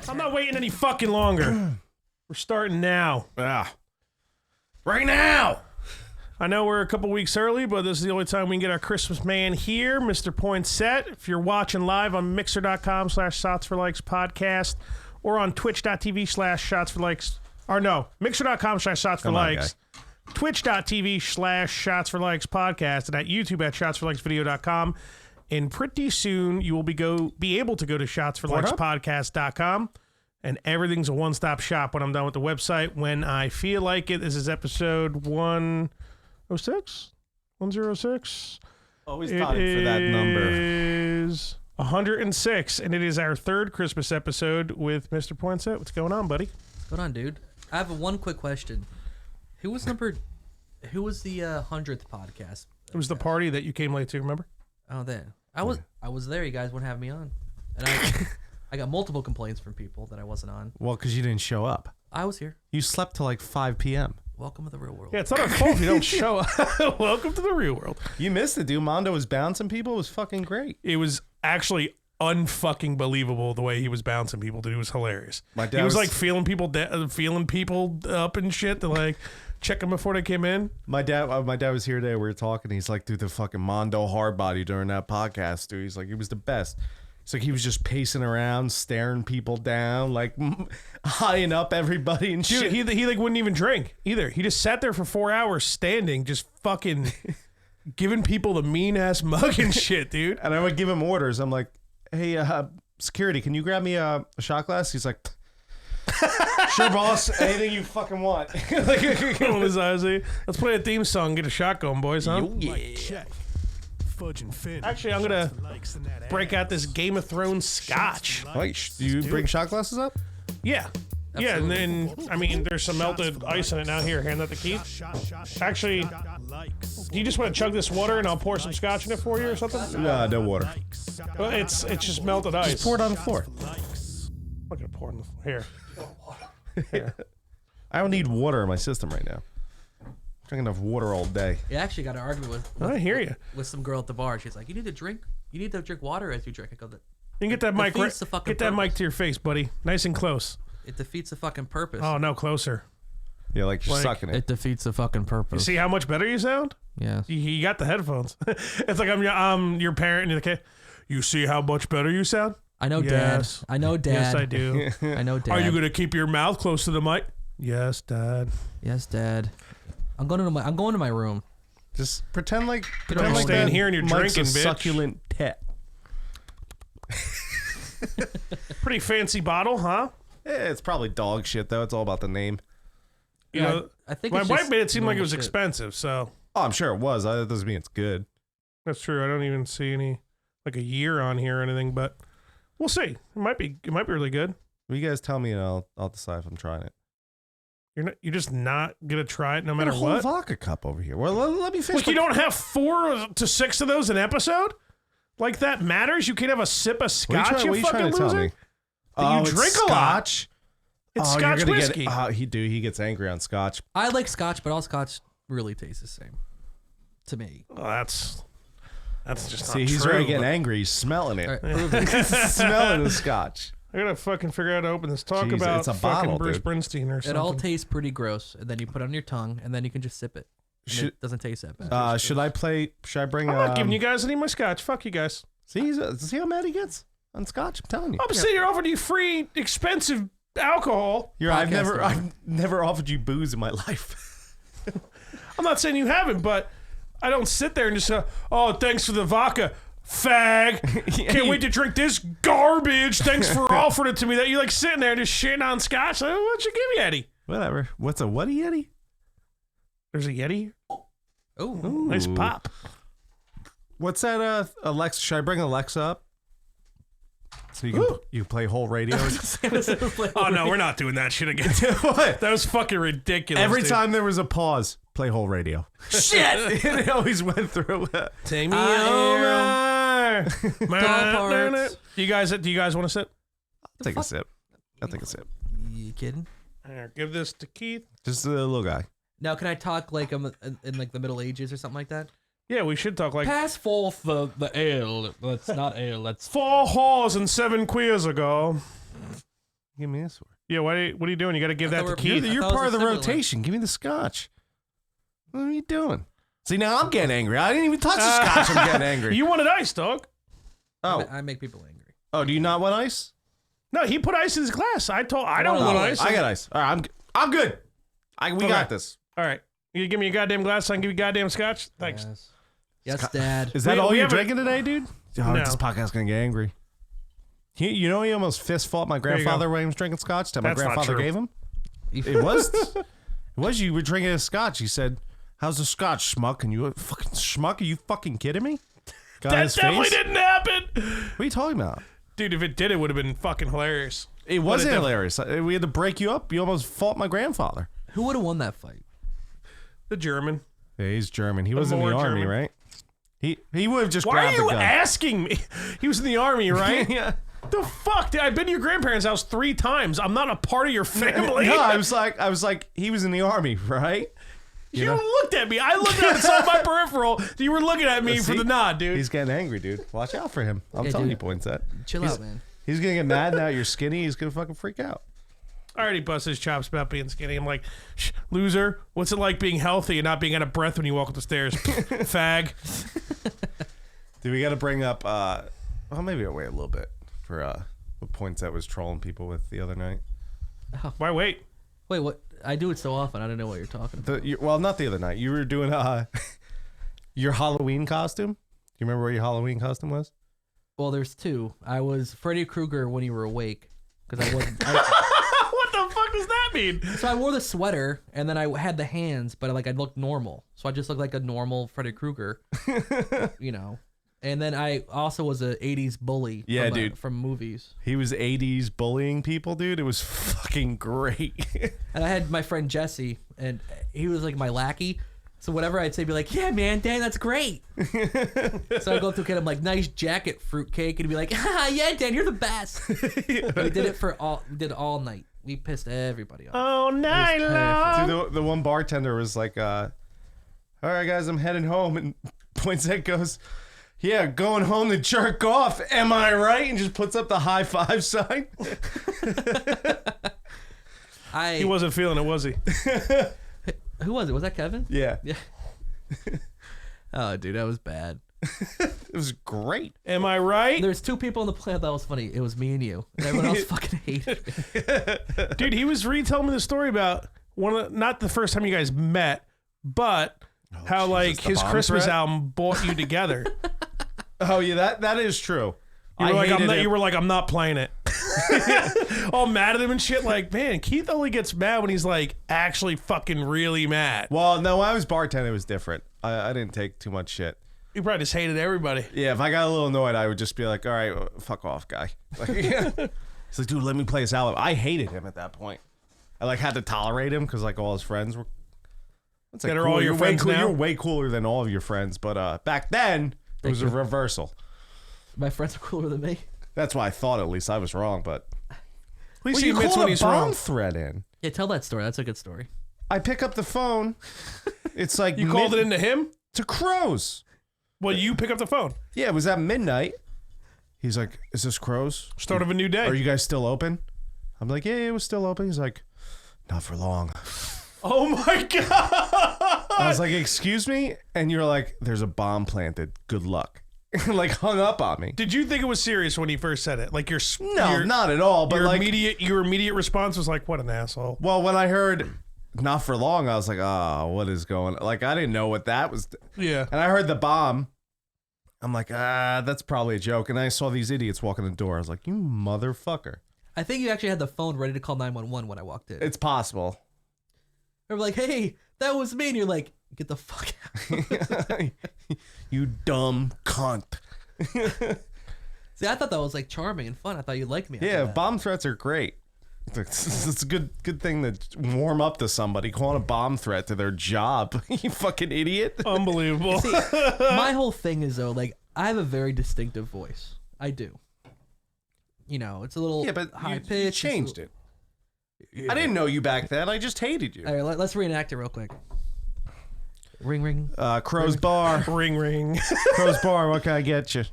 I'm not waiting any fucking longer. We're starting now. Right now. I know we're a couple weeks early, but this is the only time we can get our Christmas man here, Mr. Poinsett. If you're watching live on mixer.com/shotsforlikes podcast or on twitch.tv/shotsforlikes, or no, mixer.com/shotsforlikes, twitch.tv/shotsforlikes podcast, and at YouTube at shotsforlikesvideo.com. And pretty soon you will be able to go to shotsforlikespodcast.com. And everything's a one-stop shop when I'm done with the website. When I feel like it, this is episode 106? 106? Always time for that number. It is 106, and it is our third Christmas episode with Mr. Poinsett. What's going on, buddy? What's going on, dude? I have one quick question. Who was the 100th podcast? It was the party that you came late to, remember? Oh, there. I was there. You guys wouldn't have me on. And I got multiple complaints from people that I wasn't on. Well, because you didn't show up. I was here. You slept till like 5 p.m. Welcome to the real world. Yeah, it's not our fault if you don't show up. Welcome to the real world. You missed it, dude. Mondo was bouncing people. It was fucking great. It was actually unfucking believable the way he was bouncing people, dude. It was hilarious. My dad he was like feeling people up and shit to like check them before they came in. My dad was here today. We were talking. He's like, dude, the fucking Mondo hard body during that podcast, dude. He's like, he was the best. It's like he was just pacing around, staring people down, like eyeing up everybody and shit. Dude, he like wouldn't even drink either. He just sat there for 4 hours standing, just fucking giving people the mean ass mug and shit, dude. And I would give him orders. I'm like, hey, security, can you grab me a shot glass? He's like, sure, boss. Anything you fucking want. Like, let's play a theme song, get a shot going, boys, huh? Yeah. Actually, I'm gonna break out this Game of Thrones scotch. Wait, do you bring shot glasses up? Yeah. Absolutely. Yeah, and then, I mean, there's some melted ice in it now. Here, hand that to Keith. Actually, do you just want to chug this water and I'll pour some scotch in it for you or something? No water. Well, it's just melted ice. Just pour it on the floor. I'm not gonna pour it on the floor. Here. I don't need water in my system right now. I'm drinking enough water all day. I actually got an argument I hear you. with some girl at the bar. She's like, you need to drink water as you drink. I go, You can get that mic defeats the fucking get that mic purpose. to your face, buddy. Nice and close. It defeats the fucking purpose. Oh, no, closer. Yeah, like you're sucking it. It defeats the fucking purpose. You see how much better you sound? Yeah. You got the headphones. It's like I'm your parent and you're like, hey, you see how much better you sound? I know, Yes. Dad. I know, Dad. Yes, I do. I know, Dad. Are you going to keep your mouth close to the mic? Yes, Dad. Yes, Dad. I'm going to my room. Just pretend like staying that here and you're mic's drinking, a bitch. succulent pet. Pretty fancy bottle, huh? It's probably dog shit though. It's all about the name. You know, I think my it's wife just made it seem like it normal was shit. expensive, so Oh, I'm sure it was. That doesn't mean it's good. that's true. I don't even see any like a year on here or anything, but we'll see. It might be really good. Well, you guys tell me and I'll decide if I'm trying it. You're just not gonna try it no I matter got a whole what. vodka cup over here. Well, let me finish. Like you don't have 4 to 6 of those an episode? Like that matters? You can't have a sip of scotch, what are you fucking trying to tell loser? me? That you it's drink a lot. scotch. It's you're scotch gonna whiskey. He gets angry on scotch. I like scotch, but all scotch really tastes the same to me. Well, that's just See, not he's true, already getting but angry. He's smelling it. All right, prove it. He's smelling the scotch. I gotta fucking figure out how to open this. Talk Jeez, about it's a fucking bottle, Bruce dude. Springsteen or something. It all tastes pretty gross, and then you put it on your tongue, and then you can just sip it. And it doesn't taste that bad. Should I bring? I'm not giving you guys any of my scotch. Fuck you guys. See how mad he gets on scotch. I'm telling you. I'm sitting here offering you free, expensive alcohol. I've Podcast never offered you booze in my life. I'm not saying you haven't, but I don't sit there and just say, oh, thanks for the vodka, fag. Can't wait to drink this garbage. Thanks for offering it to me. That you like sitting there just shitting on scotch. Like, what'd you give me, Yeti? Whatever. What's a what Yeti? There's a Yeti. Oh, Nice pop. What's that? Alexa? Should I bring Alexa up? So you play whole radios? Oh, no, we're not doing that shit again. What? That was fucking ridiculous. Every dude. time there was a pause, play whole radio. Shit! It always went through. Take me over. parts. Do you guys want to sit? I'll take a sip. you kidding? Here, give this to Keith. Just a little guy. Now, can I talk like I'm in like the Middle Ages or something like that? Yeah, we should talk like Pass forth the ale. That's not ale. That's 4 whores and 7 queers ago. Give me this for. Yeah, what are you doing? You got to give that to Keith. Keith. You're thought it part of was the a sibling. rotation. Give me the scotch. What are you doing? See, now I'm getting angry. I didn't even touch the scotch. I'm getting angry. You wanted ice, dog. Oh, I make people angry. oh, do you not want ice? No, he put ice in his glass. I don't want want a ice. I got ice. All right, I'm good. We got this. All right. You give me a goddamn glass so I can give you goddamn scotch? Thanks. Yes, Dad. Is that We all you're haven't- drinking today, dude? Oh, No. this podcast's gonna get angry. You know, he almost fist fought my you grandfather when he was drinking scotch that my That's not grandfather true. gave him. It was you were drinking a scotch. He said, "How's the scotch, schmuck?" And you fucking schmuck? Are you fucking kidding me? Got That his definitely face? didn't happen. What are you talking about? Dude, if it did, it would have been fucking hilarious. It wasn't it def- hilarious. We had to break you up. You almost fought my grandfather. Who would have won that fight? The German. Yeah, he's German. He was in the more army, German. right? He would have just Why are grabbed you the gun. asking me? He was in the army, right? Yeah. The fuck? Dude, I've been to your grandparents' house 3 times. I'm not a part of your family. No, I was like, he was in the army, right? You know? looked at me. I looked at it, saw my peripheral. You were looking at me for See? the nod, dude. He's getting angry, dude. Watch out for him. I'm Yeah, telling dude. you, Poinsett. Chill out, man. He's gonna get mad now. You're skinny. He's gonna fucking freak out. I already busted his chops about being skinny. I'm like, Shh, loser, what's it like being healthy and not being out of breath when you walk up the stairs? Fag. Dude, we got to bring up. Well, maybe I'll wait a little bit for what Poinsett was trolling people with the other night. Why wait? Wait, what? I do it so often. I don't know what you're talking about. Well, not the other night. You were doing your Halloween costume. Do you remember what your Halloween costume was? Well, there's 2. I was Freddy Krueger when you were awake because I wasn't. What the fuck does that mean? So I wore the sweater and then I had the hands, but I looked normal. So I just looked like a normal Freddy Krueger, you know. And then I also was a 80s bully. Yeah, from, dude. From movies. He was 80s bullying people, dude. It was fucking great. And I had my friend Jesse, and he was like my lackey. So whatever I'd say, be like, "Yeah, man, Dan, that's great." So I go up to a kid, I'm like, "Nice jacket, fruitcake," and he'd be like, "Ah, yeah, Dan, you're the best." We did it we did it all night. We pissed everybody off. Oh, night perfect. long. Dude, the one bartender was like, "All right, guys, I'm heading home," and Poinsett goes, "Yeah, going home to jerk off. Am I right?" And just puts up the high five sign. He wasn't feeling it, was he? Who was it? Was that Kevin? Yeah, Yeah. Oh, dude, that was bad. it was great. Am I right? There's 2 people in the play that was funny. It was me and you. And everyone else fucking hated me. Dude, he was retelling me the story about not the first time you guys met, but how Jesus, like the his bomb Christmas threat? album brought you together. Oh yeah, that is true. You were like, him. I'm not playing it. All mad at him and shit. Like, man, Keith only gets mad when he's like actually fucking really mad. Well, no, when I was bartending, it was different. I didn't take too much shit. He probably just hated everybody. Yeah, if I got a little annoyed, I would just be like, "All right, fuck off, guy." Like, he's like, "Dude, let me play his album." I hated him at that point. I like had to tolerate him because like all his friends were. It's like, That are all your you're way friends now? You're way cooler than all of your friends, but back then it was a reversal. My friends are cooler than me. That's why I thought. At least I was wrong, but At least well, he you admits called when a he's bomb wrong. threat in. Yeah, tell that story. That's a good story. I pick up the phone. It's like You called it into him? to Crows. Well, you pick up the phone. Yeah, it was at midnight. He's like, "Is this Crows? Start of a new day. Are you guys still open?" I'm like, "Yeah, it was still open." He's like, "Not for long." Oh my god! I was like, "Excuse me?" And you're like, "There's a bomb planted. Good luck." Like hung up on me. Did you think it was serious when he first said it? Like No, not at all. But your like, immediate response was like, "What an asshole." well, when I heard "not for long," I was like, "Oh, what is going?" Like, I didn't know what that was. Yeah. And I heard the bomb. I'm like, that's probably a joke. And I saw these idiots walking the door. I was like, "You motherfucker!" I think you actually had the phone ready to call 911 when I walked in. It's possible. They were like, "Hey, that was me," and you're like, "Get the fuck out!" You dumb cunt. See, I thought that was like charming and fun. I thought you'd like me. after Yeah, that. bomb threats are great. It's a good thing to warm up to somebody calling a bomb threat to their job. You fucking idiot. Unbelievable. See, my whole thing is though, like, I have a very distinctive voice. I do. You know, it's a little high you pitched. changed it. I didn't know you back then. I just hated you. All right, let's reenact it real quick. Ring, ring. Crow's Bar. Ring, ring. Crow's Bar, what can I get you?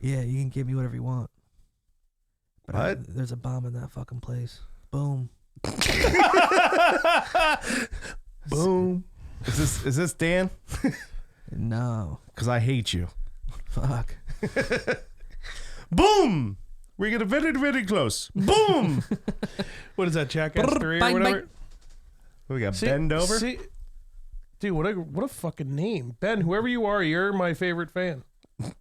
Yeah, you can give me whatever you want. What? There's a bomb in that fucking place. Boom. Boom. Is this Dan? No. Because I hate you. Fuck. Boom! We get very, very close. Boom! What is that, Jackass 3 or Bang, whatever? bang. We got bend over. Dude, what a fucking name. Ben, whoever you are, you're my favorite fan.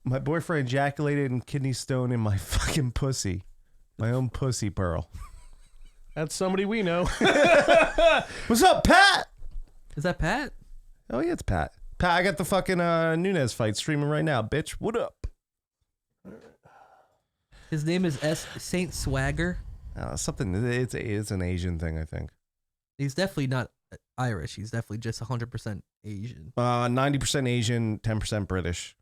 My boyfriend ejaculated and kidney stone in my fucking pussy. My own pussy pearl. That's somebody we know. What's up, Pat? Is that Pat? Oh, yeah, it's Pat. Pat, I got the fucking Nunez fight streaming right now, bitch. What up? His name is Saint Swagger. Something. It's an Asian thing, I think. He's definitely not Irish. He's definitely just 100% Asian. 90% Asian, 10% British.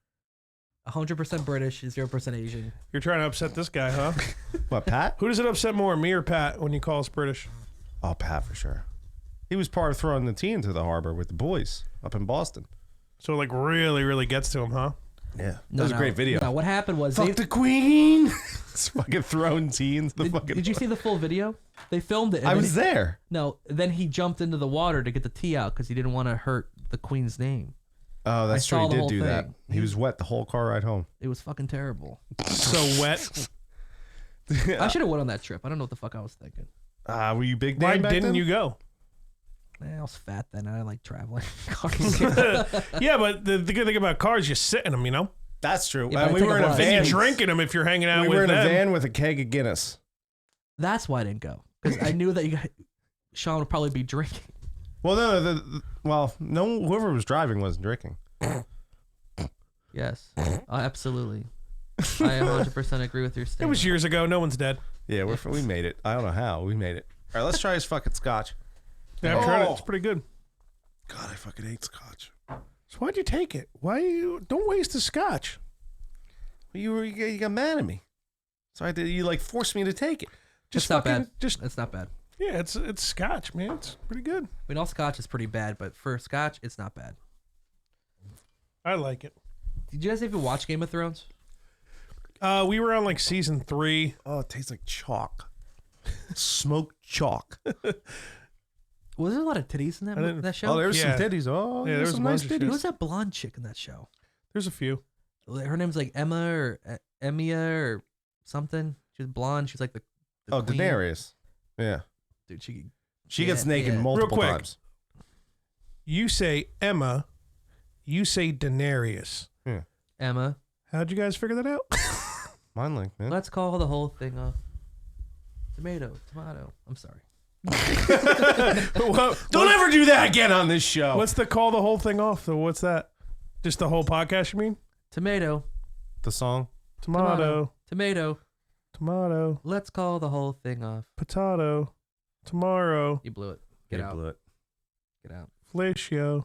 100% British, 0% Asian. You're trying to upset this guy, huh? What, Pat? Who does it upset more, me or Pat, when you call us British? Oh, Pat for sure. He was part of throwing the tea into the harbor with the boys up in Boston. So, like, really, really gets to him, huh? Yeah. That was a great video. No, what happened was... Fuck the queen! It's fucking throwing tea into the fucking... Did you see the full video? They filmed it. And I was there. No, then he jumped into the water to get the tea out because he didn't want to hurt the queen's name. Oh, that's true. saw He the did whole do that. thing. He was wet the whole car ride home. It was fucking terrible. So wet. I should have went on that trip. I don't know what the fuck I was thinking. Were you big Why Dan back didn't then? you go? I was fat then. I like traveling cars. Yeah, but the good thing about cars, you sit in them, you know? That's true. Yeah, but I we take were a in a bus. van. And you're drinking them if you're hanging out We with were in them. a van with a keg of Guinness. That's why I didn't go because I knew that Sean would probably be drinking. Well, no, whoever was driving wasn't drinking. Yes, absolutely. I 100% agree with your It statement. was years ago. No one's dead. Yeah, we made it. I don't know how. We made it. All right, let's try his fucking scotch. Yeah, I've tried it. It's pretty good. God, I fucking hate scotch. So why'd you take it? Don't waste the scotch. You got mad at me. So you like forced me to take it. It's not bad. Just It's not bad. yeah, it's scotch, man. It's pretty good. I mean, all scotch is pretty bad, but for scotch, it's not bad. I like it. Did you guys even watch Game of Thrones? We were on like season 3. Oh, it tastes like chalk. Smoked chalk. Was there a lot of titties in that show? Oh, there's Yeah. some titties. Oh, Yeah, there's there's some a nice bunch of titties. Who was that blonde chick in that show? There's a few. Her name's like Emma or Emia or something. She was blonde. She's like the Oh, queen. Daenerys. Yeah. Dude, She gets naked yeah. multiple Real quick. times. You say Emma. You say Daenerys. Yeah. Emma. How'd you guys figure that out? Mind link, man. Let's call the whole thing off. Tomato. I'm sorry. Don't ever do that again on this show. What's the call the whole thing off? So what's that? Just the whole podcast, you mean? Tomato. the song? Tomato. Tomato. Tomato. Let's call the whole thing off. Potato. Tomorrow. You blew it. Get You out. blew it. Get out. Flatio.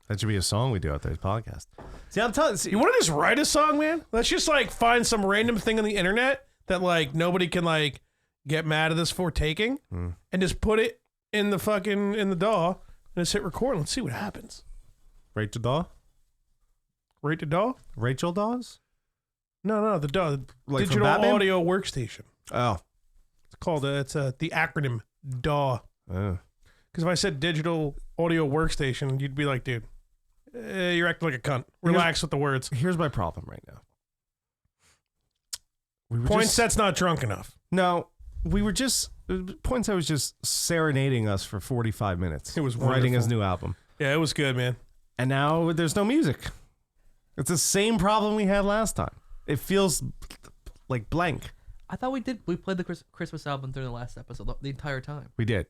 That should be a song we do out there, podcast. See, I'm telling You want to just write a song, man? Let's just like find some random thing on the internet that like nobody can like get mad at us for taking, and just put it in the fucking in the DAW and just hit record. Let's see what happens. Rachel Daw? Rate the DAW? Rachel Dawes? No, the DAW, Like from digital Batman? audio workstation. Oh. It's called the acronym DAW. Oh. Because if I said digital audio workstation, you'd be like, dude, you're acting like a cunt. Relax with the words. Here's my problem right now. Poinsett's not drunk enough. No, we were just... Poinsett was just serenading us for 45 minutes. It was writing his wonderful. new album. Yeah, it was good, man. And now there's no music. It's the same problem we had last time. It feels like blank. I thought we played the Christmas album during the last episode the entire time. We did.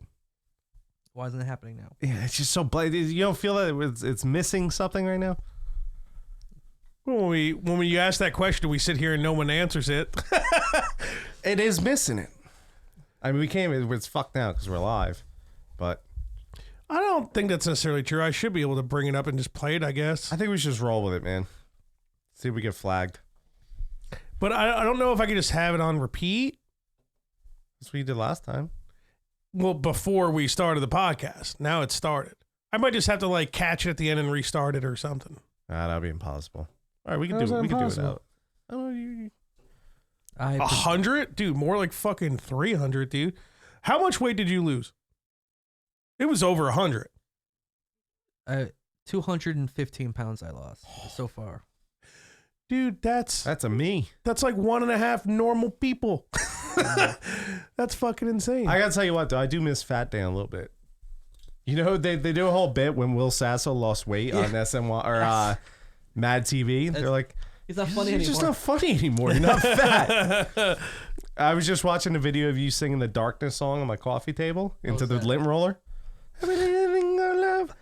Why isn't it happening now? Yeah, it's just so blank. You don't feel that it's missing something right now? When we ask that question, we sit here and no one answers it. It is missing it. I mean, we can't. It's fucked now because we're live. But I don't think that's necessarily true. I should be able to bring it up and just play it, I guess. I think we should just roll with it, man. See if we get flagged. But I don't know if I could just have it on repeat. That's what you did last time. Well, before we started the podcast. Now it's started. I might just have to like catch it at the end and restart it or something. That'd be impossible. All right, we can How's do it. that We can do it impossible? out. Oh, you. 100? Dude, more like fucking 300, dude. How much weight did you lose? It was over 100. 215 pounds I lost so far. Dude, that's a me. That's like 1.5 normal people. That's fucking insane. I gotta tell you what, though, I do miss Fat Dan a little bit. You know, they do a whole bit when Will Sasso lost weight on SNY or Mad TV. They're like, he's not funny anymore. He's just not funny anymore. You're not fat. I was just watching a video of you singing the Darkness song on my coffee table into the lint roller. Everything I love.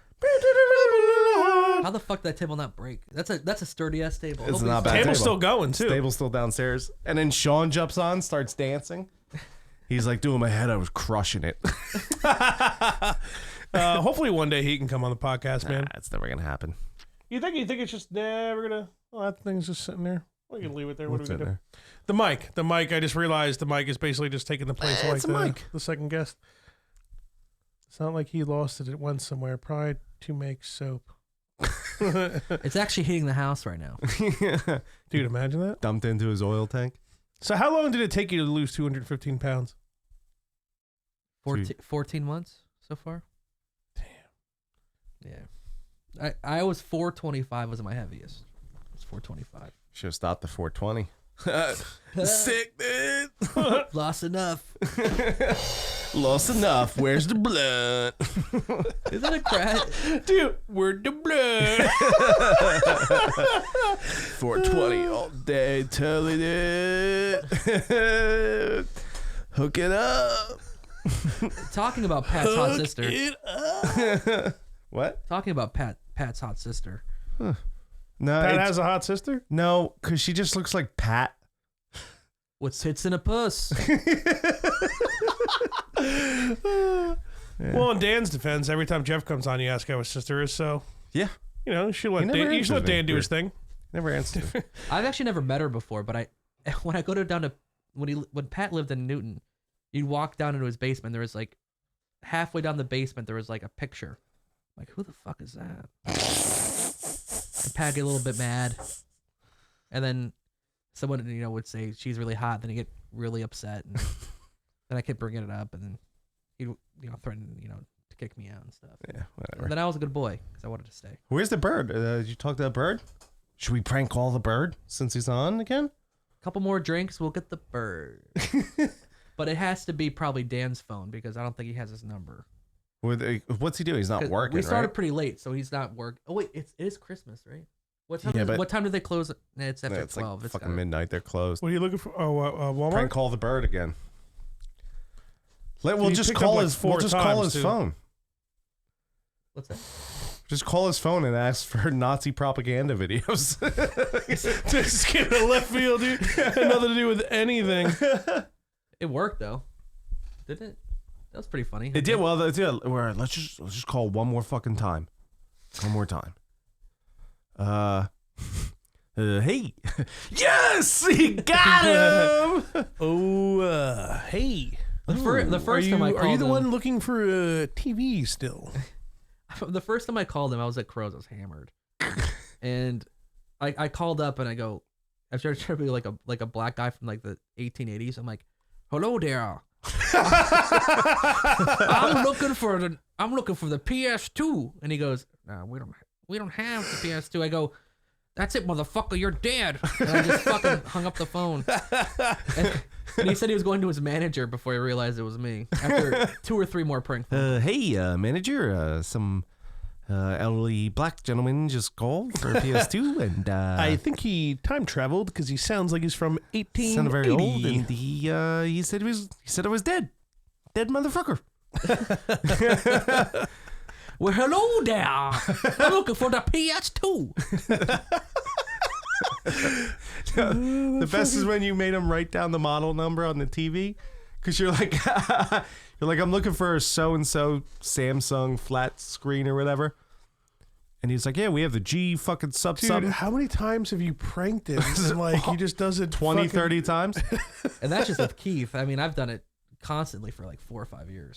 How the fuck did that table not break? That's a sturdy ass table. It's not bad. Table's still going too. Table's still downstairs. And then Sean jumps on, starts dancing. He's like, dude, in my head, I was crushing it. Hopefully one day he can come on the podcast, man. That's never gonna happen. You think it's just never gonna? Oh, that thing's just sitting there. We can leave it there. What What's are we gonna in do? The mic. I just realized the mic is basically just taking the place of it's a mic. the second guest. It's not like he lost it. It went somewhere. Probably to make soap. It's actually hitting the house right now. Dude, imagine that. Dumped into his oil tank. So how long did it take you to lose 215 pounds? 14 months so far. Damn. Yeah. I was 425 was my heaviest. It was 425. Should have stopped at 420. Sick, dude. Lost enough. Lost enough. Where's the blood? Is that a crack? Dude, where's the blood? 420 all day. Telling it. Hook it up. Talking about Pat's hot sister. What? Talking about Pat's hot sister. No, Pat has a hot sister? No, because she just looks like Pat. With tits and a puss. Well, in Dan's defense, every time Jeff comes on, you ask how his sister is. So, Yeah. you know, you should let never Dan answers me. do his thing. Never answered. I've actually never met her before, but when I go down to when Pat lived in Newton, you'd walk down into his basement. There was like halfway down the basement, there was like a picture. Like, who the fuck is that? And Pat get a little bit mad, and then someone would say she's really hot. Then he'd get really upset, and then I kept bringing it up, and then he'd threaten to kick me out and stuff. Yeah, whatever. And then I was a good boy because I wanted to stay. Where's the bird? Did you talk to that bird? Should we prank call the bird since he's on again? Couple more drinks, we'll get the bird. But it has to be probably Dan's phone because I don't think he has his number. What's he doing? He's not working. We started right? pretty late, so he's not working. Oh wait, it is Christmas, right? What time? Yeah, what time do they close? Nah, it's after It's 12. like It's fucking midnight. They're closed. What are you looking for? Oh, Walmart? Prank call the bird again. We'll You just picked call up like his. 4 We'll just call times, his too. phone. What's that? Just call his phone and ask for Nazi propaganda videos. Just get a left field, dude. Had nothing to do with anything. It worked though, didn't it? That was pretty funny. It did well. Let's just call one more fucking time. One more time. Hey. Yes, he got him. Oh, hey. The first time I called Are you the him, one looking for a TV still? the first time I called him, I was at Crows. I was hammered, and I called up and I go, I started trying to be like a black guy from like the 1880s. I'm like, hello there. I'm looking for the PS2, and he goes, no, we don't have the PS2. I go, that's it, motherfucker, you're dead. And I just fucking hung up the phone. And he said he was going to his manager before he realized it was me. After 2 or 3 more prank phone calls. Hey, manager. Some elderly black gentleman just called for a PS2, and I think he time traveled because he sounds like he's from 1880. sounded very old, and he said I was dead, motherfucker. Well, hello there. I'm looking for the PS2. The best is when you made him write down the model number on the TV, because you're like, I'm looking for a so and so Samsung flat screen or whatever, and he's like, yeah, we have the G fucking sub. Dude, how many times have you pranked him? Like, he just does it 20, 30 times. And that's just with Keith. I mean, I've done it constantly for like 4 or 5 years.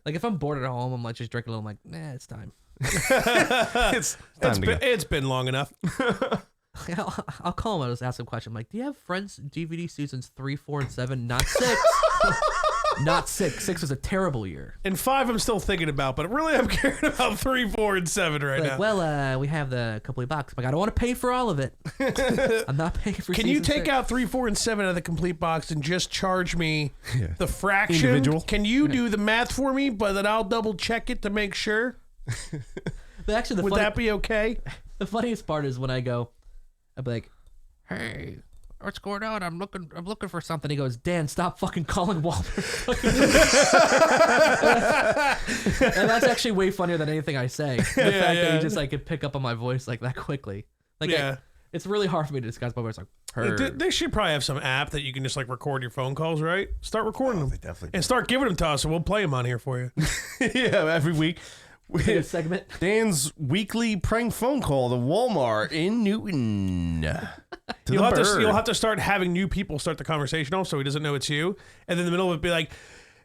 Like if I'm bored at home, I'm like just drinking a little. I'm like, nah, it's time. It's time to go. It's been long enough. I'll call him. I'll just ask him a question. I'm like, do you have Friends DVD seasons 3, 4, and 7? Not 6. Not 6. 6 was a terrible year. And 5 I'm still thinking about, but really I'm caring about 3, 4, and 7 right now. Well, we have the complete box. Like, I don't want to pay for all of it. I'm not paying for Can you take out 3, 4, and 7 out of the complete box and just charge me the fraction? Individual. Can you do the math for me, but then I'll double check it to make sure? But actually, Would that be okay? The funniest part is when I go, I'd be like, hey, what's going on? I'm looking for something. He goes, Dan, stop fucking calling Walmart. And that's actually way funnier than anything I say. The fact that he just like could pick up on my voice like that quickly. Like, it's really hard for me to disguise my voice. Like, they should probably have some app that you can just like record your phone calls, right? Start recording them. They definitely and start giving them to us, and we'll play them on here for you. Yeah, every week. a segment. Dan's weekly prank phone call to Walmart in Newton. You'll have to start having new people start the conversation off so he doesn't know it's you. And then in the middle of it be like,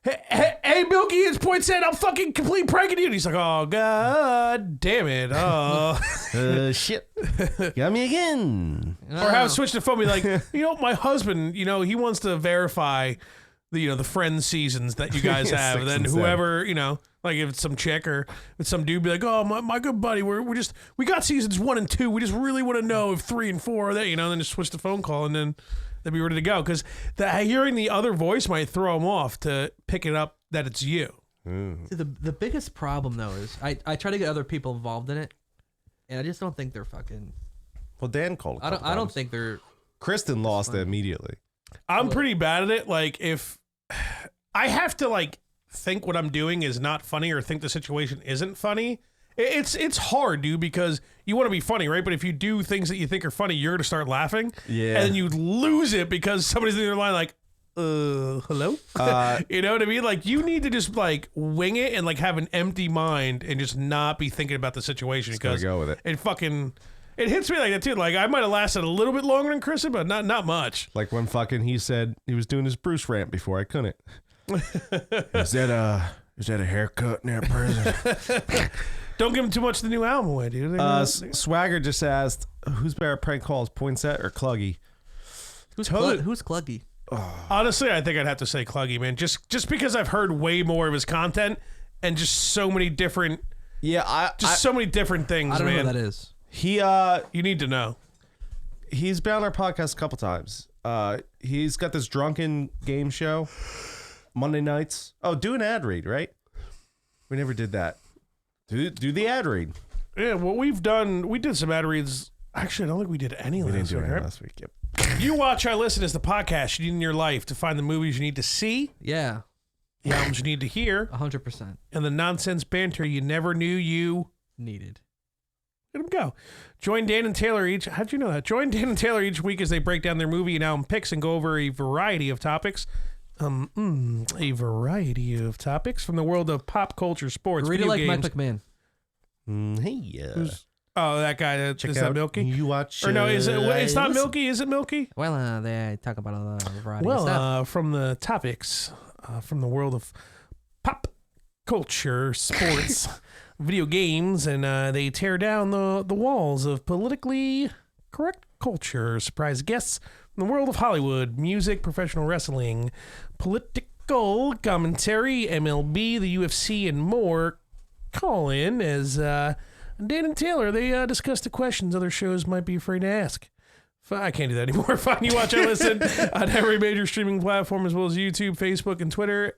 hey Milky, it's Poinsett, I'm fucking complete pranking you. And he's like, oh, God damn it. Oh. Shit. Got me again. Or have switch the phone, be like, my husband, he wants to verify the Friends seasons that you guys have. And then whoever, like if it's some chick or if some dude be like, oh, my good buddy, we got seasons 1 and 2. We just really want to know if 3 and 4 are that, and then just switch the phone call and then they'll be ready to go. Because hearing the other voice might throw them off to pick it up that it's you. See, the biggest problem though is I try to get other people involved in it, and I just don't think they're fucking. Well, Dan called. I don't think they're. Kristen lost it immediately. I'm pretty bad at it. Like if I have to like think what I'm doing is not funny or think the situation isn't funny, it's hard, dude, because you want to be funny, right? But if you do things that you think are funny, you're going to start laughing. Yeah. And then you lose it because somebody's in your line like, hello? You know what I mean? Like you need to just like wing it and like have an empty mind and just not be thinking about the situation. Just gotta go with it. It hits me like that too. Like I might have lasted a little bit longer than Kristen, but not much. Like when he said he was doing his Bruce rant before I couldn't. Is that a haircut in that prison? Don't give him too much of the new album away, dude. Swagger just asked, who's better at prank calls, Poinsett or Cluggy? Who's Cluggy? Honestly, I think I'd have to say Cluggy, man. Just because I've heard way more of his content and just so many different. Yeah, so many different things, man. I don't know what that is. You need to know. He's been on our podcast a couple times. He's got this drunken game show Monday nights. Oh, do an ad read, right? We never did that. Do the ad read. Yeah, well, we did some ad reads. Actually, I don't think we did any last week. Last week. Yep. You Watch, I Listen is the podcast you need in your life to find the movies you need to see, Yeah, the albums you need to hear, 100% and the nonsense banter you never knew you needed. Let them go. Join Dan and Taylor each. How'd you know that? Join Dan and Taylor each week as they break down their movie and album picks and go over a variety of topics. A variety of topics from the world of pop culture, sports, Read it video like games. Mike McMahon. That guy. Is that Milky? You Watch. Or no, is it? It's not Milky. Is it Milky? Well, they talk about a variety of stuff. From the topics from the world of pop culture, sports, video games, and they tear down the walls of politically correct culture. Surprise guests from the world of Hollywood, music, professional wrestling, political commentary, MLB, the UFC, and more. Call in as Dan and Taylor, they discuss the questions other shows might be afraid to ask. I can't do that anymore. Find You Watch, I Listen on every major streaming platform as well as YouTube, Facebook, and Twitter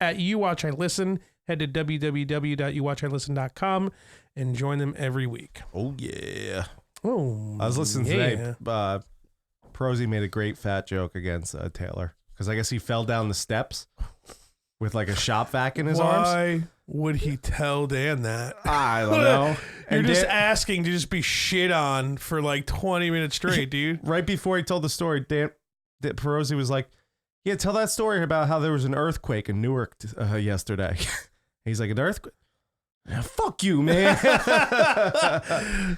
at You Watch, I Listen. Head to www.youwatchilisten.com and join them every week. Oh, yeah. Oh, I was listening today. Prosy made a great fat joke against Taylor because I guess he fell down the steps with like a shop vac in his arms. Why would he tell Dan that? I don't know. You're just asking to just be shit on for like 20 minutes straight, dude. Right before he told the story, Prosy was like, yeah, tell that story about how there was an earthquake in Newark yesterday. He's like, an earthquake? Fuck you, man.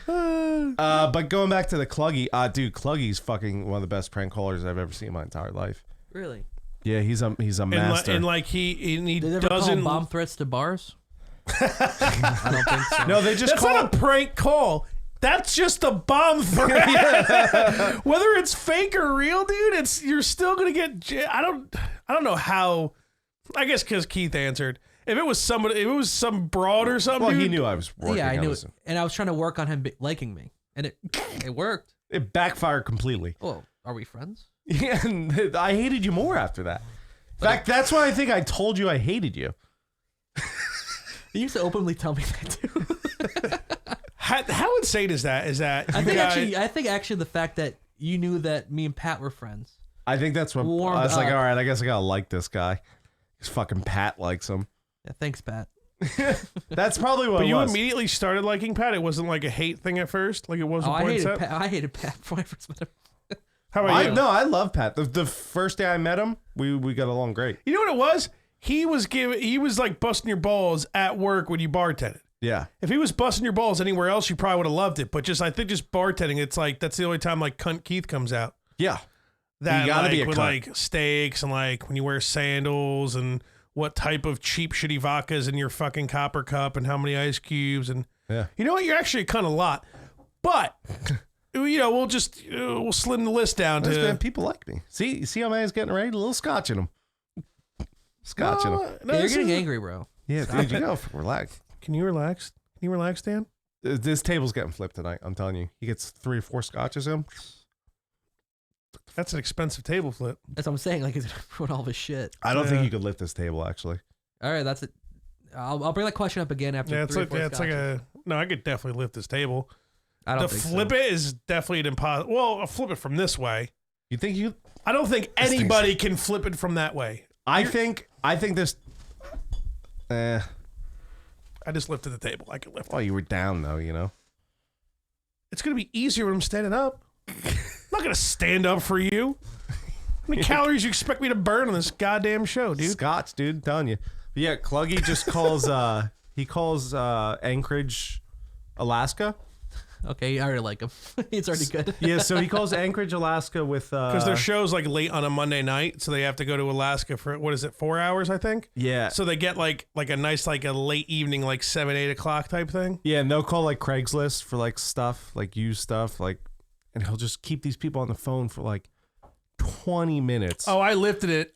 But going back to the Cluggy, dude, Cluggy's fucking one of the best prank callers I've ever seen in my entire life. Really? Yeah, he's a master. And like he Did they ever doesn't call bomb threats to bars? I don't think so. No, they just That's call not a prank call. That's just a bomb threat. Whether it's fake or real, dude, you're still gonna get. I don't know how. I guess because Keith answered. If it was some broad or something. Well, dude, he knew I was working. Yeah, I knew it. And I was trying to work on him liking me. And it worked. It backfired completely. Oh, are we friends? Yeah, and I hated you more after that. In fact, that's why I think I told you I hated you. You used to openly tell me that too. How insane is that? I think actually the fact that you knew that me and Pat were friends. I think that's what I was like. All right, I guess I gotta like this guy. Because fucking Pat likes him. Yeah, thanks, Pat. That's probably what. But it was. you immediately started liking Pat. It wasn't like a hate thing at first, like it was. I hated Pat before I first met him. How about you? No, I love Pat. The first day I met him, we got along great. You know what it was? He was like busting your balls at work when you bartended. Yeah. If he was busting your balls anywhere else, you probably would have loved it. But I think bartending, it's like that's the only time like cunt Keith comes out. Yeah. That you gotta like, be a with cunt. like steaks and like when you wear sandals and what type of cheap shitty vodka is in your fucking copper cup and how many ice cubes and Yeah. you know what? You're actually a cunt a lot. But we'll slim the list down Listen, to man, people like me. See how man's getting ready? A little scotch in him. Scotch in him. Yeah, you're getting angry, bro. Yeah, dude, you go relax. Can you relax? Can you relax, Dan? This table's getting flipped tonight. I'm telling you. He gets 3 or 4 scotches in him. That's an expensive table flip. That's what I'm saying. Like, he's gonna ruin all of his shit. I don't think you could lift this table, actually. All right, that's it. I'll bring that question up again after. Yeah, it's 3 or like 4 it's like scotches. no. I could definitely lift this table. I don't To think flip so. it is definitely an impossible. Well, I'll flip it from this way. You think you? I don't think anybody can flip it from that way. I think this. I just lifted the table. I could lift it. Well, you were down though, you know. It's gonna be easier when I'm standing up. I'm not gonna stand up for you. How many calories you expect me to burn on this goddamn show, dude? Scotch, dude, I'm telling you. But yeah, Cluggy just calls. He calls Anchorage, Alaska. Okay, I already like him. He's already good. Yeah, so he calls Anchorage, Alaska with. Because their show's like late on a Monday night, so they have to go to Alaska for what is it, 4 hours, I think. Yeah. So they get like a nice like a late evening, like 7-8 o'clock type thing. Yeah, and they'll call like Craigslist for like stuff, like used stuff, like, and he'll just keep these people on the phone for like 20 minutes. Oh, I lifted it.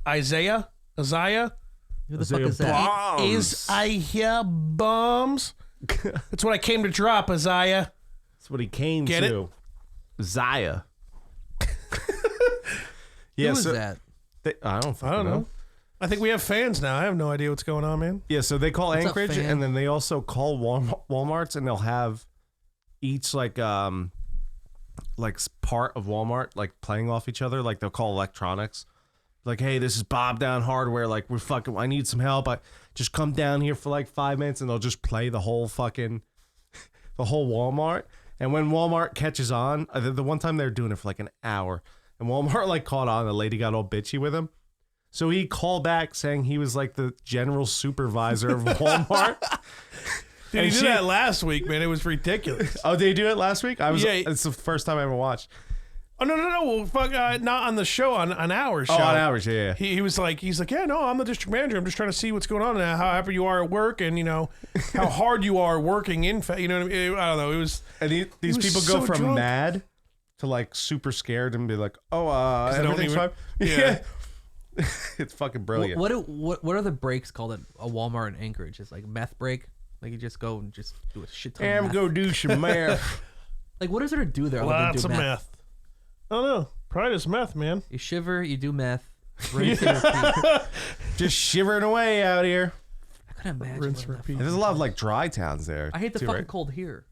Isaiah. Who the fuck Isaiah is that? Is I hear bums? That's what I came to drop, Isaiah. That's what he came Get to. Zaya. Yeah, Who is that? I don't I don't know. I think we have fans now. I have no idea what's going on, man. Yeah, so they call What's up, Anchorage, fan? and then they also call Walmarts, and they'll have each like part of Walmart like playing off each other. Like they'll call electronics, like, hey, this is Bob Down Hardware. Like I need some help. I just come down here for like 5 minutes, and they'll just play the whole Walmart. And when Walmart catches on, the one time they were doing it for like an hour, and Walmart like caught on, the lady got all bitchy with him. So he called back saying he was like the general supervisor of Walmart. Dude, he did that last week, man. It was ridiculous. Oh, did he do it last week? Yeah. It's the first time I ever watched. Oh, no. Well, fuck, not on the show, on our show. Oh, on ours, yeah. He was like, yeah, no, I'm the district manager. I'm just trying to see what's going on and how happy you are at work and, you know, how hard you are working you know what I mean? I don't know. It was. And these was people go so from drunk. mad to like super scared and be like, oh, they don't everything's even- fine. Yeah. It's fucking brilliant. What are the breaks called at a Walmart in Anchorage? It's like meth break. Like you just go and just do a shit ton of meth. Go do some math. Like what is there to do there? other than Lots do of meth. I don't know. Probably just meth, man. You shiver, you do meth. Rinse and repeat. Just shivering away out here. I couldn't imagine. Rinse, living that repeat. And there's a lot of like dry towns there. I hate the too, fucking right? cold here.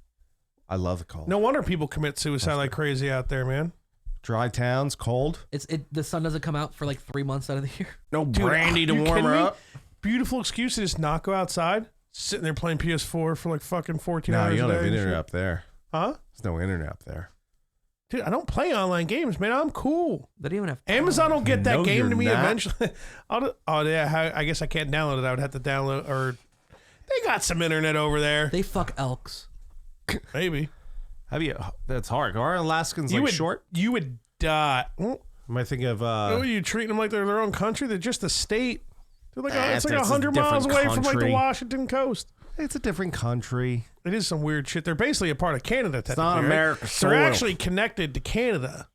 I love the cold. No wonder people commit suicide like crazy out there, man. Dry towns, cold. The sun doesn't come out for like 3 months out of the year. No Dude, brandy to you warm kidding her me? up. Beautiful excuse to just not go outside, sitting there playing PS4 for like fucking 14 No, hours you don't a have day. and internet shit. up there. Huh? There's no internet up there. Dude, I don't play online games, man. I'm cool. They don't even have Amazon will get that No, game you're to me not. eventually. I guess I can't download it. I would have to download, or they got some internet over there. They fuck elks. Maybe. That's hard. Are Alaskans like short? You would die. Am I thinking of Oh, you treating them like they're their own country? They're just a state. They're like it's like That's a 100 miles different away from like the country. Washington coast. It's a different country. It is some weird shit. They're basically a part of Canada, technically. It's not America. Right? They're actually connected to Canada,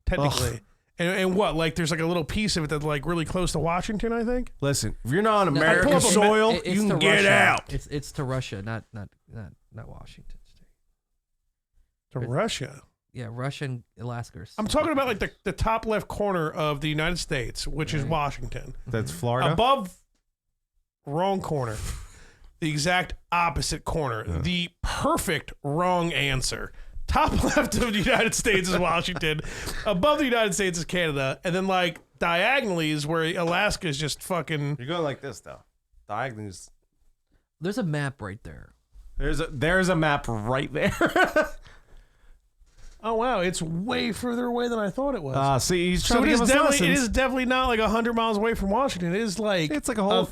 technically. And what? Like, there's like a little piece of it that's like really close to Washington, I think. Listen, if you're not on No, American soil, it's you can to get Russia. out. It's to Russia, not Washington State. To Russia. Yeah, Russia and Alaska. I'm talking about like the top left corner of the United States, which is Washington. That's Florida. Above, wrong corner. The exact opposite corner. Yeah. The perfect wrong answer. Top left of the United States is Washington. Above the United States is Canada. And then like diagonally is where Alaska is just fucking... You're going like this though. Diagonally is... There's a map right there. There's a map right there. Oh, wow. It's way further away than I thought it was. See, he's trying to give us lessons. It is definitely not like 100 miles away from Washington. It is like... It's like a whole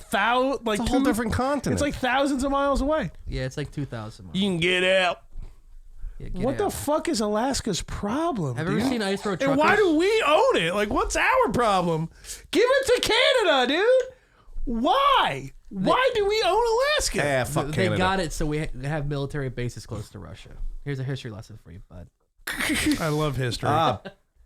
different continent. It's like thousands of miles away. Yeah, it's like 2,000 miles. You can get out. Yeah, what the fuck is Alaska's problem? Have you ever seen Ice Road Truckers? And why do we own it? Like, what's our problem? Give it to Canada, dude. Why? Why do we own Alaska? Yeah, fuck They Canada. got it so we have military bases close to Russia. Here's a history lesson for you, bud. I love history.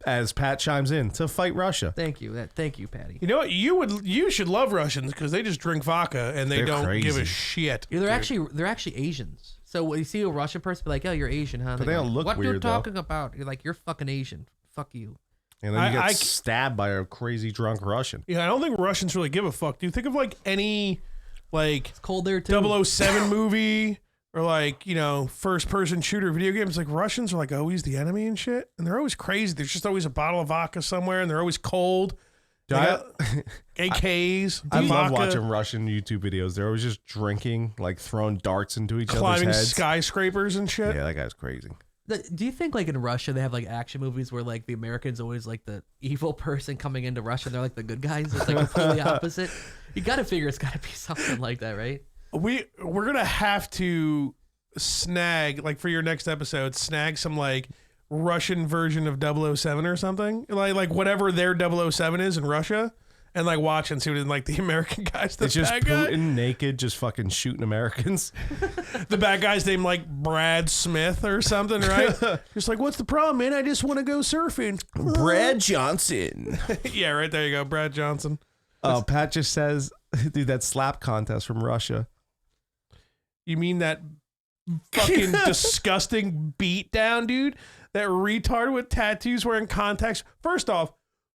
As Pat chimes in, to fight Russia. Thank you. Thank you, Patty. You know what? You should love Russians because they just drink vodka and they're don't crazy. give a shit. Yeah, they're actually Asians. So when you see a Russian person, be like, "Oh, you're Asian, huh?" But they don't look what weird, you're talking about? You're like, "You're fucking Asian. Fuck you." And then you get stabbed by a crazy drunk Russian. Yeah, I don't think Russians really give a fuck. Do you think of like any like It's cold there too. 007 movie or like, you know, first person shooter video games? Like Russians are like always the enemy and shit. And they're always crazy. There's just always a bottle of vodka somewhere and they're always cold. They got AKs. I love vodka, watching Russian YouTube videos. They're always just drinking, like throwing darts into each other's climbing heads. skyscrapers and shit. Yeah, that guy's crazy. Do you think like in Russia they have like action movies where like the Americans always like the evil person coming into Russia and they're like the good guys? It's like completely opposite. You got to figure it's got to be something like that, right? We're gonna have to snag, like for your next episode, snag some like Russian version of 007 or something, like whatever their 007 is in Russia, and like watch and see what like the American guys. The It's just bad guy. Putin naked, just fucking shooting Americans. The bad guy's named like Brad Smith or something, right? Just like, what's the problem, man? I just want to go surfing. Brad Johnson. Yeah, right there you go, Brad Johnson. Oh, Pat just says, dude, that slap contest from Russia. You mean that fucking disgusting beatdown, dude? That retard with tattoos wearing contacts. First off,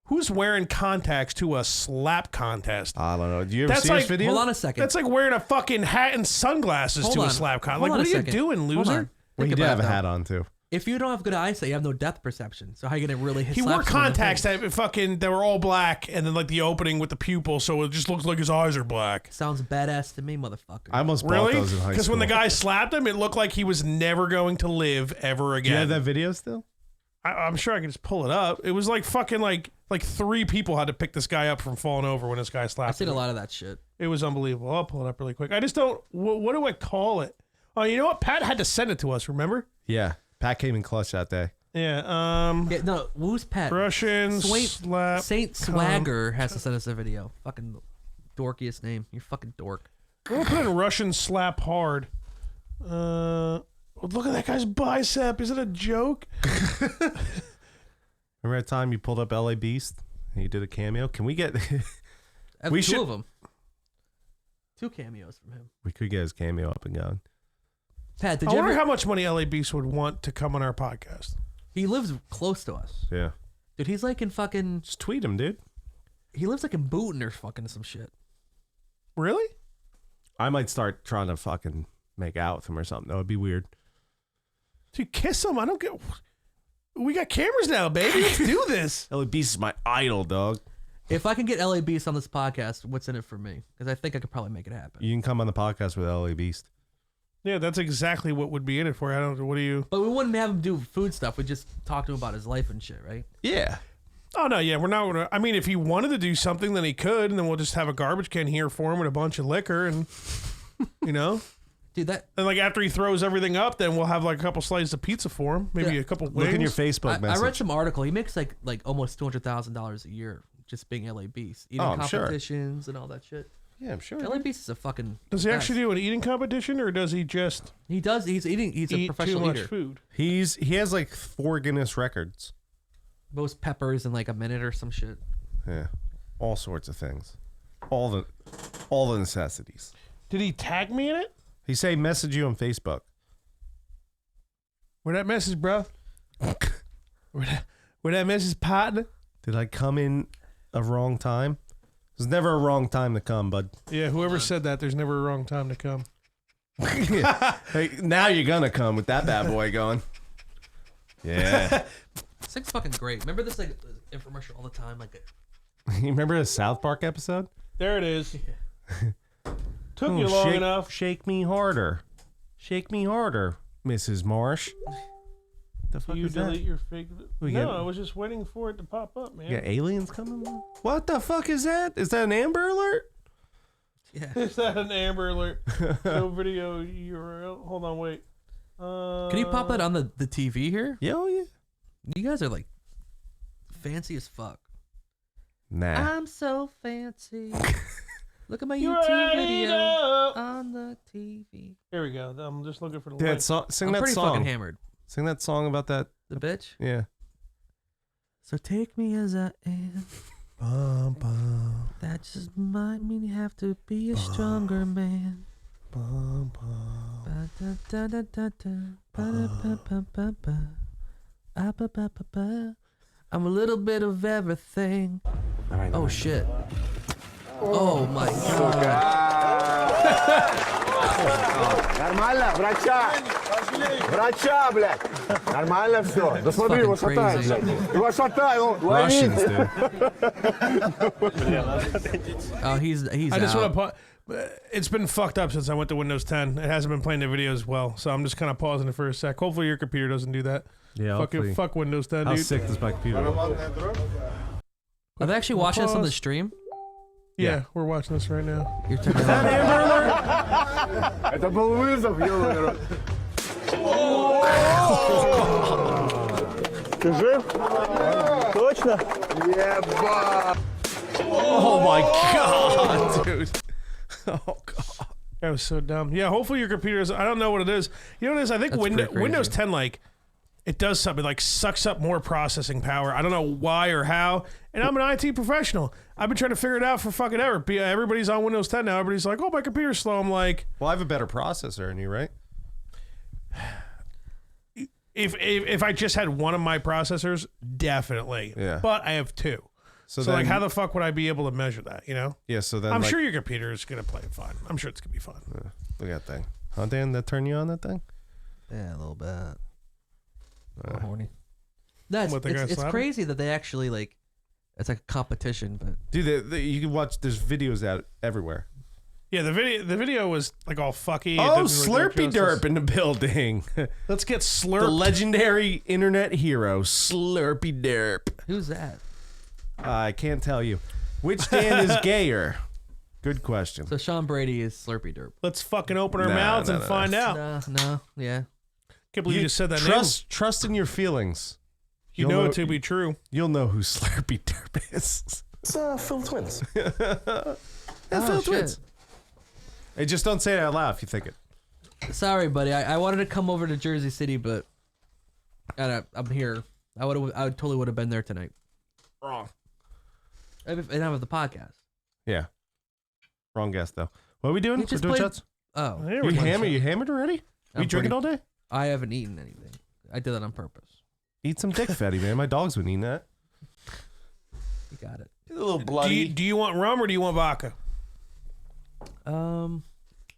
who's wearing contacts to a slap contest? I don't know. Do you ever That's see like- this video? Hold on a second. That's like wearing a fucking hat and sunglasses Hold to a on. slap contest. Hold Like, on what a are you second. doing, Hold loser? on. Well, he Think did about have a it, though. hat on, too. If you don't have good eyesight, you have no depth perception. So how are you gonna really hit? He wore slaps on the contacts face? that fucking that were all black, and then like the opening with the pupil, so it just looks like his eyes are black. Sounds badass to me, motherfucker. I almost bought Really? those in high school. Because when the guy slapped him, it looked like he was never going to live ever Do you have again. that video still? I'm sure I can just pull it up. It was like fucking like three people had to pick this guy up from falling over when this guy slapped I've seen him. a lot of that shit. It was unbelievable. I'll pull it up really quick. I just don't. What do I call it? Oh, you know what? Pat had to send it to us. Remember? Yeah. Pat came in clutch that day. Yeah. Yeah, no, who's Pat? Russian slap. Saint Swagger has to send us a video. Fucking dorkiest name. You're fucking dork. We'll put in Russian slap hard. Look at that guy's bicep. Is it a joke? Remember that time you pulled up LA Beast and you did a cameo? Can we get... I have We two should- of them. 2 cameos from him. we could get his cameo up and going. Pat, did I you wonder ever? how much money LA Beast would want to come on our podcast. He lives close to us, Yeah. dude. He's like in fucking. Just tweet him, dude. He lives like in Booton or fucking some shit. Really? I might start trying to fucking make out with him or something. That would be weird. Dude, kiss him. I don't get. We got cameras now, baby. Let's do this. LA Beast is my idol, dog. If I can get LA Beast on this podcast, what's in it for me? Because I think I could probably make it happen. You can come on the podcast with LA Beast. Yeah, that's exactly what would be in it for you. I don't know. What do you? But we wouldn't have him do food stuff. We'd just talk to him about his life and shit, right? Yeah. Oh no, yeah, we're not gonna. I mean, if he wanted to do something, then he could, and then we'll just have a garbage can here for him with a bunch of liquor, and you know, Dude, that and like after he throws everything up, then we'll have like a couple slices of pizza for him, maybe Yeah. a couple wings. Look in your Facebook I message. read some article. He makes like almost $200,000 a year just being LA Beast, eating Oh, I'm sure. competitions and all that shit. Yeah, I'm sure. Jelly Beast is a fucking. Does he actually do an eating competition, or does he just He does. He's eating. He's a eat too professional much eater. food? He has like 4 Guinness records. Most peppers in like a minute or some shit. Yeah, all sorts of things. All the necessities. Did he tag me in it? He say message you on Facebook. Where that message, bro? Where that message, partner? Did I come in a wrong time? There's never a wrong time to come, bud. Yeah, whoever said that, there's never a wrong time to come. Hey, now you're gonna come with that bad boy going. Yeah. This thing's fucking great. Remember this like infomercial all the time? Like, You remember the South Park episode? There it is. Took you long enough. Shake me harder. Shake me harder, Mrs. Marsh. The fuck You is delete that? your fig. We No, got- I was just waiting for it to pop up, man. You got aliens coming? What the fuck is that? Is that an Amber Alert? yeah. Is that an Amber Alert? Show video URL. Hold on, wait. Can you pop that on the TV here? Yeah, oh yeah. You guys are like fancy as fuck. Nah. I'm so fancy. Look at my You YouTube already video know. on the TV. Here we go. I'm just looking for the Dad, link. sing I'm that pretty song. fucking hammered. Sing that song about that. The bitch. Yeah. So take me as I am. Bum, bum, That just might mean you have to be a stronger man. bum, bum. Ba-da-da-da-da-da. Ba-da-ba-ba-ba-ba. Ah-ba-ba-ba-ba. I'm a little bit of everything. Oh shit. Oh my god. Нормально, врача! Врача, блядь! Нормально все. Да смотри, его fucking шатает, crazy. блядь. Его шатает, он ловит. Russians, dude. Oh, he's I just out. want to. It's been fucked up since I went to Windows 10. It hasn't been playing the videos well, so I'm just kind of pausing it for a sec. Hopefully your computer doesn't do that. Yeah, hopefully. Fuck Windows 10, How dude. sick does my computer look? Are they actually watching this on the stream? Yeah, we're watching this right now. You're turning it on. Это был вызов, ёбаный рот. Ты жив? Точно? Ебать! Oh my god, dude. Oh god. That was so dumb. Yeah, hopefully your computer is. I don't know what it is. You know what it is? I think That's pretty crazy. Windows 10, like, it does something, like, sucks up more processing power. I don't know why or how. And I'm an IT professional. I've been trying to figure it out for fucking ever. Everybody's on Windows 10 now. Everybody's like, oh, my computer's slow. I'm like, Well, I have a better processor than you, right? if I just had one of my processors, definitely. Yeah. But I have two. So then, like, how the fuck would I be able to measure that, you know? Yeah, so then I'm like, sure your computer is going to play it fine. I'm sure it's going to be fine. look at that thing. Huh, Dan, that turn you on, that thing? Yeah, a little bit. A little horny. That's What, the guy it's slapping? crazy that they actually like. It's like a competition, but Dude, you can watch, there's videos out everywhere. Yeah, the video was like all fucky. It Oh, doesn't really do Slurpy it justice. Derp in the building. Let's get The slurped. legendary internet hero, Slurpy Derp. who's that? I can't tell you. Which Dan is gayer? Good question. So Sean Brady is Slurpy Derp. Let's fucking open our Nah, mouths nah, and nah, find out. No, yeah. Can't believe you just said that name. Trust in your feelings. You know it to be true. You'll know who Slurpy Derp is. It's Phil Twins. Oh, Phil shit. Twins. Hey, just don't say it out loud if you think it. Sorry, buddy. I wanted to come over to Jersey City, but I'm here. I totally would have been there tonight. Wrong. And I'm with the podcast. Yeah. Wrong guess though. What are we doing? We We're just doing played- shots? Oh, Here You we go. hammered? You hammered already? I'm We drinking pretty- all day? I haven't eaten anything. I did that on purpose. Eat some dick fatty, man. My dogs would eat that. You got it. A little Do bloody. you want rum or do you want vodka?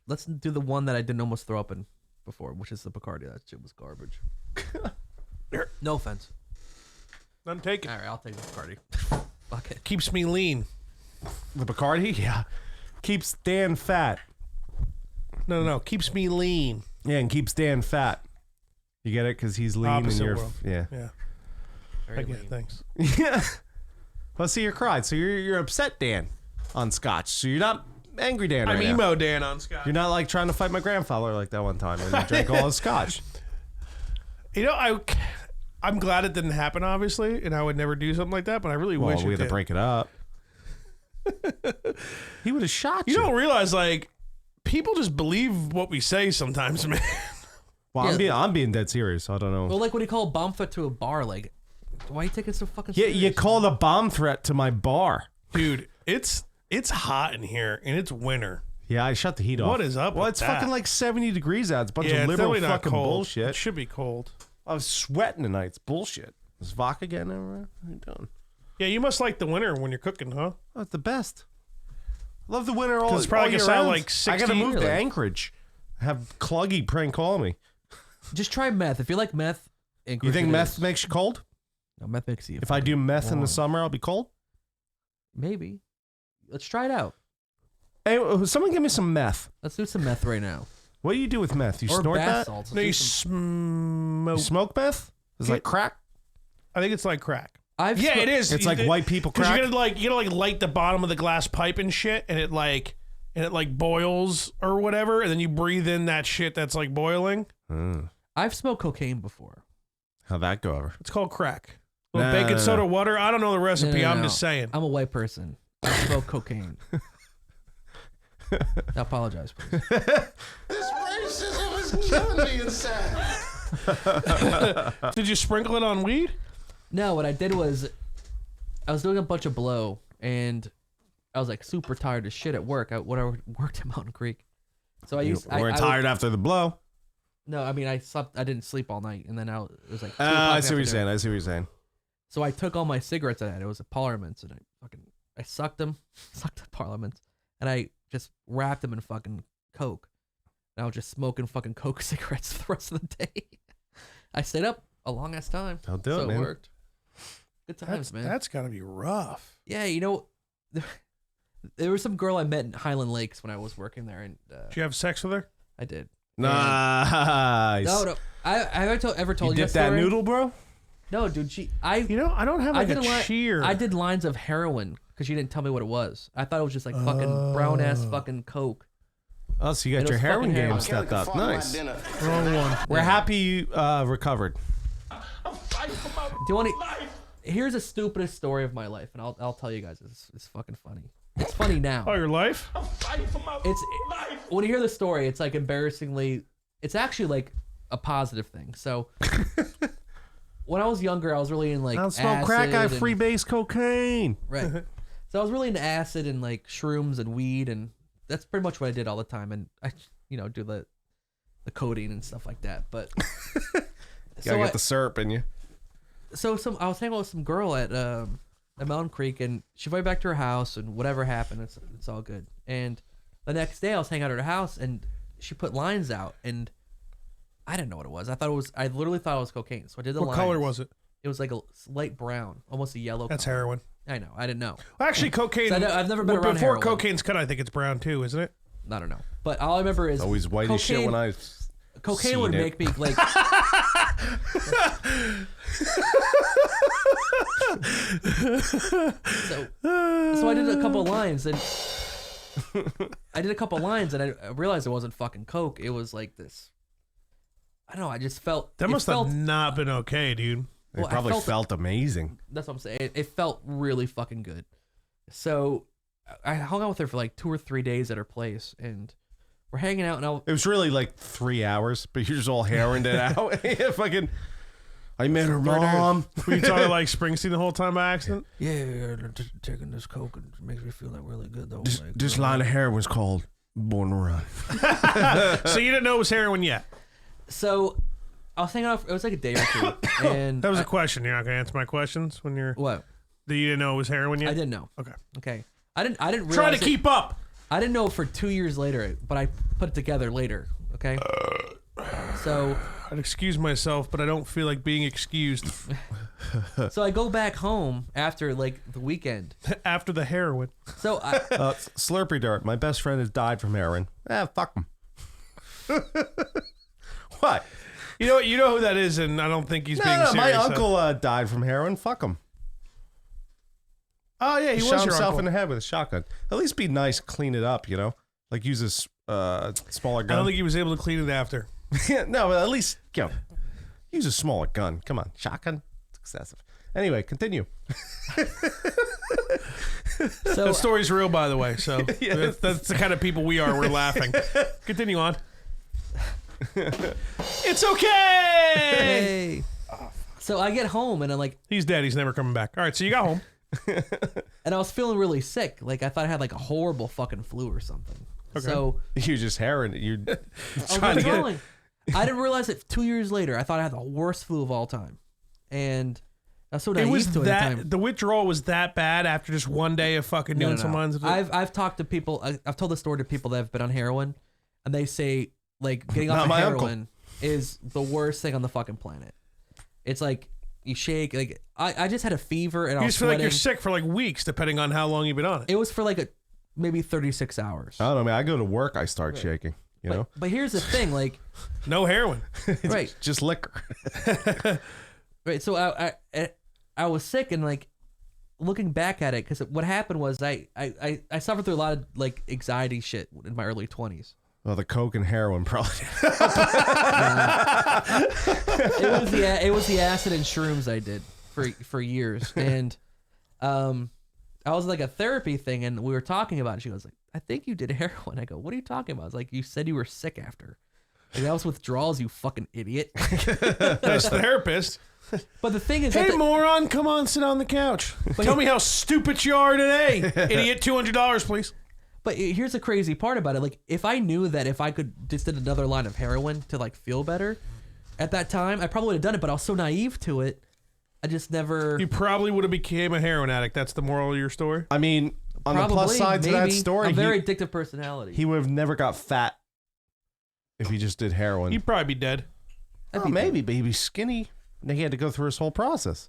Let's do the one that I didn't almost throw up in before, which is the Bacardi. That shit was garbage. No offense. I'm taking. All right, I'll take the Bacardi. Fuck it. Keeps me lean. The Bacardi? Yeah. Keeps Dan fat. No. Keeps me lean. Yeah, and keeps Dan fat. You get it? Because he's lean Opposite and you're... world. Yeah. Yeah. Very I get it. lean. Thanks. Yeah. Well, see, you're cried. So you're upset Dan on scotch. So you're not angry Dan right I'm now. emo Dan on Scott. You're not like trying to fight my grandfather like that one time when he drank all his scotch. You know, I'm glad it didn't happen, obviously, and I would never do something like that, but I really Well, wish we it had to did. break it up. He would have shot you. You don't realize, like, people just believe what we say sometimes, man. Well, Yeah. I'm being dead serious. I don't know. Well, like when you call a bomb threat to a bar, like, why are you taking it so fucking Yeah, serious? you called a bomb threat to my bar. Dude, it's hot in here, and it's winter. Yeah, I shut the heat off. What is up Well, with it's that? fucking like 70 degrees out. It's a bunch Yeah, of it's liberal definitely not fucking cold. It bullshit. should be cold. I was sweating tonight. It's bullshit. Is vodka getting everywhere? What are you doing? Yeah, you must like the winter when you're cooking, huh? Oh, it's the best. I love the winter all. 'Cause it's probably all gonna year sound round. like I gotta 60 move to really. Anchorage. Have Cluggy prank call me. Just try meth. If you like meth, You think meth makes you cold? No, meth makes you. If I do meth in warm. the summer, I'll be cold. Maybe. Let's try it out. Hey, someone give me some meth. Let's do some meth right now. What do you do with meth? You Or snort bath that? salts. No, you Let's do some- smoke. You smoke meth? Is it like crack? I think it's like crack. I've It is. It's like white people Because crack. you gotta light the bottom of the glass pipe and shit, and it boils or whatever, and then you breathe in that shit that's like boiling. I've smoked cocaine before. How'd that go over? It's called crack. Little No, baking no, soda no. water. I don't know the recipe. I'm just saying. I'm a white person. I smoke cocaine. I apologize, please. This racism is killing me inside. Did you sprinkle it on weed? No, what I did was I was doing a bunch of blow, and I was like super tired as shit at work. When I worked at Mountain Creek, so I You used. weren't I tired after the blow. No, I mean I slept. I didn't sleep all night, and then it was like. 2 I o'clock see what you're afternoon. saying. I see what you're saying. So I took all my cigarettes I had. It was a Parliaments, and I sucked them, sucked the Parliaments, and I just wrapped them in fucking Coke. And I was just smoking fucking Coke cigarettes for the rest of the day. I stayed up a long ass time. I'll do so it, man. worked. Good times, man. That's gotta be rough. Yeah, you know, there was some girl I met in Highland Lakes when I was working there, and Did you have sex with her? I did. Nice. No. I have I ever told You you dipped that that story? noodle, bro? No, dude. I don't have like a cheer. I did lines of heroin because she didn't tell me what it was. I thought it was just like fucking brown ass fucking Coke. Oh, so you got It your was heroin fucking game heroin. stepped up. Nice. Wrong one. We're happy you recovered. Do you want to? Here's the stupidest story of my life, and I'll tell you guys. It's fucking funny. It's funny now. Oh, your life? It's when you hear the story, it's like embarrassingly. It's actually like a positive thing. So when I was younger, I was really in like I don't smoke crack. I acid and- freebase cocaine. Right. So I was really into acid and like shrooms and weed, and that's pretty much what I did all the time. And I, do the codeine and stuff like that. But Gotta get the syrup in you. I was hanging out with some girl at Mountain Creek, and she went back to her house, and whatever happened, it's all good. And the next day, I was hanging out at her house, and she put lines out, and I didn't know what it was. I literally thought it was cocaine. So I did the What lines. color was it? It was like a light brown, almost a yellow. That's color. heroin. I know. I didn't know. Well, actually, cocaine. So I've never been around before heroin. cocaine's cut. I think it's brown too, isn't it? I don't know. But all I remember is Always white as shit when I. cocaine seen would it. make me like. so I did a couple lines and I realized it wasn't fucking coke. It was like this. I don't know. I just felt That it must felt, have not been okay, dude. It well, I probably felt amazing. That's what I'm saying. It felt really fucking good. So I hung out with her for like 2 or 3 days at her place, and we're hanging out. And It was really like 3 hours, but you're just all heroined it out. Yeah, fucking. I met her mom. Were you talking like Springsteen the whole time by accident? yeah, taking this coke and it makes me feel like really good though. This line of heroin's called Born to Run. So you didn't know it was heroin yet? So I was hanging out. It was like a day or two, and That was a question. You're not gonna answer my questions when you're. what? That you didn't know it was heroin yet? I didn't know. Okay. Okay, I didn't realize. Trying to it- keep up. I didn't know for 2 years later, but I put it together later. Okay. So I'd excuse myself, but I don't feel like being excused I go back home after like the weekend. after the heroin. So I, Slurpy Dirt. My best friend has died from heroin. Fuck him. What? You know who that is, and I don't think he's being serious. my uncle died from heroin. Fuck him. Oh yeah, he He was shot your himself uncle. in the head with a shotgun. At least be nice, clean it up, Like use a smaller I don't gun. think he was able to clean it after. No, but at least use a smaller gun. Come on, shotgun. It's excessive. Anyway, continue. So That story's real, by the way. So that's the kind of people we are. We're laughing. Continue on. It's okay. hey. So I get home and I'm like, He's dead. He's never coming back. All right, so you got home. and I was feeling really sick. Like I thought I had like a horrible fucking flu or something. Okay. So You're just heroin. You're I trying to was get. going. I didn't realize it 2 years later. I thought I had the worst flu of all time, and I was so It naive was to it at the time. that the withdrawal was that bad after just one day of fucking doing some lines. I've talked to people. I've told the story to people that have been on heroin, and they say like getting Not off of my heroin is the worst thing on the fucking planet. It's like you shake. Like I just had a fever and I You was just feel like sweating. you're sick for like weeks, depending on how long you've been on it. It was for like maybe 36 hours. I don't know, man. I go to work, I start shaking. You know, But here's the thing, like No heroin. right, just liquor. right. So I was sick and like looking back at it because what happened was I suffered through a lot of like anxiety shit in my early 20s. Well, the coke and heroin probably. It was the acid and shrooms I did for years, and I was like a therapy thing, and we were talking about it. She goes like, "I think you did heroin." I go, "What are you talking about?" I was like, "You said you were sick after." Like, that was withdrawals, you fucking idiot. That's the therapist. But the thing is, Hey, that moron, come on, sit on the couch. Tell me how stupid you are today, idiot. $200, please. but here's the crazy part about it. Like, if I knew that if I could just did another line of heroin to like feel better, at that time I probably would have done it. But I was so naive to it, I just never. You probably would have became a heroin addict. That's the moral of your story. I mean, on Probably, the plus side to that maybe. story, I'm a very addictive personality. he would have never got fat if he just did heroin. You'd probably be dead. That'd Oh, be maybe, but he'd be skinny. And then he had to go through his whole process.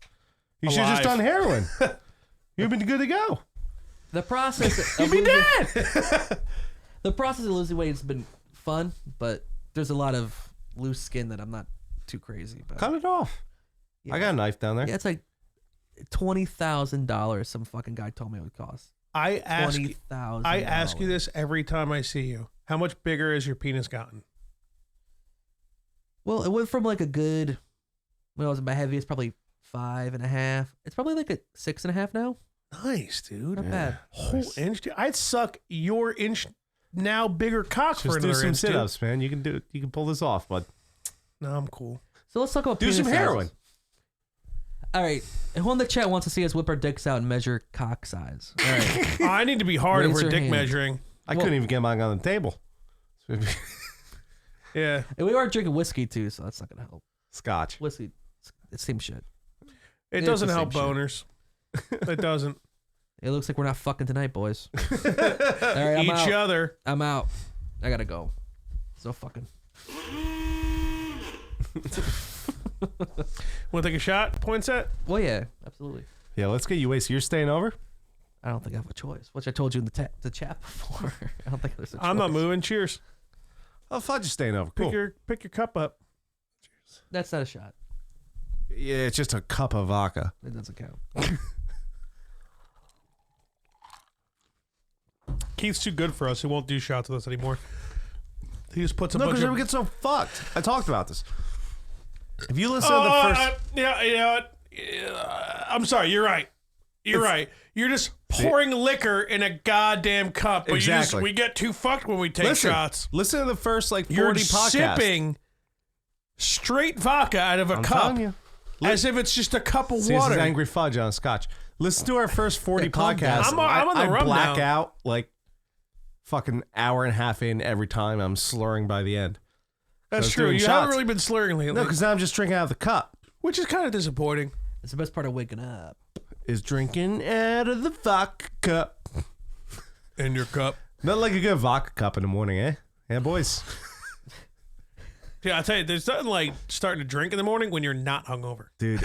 You should have just Alive. done heroin. You'd been good to go. The process. You'd be dead. The process of losing weight has been fun, but there's a lot of loose skin that I'm not too crazy about. Cut it off. Yeah. I got a knife down there. Yeah, it's like $20,000. Some fucking guy told me it would cost. I ask $20,000. I ask you this every time I see you. How much bigger has your penis gotten? Well, it went from like a good, when I was at my heaviest, probably 5.5. It's probably like a 6.5 now. Nice, dude. Not bad. Whole inch. Dude. I'd suck your inch now bigger cock for Just do another some inch. dude. sit-ups, man. You can do it. You can pull this off, bud. No, I'm cool. So let's talk about Do penis some sizes. heroin. All right. Who in the chat wants to see us whip our dicks out and measure cock size? All right. I need to be hard if Raise we're your dick hand. measuring. I couldn't even get mine on the table. Yeah. And we are drinking whiskey too, so that's not gonna help. Scotch. Whiskey, it's the same shit. It It's doesn't the help same boners. It doesn't. It looks like we're not fucking tonight, boys. All right, I'm Each out. other. I'm out. I gotta go. So fucking. Want to take a shot? Poinsett? Well, yeah, absolutely. Yeah, let's get you wasted. You're staying over? I don't think I have a choice, which I told you in the chat before. I don't think there's a choice. I'm not moving. Cheers. Oh, fudge is staying over. Cool. Pick your cup up. That's not a shot. Yeah, it's just a cup of vodka. It doesn't count. Keith's too good for us. He won't do shots with us anymore. He just puts a No, bunch because of... we get so fucked. I talked about this. If you listen to the first... yeah, you know what? I'm sorry. You're right. You're right. You're just pouring liquor in a goddamn cup. But Exactly. we get too fucked when we take shots. Listen to the first, like, 40 You're podcasts. sipping straight vodka out of a I'm cup. telling you. As if it's just a cup of See, this water. is angry fudge on scotch. Listen to our first 40 calm down. podcasts. I'm on the I rum black now. out like fucking hour and a half in every time. I'm slurring by the end. That's So true. doing You haven't shots. really been slurring lately. No, because now I'm just drinking out of the cup. which is kind of disappointing. It's the best part of waking up. Is drinking out of the vodka cup. In your cup. Not like a good vodka cup in the morning, eh? Yeah, boys. Yeah, I tell you, there's nothing like starting to drink in the morning when you're not hungover. Dude.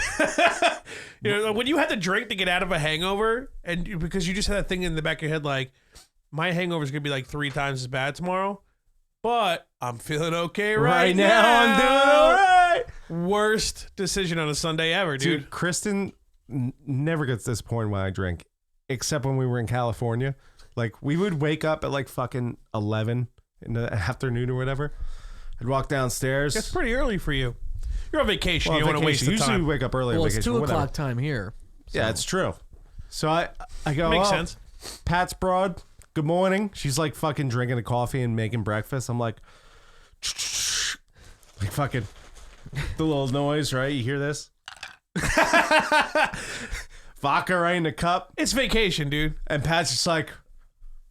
You know, when you had to drink to get out of a hangover, and because you just had that thing in the back of your head, like, my hangover is gonna be like 3 times as bad tomorrow, but I'm feeling okay right now. I'm doing all right. Worst decision on a Sunday ever, dude. Dude, Kristen never gets disappointed when I drink, except when we were in California. Like, we would wake up at like fucking 11 in the afternoon or whatever. I'd walk downstairs. That's pretty early for you. You're on vacation. Well, You don't want to waste the Usually time. we wake up early on Well, it's vacation. 2 whatever. o'clock time here. Yeah, it's true. So I go, Makes oh, sense. Pat's broad, good morning. She's like fucking drinking a coffee and making breakfast. I'm like fucking the little noise, right? You hear this? Vodka right in the cup. It's vacation, dude. And Pat's just like,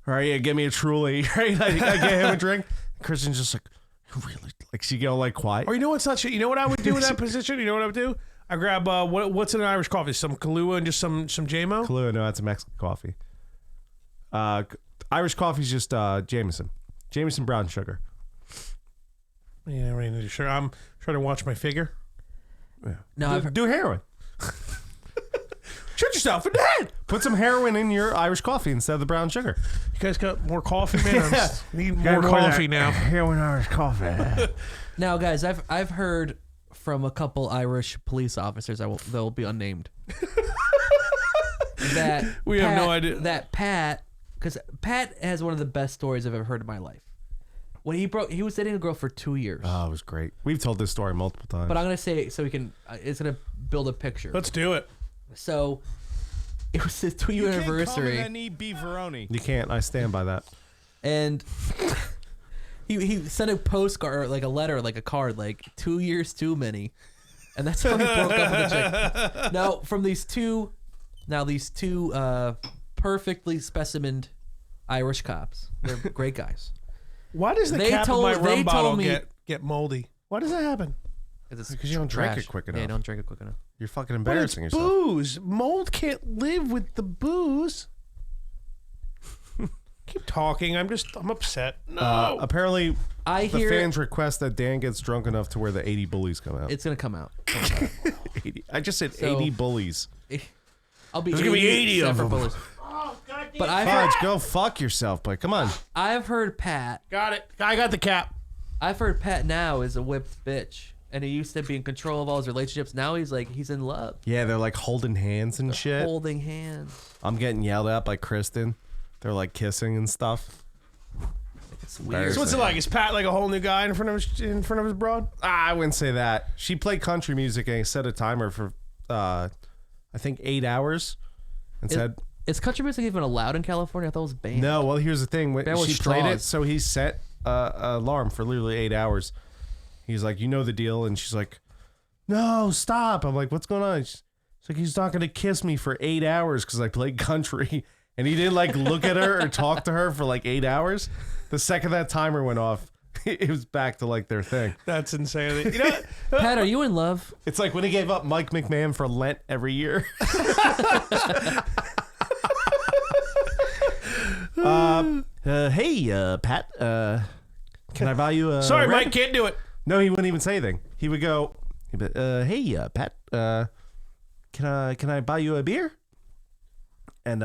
all right, yeah, give me a Truly. Right? I get him a drink. Kristen's just like, really? Like, she go like quiet. Or you know what's not shit? You know what I would do in that position? You know what I would do? I grab what's in an Irish coffee? Some Kahlua and just some JMO. Kahlua, no, that's a Mexican coffee. Irish coffee's just Jameson brown sugar. Yeah, right. Sure. I'm trying to watch my figure. Yeah. No, do heroin. Shoot yourself in the head. Put some heroin in your Irish coffee instead of the brown sugar. You guys got more coffee, man? I just need Got more more coffee now. Heroin Irish coffee. now, guys, I've heard from a couple Irish police officers. They'll be unnamed. That We have no idea. That Pat, because Pat has one of the best stories I've ever heard in my life. When he was dating a girl for 2 years. Oh, it was great. We've told this story multiple times. But I'm gonna say it so we can. It's gonna build a picture. Let's do it. So it was his 2-year anniversary, You can't. I stand by that. and he sent a postcard, or like a letter, like a card, like 2 years too many, and that's how he broke up with the chick. Now from these two perfectly specimened Irish cops, they're great guys. Why does the They cap told- of my they rum told bottle me- get moldy? Why does that happen? Because you don't drink it quick Yeah, you enough. don't drink it quick enough. You're fucking But it's embarrassing yourself. booze. Mold can't live with the booze. Keep talking. I'm upset. No. Apparently, I the hear fans request that Dan gets drunk enough to where the 80 bullies come out. it's gonna come out. 80. I just said So- 80 bullies. I'll be There's gonna be 80 of separate them. bullets. Oh, God damn. But I've heard, Fudge, go fuck yourself, but come on. I've heard Pat. Got it. I got the cap. I've heard Pat now is a whipped bitch, and he used to be in control of all his relationships. Now he's in love, Yeah, they're like holding hands and shit. holding hands. I'm getting yelled at by Kristen. They're like kissing and stuff. It's weird. So what's it like? Is Pat like a whole new guy in front of his broad? I wouldn't say that. She played country music and set a timer for, I think 8 hours, and said, Is country music even allowed in California? I thought it was banned. "No." Well, here's the thing. When Banned with she played it, straws. so he set an alarm for literally 8 hours. He's like, "You know the deal," and she's like, "No, stop." I'm like, "What's going on?" She's like, "He's not gonna kiss me for 8 hours because I played country." And he didn't like look at her or talk to her for like 8 hours. The second that timer went off, it was back to like their thing. That's insane. You know, Pat, are you in love? It's like when he gave up Mike McMahon for Lent every year. Hey, Pat, can I buy you a sorry, red? Mike, can't do it. No, he wouldn't even say anything. He would go, hey, Pat, can I buy you a beer? And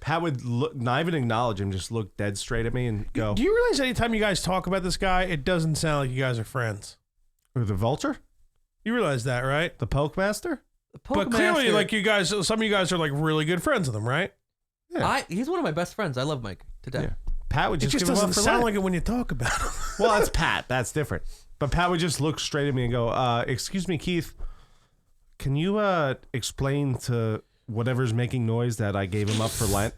Pat would look, not even acknowledge him, just look dead straight at me and go, Do you realize anytime you guys talk about this guy, it doesn't sound like you guys are friends? "Who, the vulture? You realize that, right? The poke master?" But clearly, like you guys, some of you guys are like really good friends with him, right? Yeah. He's one of my best friends. I love Mike to death. Yeah. Pat would It just just give him up doesn't for sound Lent. like it when you talk about him. Well, that's Pat. That's different. But Pat would just look straight at me and go, "Excuse me, Keith, can you explain to whatever's making noise that I gave him up for Lent?"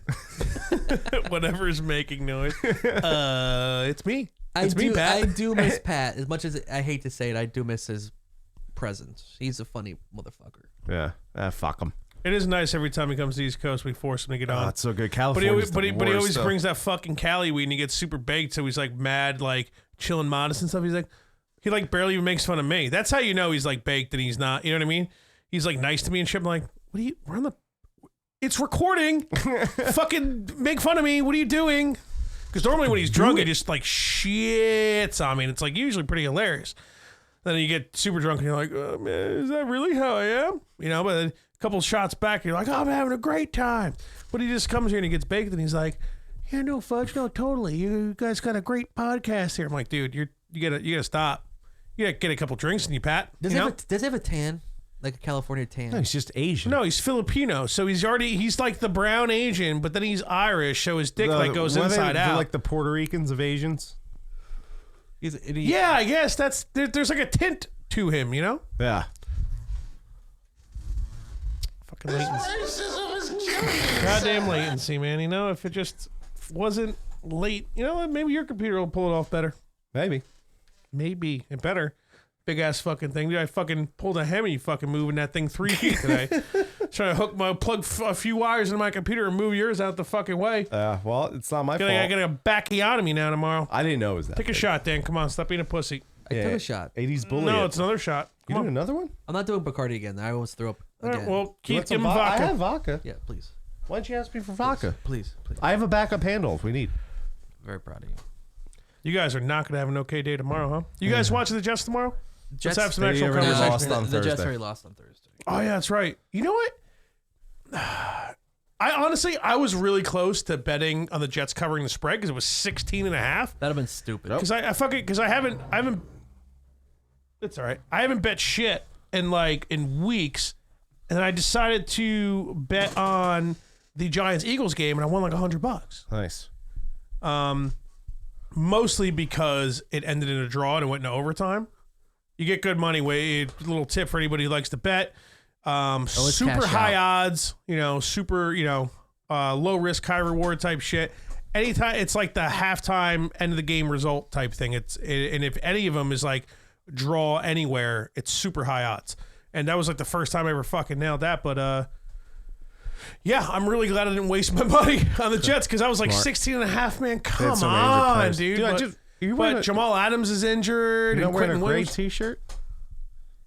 Whatever is making noise. It's me. It's me, Pat. I do miss Pat as much as I hate to say it. I do miss his presence. He's a funny motherfucker. Yeah, fuck him. It is nice every time he comes to the East Coast, we force him to get on. Oh, it's so good. But California, he always brings that fucking Cali weed and he gets super baked, so he's like mad, like chilling modest and stuff. He's like, he like barely even makes fun of me. That's how you know he's like baked and he's not. You know what I mean? He's like nice to me and shit. I'm like, what are you? We're on the. It's recording. Fucking make fun of me. What are you doing? Because normally when he's drunk, he just like shits on me, and it's like usually pretty hilarious. Then you get super drunk and you're like, oh, man, is that really how I am? You know, but a couple shots back, you're like, oh, I'm having a great time. But he just comes here and he gets baked and he's like, yeah, no, Fudge, no, totally. You guys got a great podcast here. I'm like, dude, you gotta stop. You gotta get a couple drinks in you, Pat. Does you he know? have a tan? Like a California tan? No, he's just Asian. No, he's Filipino, so he's like the brown Asian, but then he's Irish, so his dick like goes what are inside they, out. like the Puerto Ricans of Asians. He's yeah, I guess there's like a tint to him, you know? Yeah. Fucking latency. Goddamn latency, man. You know, if it just wasn't late, you know what? Maybe your computer will pull it off better. Maybe. Maybe. It better. Big ass fucking thing. Dude, I fucking pulled a Hemi fucking moving that thing 3 feet today. Trying to plug a few wires into my computer and move yours out the fucking way. Well, it's not my fault. I got a bacchiotomy now tomorrow. I didn't know it was that. Take a shot, Dan. Come on, stop being a pussy. I took a shot. 80s bully. No, it's another shot. You doing another one? I'm not doing Bacardi again. I almost threw up All again. right, well, You keep want some giving vodka. I have vodka. Yeah, please. Why don't you ask me for vodka? Please. I have a backup handle if we need. Very proud of you. You guys are not going to have an okay day tomorrow, huh? You guys watching the Jets tomorrow? Jets, Let's have some they actual already conversation. lost on the Jets Thursday. already lost on Thursday. Oh, yeah, that's right. You know what? I was really close to betting on the Jets covering the spread because it was 16.5. That'd have been stupid. Because I haven't. It's all right. I haven't bet shit in weeks, and I decided to bet on the Giants Eagles game, and I won like $100. Nice. Mostly because it ended in a draw and it went into overtime. You get good money. Little tip for anybody who likes to bet. Super cash high out. odds. Super. Low risk, high reward type shit. Anytime it's like the halftime end of the game result type thing. And if any of them is like draw anywhere, it's super high odds. And that was like the first time I ever fucking nailed that. But yeah, I'm really glad I didn't waste my money on the Jets because I was like 16.5, man. Come some injured on, players. dude. Dude, But Jamal Adams is injured. You're And not wearing a Quentin gray Williams. t-shirt?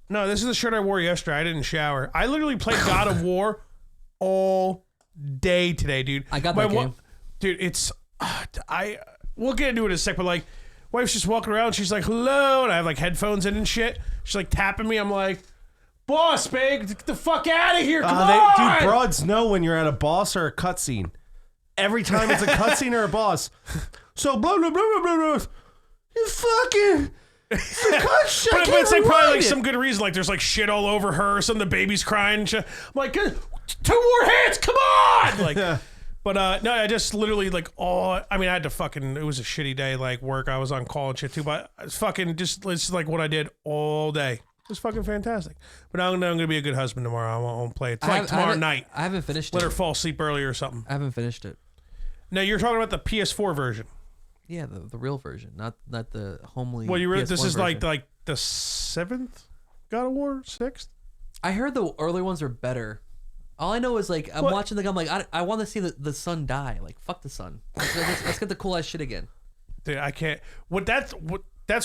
No, this is the shirt I wore yesterday. I didn't shower. I literally played God of War all day today, dude. I got that game. Dude, it's we'll get into it in a sec, but like wife's just walking around, she's like, hello, and I have like headphones in and shit. She's like tapping me. I'm like, boss, babe, get the fuck out of here. Come on. Dude, broads know when you're at a boss or a cutscene. Every time it's a cutscene or a boss. So blah blah blah blah blah blah. You fucking But it's like probably like some good reason. Like there's like shit all over her. Some of the baby's crying. And shit. I'm like, 2 more hits. Come on. Like, but no, I just literally like I had to fucking. It was a shitty day. Like work. I was on call and shit too. But it's fucking it's like what I did all day. It was fucking fantastic. But I'm gonna be a good husband tomorrow. I won't play it. It's like tomorrow night. I haven't finished Let it. her fall asleep early or something. I haven't finished it. No, you're talking about the PS4 version. Yeah, the real version, not the homely. Well, this is PS1 version. like the 7th God of War, 6th. I heard the early ones are better. All I know is like I'm watching the. I'm like I want to see the sun die. Like fuck the sun. Let's get the cool ass shit again. Dude, I can't. That's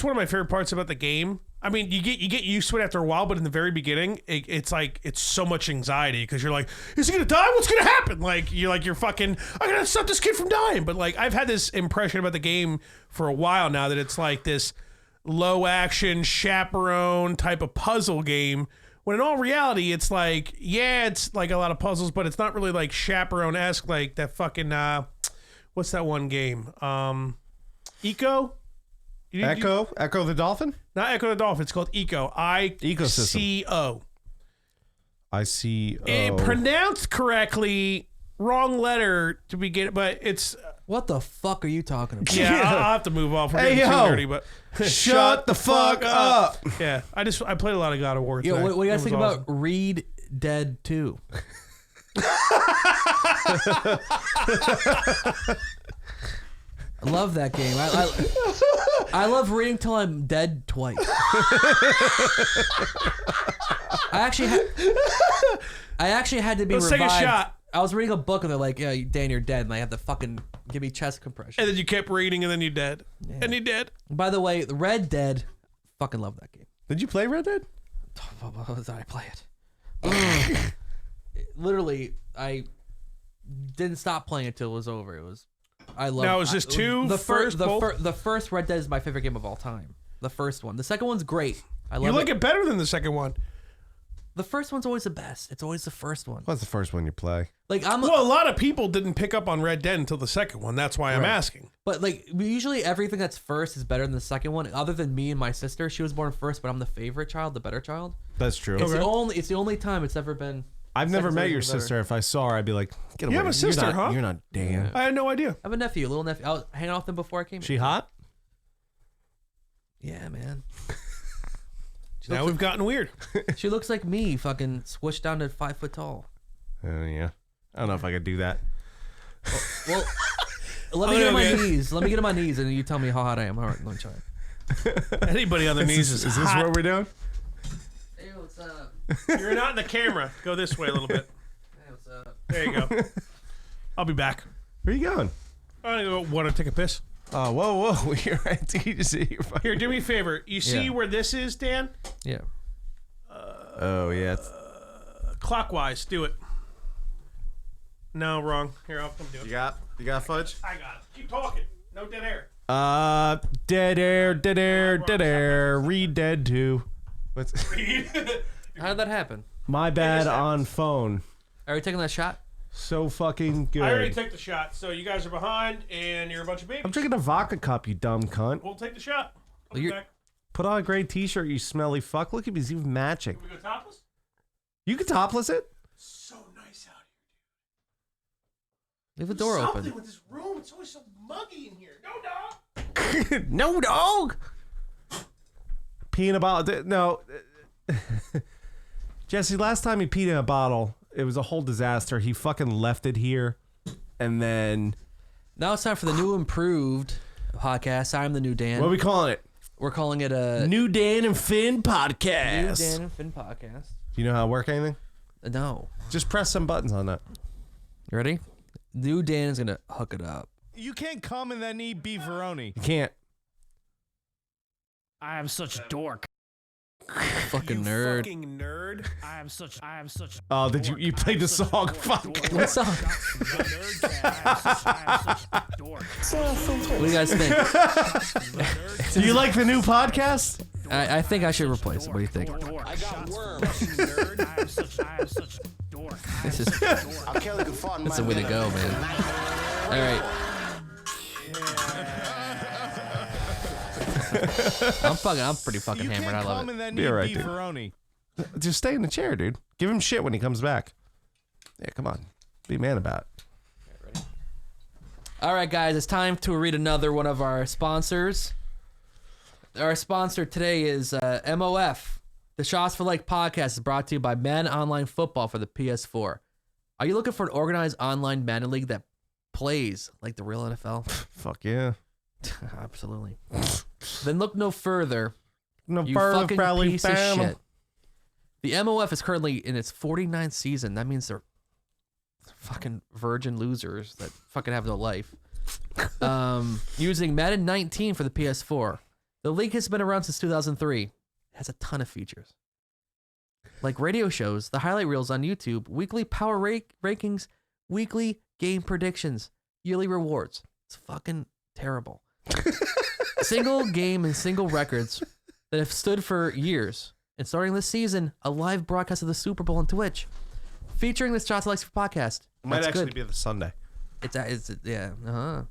one of my favorite parts about the game. I mean, you get used to it after a while, but in the very beginning, it's so much anxiety because you're like, is he gonna die? What's gonna happen? Like you're fucking. I gotta stop this kid from dying. But like I've had this impression about the game for a while now that it's like this low action chaperone type of puzzle game. When in all reality, it's like it's like a lot of puzzles, but it's not really like chaperone esque like that fucking what's that one game? Eco. Echo the Dolphin? Not Echo the Dolphin. It's called Eco. ICO. ICO. Pronounced correctly, wrong letter to begin, but it's. What the fuck are you talking about? Yeah, I'll have to move off. We're Hey, getting too yo. nerdy, but Shut the fuck up. Yeah, I played a lot of God of War. Yo, Today. what do you guys It was think awesome. about Reed Dead 2? I love that game. I love reading till I'm dead twice. I actually had to be Let's revived. take a shot. I was reading a book and they're like, "Yeah, Dan, you're dead," and I had to fucking give me chest compression. And then you kept reading, and then you dead, and you dead. By the way, Red Dead, fucking love that game. Did you play Red Dead? Did I play it? Literally, I didn't stop playing until it was over. It was. I love. Now, is this two? The first, the first Red Dead is my favorite game of all time. The first one. The second one's great. I love you like it better than the second one. The first one's always the best. It's always the first one. What's the first one you play? Like Well, a lot of people didn't pick up on Red Dead until the second one. That's why I'm asking. But like usually everything that's first is better than the second one. Other than me and my sister, she was born first, but I'm the favorite child, the better child. That's true. It's the only time it's ever been. I've never second met version your is better. sister. If I saw her, I'd be like, get away. You have a sister, you're not, huh? You're not Dan. I had no idea. I have a nephew, a little nephew. I was hanging off them before I came. She hot? Yeah, man. Now we've gotten weird. She looks like me, fucking squished down to 5 foot tall. Yeah. I don't know if I could do that. Well, let me get on my knees. Let me get on my knees, and you tell me how hot I am. All right, let me try it. Anybody on their knees is this hot. what we're doing? Hey, what's up? You're not in the camera. Go this way a little bit. Hey, what's up? There you go. I'll be back. Where you going? I want to take a piss. Oh, whoa. You're right. Here, do me a favor. You see where this is, Dan? Yeah. Oh, yeah. Clockwise. Do it. No, wrong. Here, I'll come do it. You got fudge? I got it. Keep talking. No dead air. Dead air. Read dead too. What's How did that happen? my bad on phone? Are we taking that shot? So fucking good. I already took the shot, so you guys are behind, and you're a bunch of babies. I'm drinking a vodka cup, you dumb cunt. We'll take the shot. I'll be you're- back. Put on a gray t-shirt, you smelly fuck. Look at me, he's even matching. Can we go topless? You can topless it? So nice out Leave the here. door Something open. with this room. It's always so muggy in here. No, dog. No, dog. Pee in a bottle. No. Jesse, last time he peed in a bottle, it was a whole disaster. He fucking left it here. And then... Now it's time for the new improved podcast. I'm the new Dan. What are we calling it? We're calling it a New Dan and Finn New Podcast. Dan and Finn podcast. Do you know how to work anything? No. Just press some buttons on that. You ready? New Dan is gonna hook it up. You can't come and then eat beefaroni. You can't. I am such a dork. Fucking nerd. Fucking nerd. I am such. Oh, did you played the song? Fuck. What song? What do you guys think? Do you like the new podcast? I think I should replace it. What do you think? I got worms. I am such a dork. This is that's the way to go, man. All right. I'm pretty fucking hammered. I love it. Be alright, dude. Just stay in the chair, dude. Give him shit when he comes back. Yeah, come on. Be a man about it. All right, guys, it's time to read another one of our sponsors. Our sponsor today is MOF. The Shots for Like podcast is brought to you by Madden Online Football for the PS4. Are you looking for an organized online Madden league that plays like the real NFL? Fuck yeah. Absolutely. Then look no further. No You further, fucking probably piece of found him. shit. The MOF is currently in its 49th season. That means they're fucking virgin losers that fucking have no life. Using Madden 19 for the PS4. The league has been around since 2003. It has a ton of features. Like radio shows, the highlight reels on YouTube, weekly power rankings, weekly game predictions, yearly rewards. It's fucking terrible. Single game and single records that have stood for years. And starting this season, a live broadcast of the Super Bowl on Twitch, featuring the Shots Likes podcast. It might That's actually good. be the Sunday. It's yeah.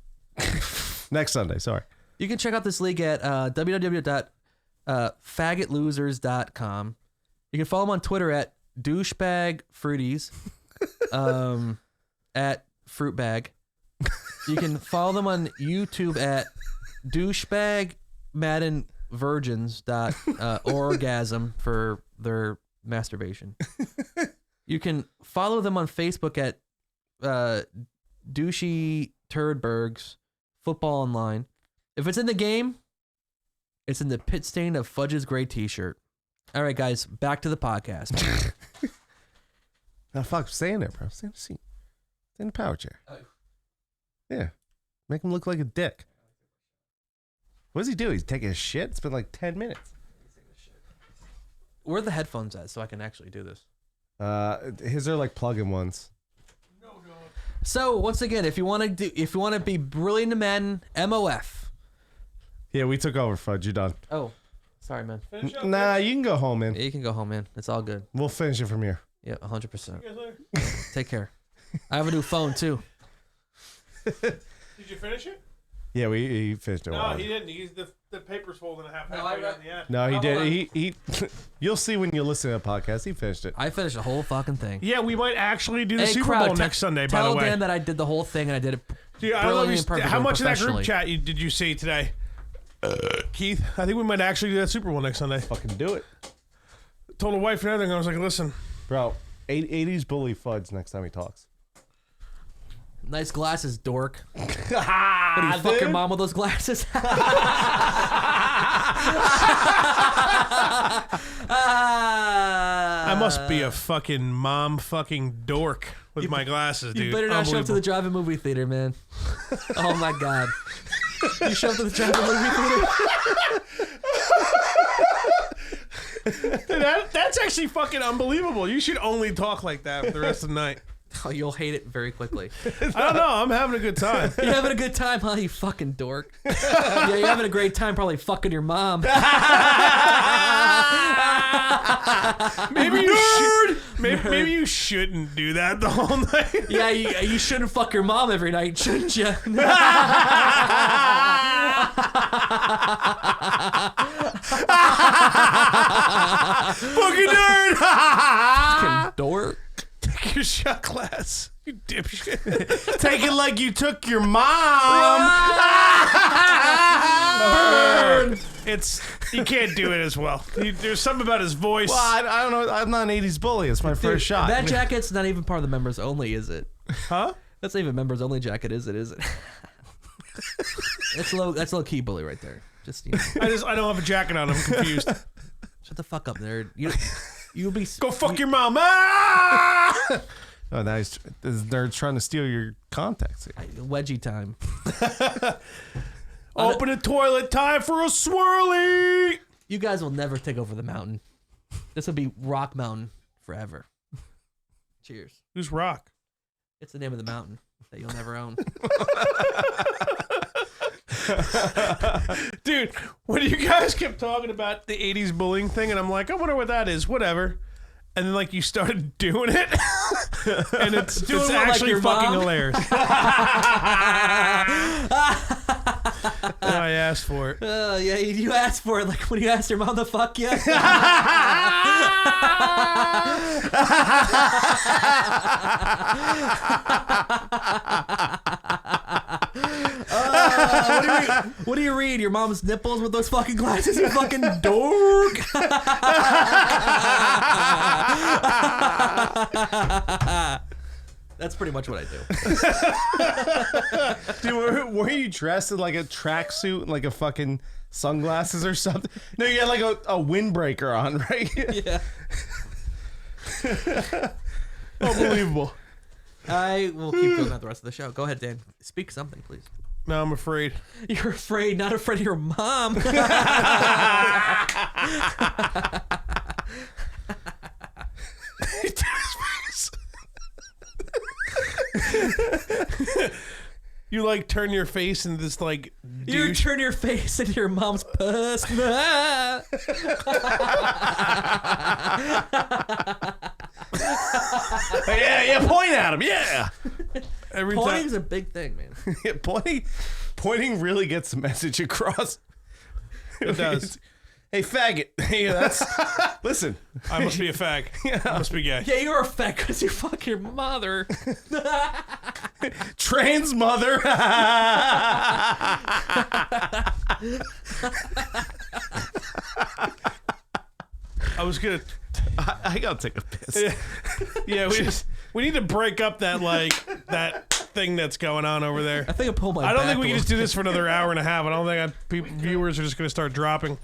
Next Sunday, sorry. You can check out this league at www.faggotlosers.com. You can follow them on Twitter at douchebagfruities, at fruitbag. You can follow them on YouTube at douchebagmaddenvirgins.orgasm for their masturbation. You can follow them on Facebook at douchey turdbergs football online. If it's in the game, it's in the pit stain of Fudge's gray t-shirt. All right, guys, back to the podcast. Now, fuck, stay in there, bro. Stay in the seat. Stay in the power chair. Yeah. Make him look like a dick. What does he do? He's taking a shit? It's been like 10 minutes. Where are the headphones at so I can actually do this? His are like plug-in ones. So once again, if you want to be brilliant in Madden, MOF. Yeah, we took over, Fudge. You're done. Oh, sorry, man. Nah, you can go home, man. Yeah, you can go home, man. It's all good. We'll finish it from here. Yeah, 100%. Take care. I have a new phone too. Did you finish it? Yeah, he finished it. No, while. he didn't. The paper's folding half No, halfway I down the end. No, he Oh, did. hold on. He you'll see when you listen to the podcast. He finished it. I finished the whole fucking thing. Yeah, we might actually do the Hey, Super crowd, Bowl next Sunday, by tell the way. Dan that I did the whole thing and I did it Dude, I love brilliantly you. and perfectly How much of that group professionally. chat did you see today? Keith, I think we might actually do that Super Bowl next Sunday. Fucking do it. Told a wife and everything. I was like, listen. Bro, 80s bully Fuds next time he talks. Nice glasses, dork. What do you fuck your mom with those glasses? I must be a fucking mom fucking dork with my glasses, dude. You better not show up to the drive-in movie theater, man. Oh my god. You show up to the drive-in movie theater? Dude, that's actually fucking unbelievable. You should only talk like that for the rest of the night. Oh, you'll hate it very quickly. I don't know. I'm having a good time. You having a good time, huh? You fucking dork. Yeah, you're having a great time probably fucking your mom. Maybe you shouldn't do that the whole night. Yeah, you shouldn't fuck your mom every night, shouldn't you? Fucking nerd. Fucking dork. Take your shot glass, you dipshit. Take it like you took your mom. Burn. You can't do it as well. There's something about his voice. Well, I don't know. I'm not an 80s bully. It's my first shot. That jacket's not even part of the members only, is it? Huh? That's not even members only jacket, is it? That's low key bully right there. Just, you know. I don't have a jacket on. I'm confused. Shut the fuck up, nerd. You'll be Go fuck your mom. Ah! Oh, now they're trying to steal your contacts. wedgie time. Open the toilet. Time for a swirly. You guys will never take over the mountain. This will be Rock Mountain forever. Cheers. Who's Rock? It's the name of the mountain that you'll never own. Dude, when you guys kept talking about the 80s bullying thing, and I'm like, I wonder what that is, whatever. And then, like, you started doing it, and it's actually like fucking mom? hilarious. I asked for it. Yeah, you asked for it, like when you asked your mom to fuck you. What do you read? Your mom's nipples with those fucking glasses, you fucking dork. That's pretty much what I do. Dude, were you dressed in like a tracksuit and like a fucking sunglasses or something? No, you had like a windbreaker on, right? Yeah. Unbelievable. I will keep doing that the rest of the show. Go ahead, Dan. Speak something, please. No, I'm afraid. You're afraid, not afraid of your mom. You like turn your face into this like You douche. turn your face into your mom's puss. Yeah, point at him. Yeah. Every Pointing's time. a big thing, man. Yeah, pointing really gets the message across. It does. Hey, faggot. Hey, that's listen. I must be a fag. I must be gay. Yeah, you're a fag because you fuck your mother. Trans mother. I was gonna. I gotta take a piss. Yeah, we need to break up that thing that's going on over there. I think I pulled my I don't back think we a can just little do this for another hour and a half. I don't think viewers are just gonna start dropping.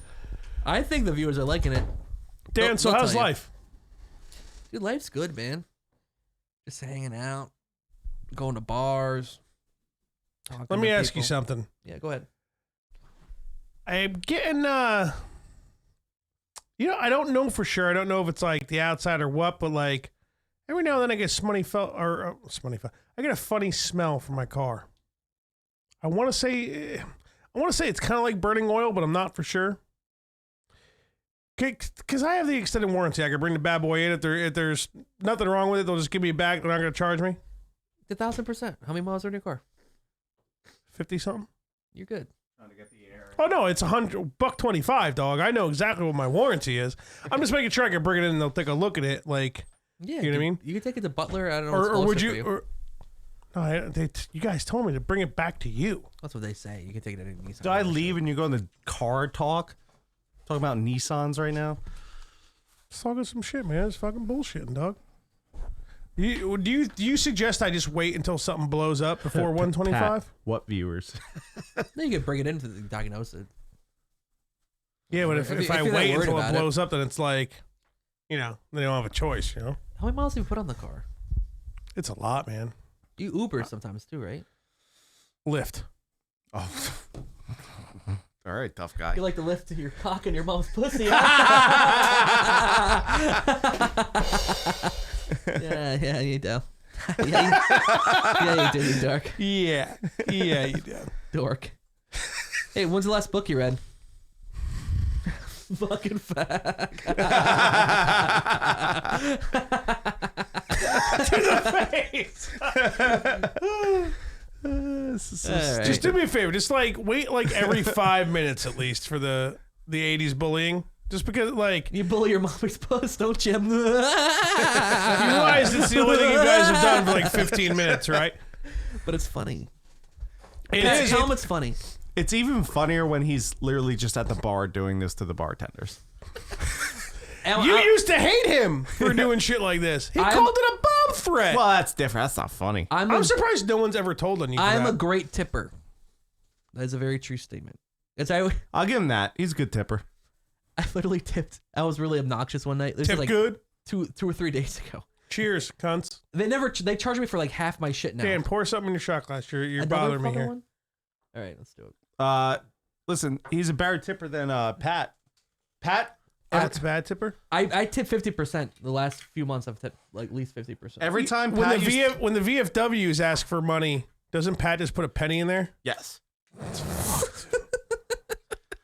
I think the viewers are liking it. Dan, so they'll how's tell you. life? Dude, life's good, man. Just hanging out, going to bars. Let me ask you something. Yeah, go ahead. I'm getting I don't know for sure. I don't know if it's like the outside or what, but like every now and then I get I get a funny smell from my car. I want to say it's kind of like burning oil, but I'm not for sure. Because I have the extended warranty. I can bring the bad boy in. If there's nothing wrong with it, they'll just give me it back. They're not going to charge me. 1,000%. How many miles are in your car? 50 something. You're good. Oh no, it's $125, dog. I know exactly what my warranty is. I'm just making sure I can bring it in and they'll take a look at it. Like, Yeah, you know what I mean? You can take it to Butler. I don't know. Or would you? you? No, you guys told me to bring it back to you. That's what they say. You can take it to Nissan. Do I leave and you go in the car talk? Talking about Nissans right now? Just talking some shit, man. It's fucking bullshitting, dog. Do you suggest I just wait until something blows up before 125? What viewers? Then you can bring it into the diagnosis. Yeah, but if I you're not wait worried until it about blows up, then it's like, they don't have a choice, How many miles do you put on the car? It's a lot, man. You Uber sometimes too, right? Lift. Oh. All right, tough guy. You like to lift your cock in your mom's pussy. Yeah, you do. Yeah, you do, you dark. Yeah, you do. Dork. Hey, when's the last book you read? Fucking fag. To the face. Just do me a favor. Just wait every 5 minutes at least for the 80s bullying. Just because you bully your mommy's puss, don't you? You realize it's the only thing you guys have done for 15 minutes, right? But it's funny. It is. Tell him it's funny. It's even funnier when he's literally just at the bar doing this to the bartenders. You used to hate him for doing shit like this. He called it a bomb threat. Well, that's different. That's not funny. I'm surprised no one's ever told on you. I'm a great tipper. That is a very true statement. I'll give him that. He's a good tipper. I literally tipped. I was really obnoxious one night. This Tip was good. 2 or 3 days ago. Cheers, cunts. They charged me for half my shit now. Dan, pour something in your shot glass. You're Another bothering me fucking here. one? All right, let's do it. Listen, he's a better tipper than Pat. Pat. That's a bad tipper. I tip 50%. The last few months I've tipped at least 50%. Every time When Pat the VFWs ask for money, doesn't Pat just put a penny in there? Yes.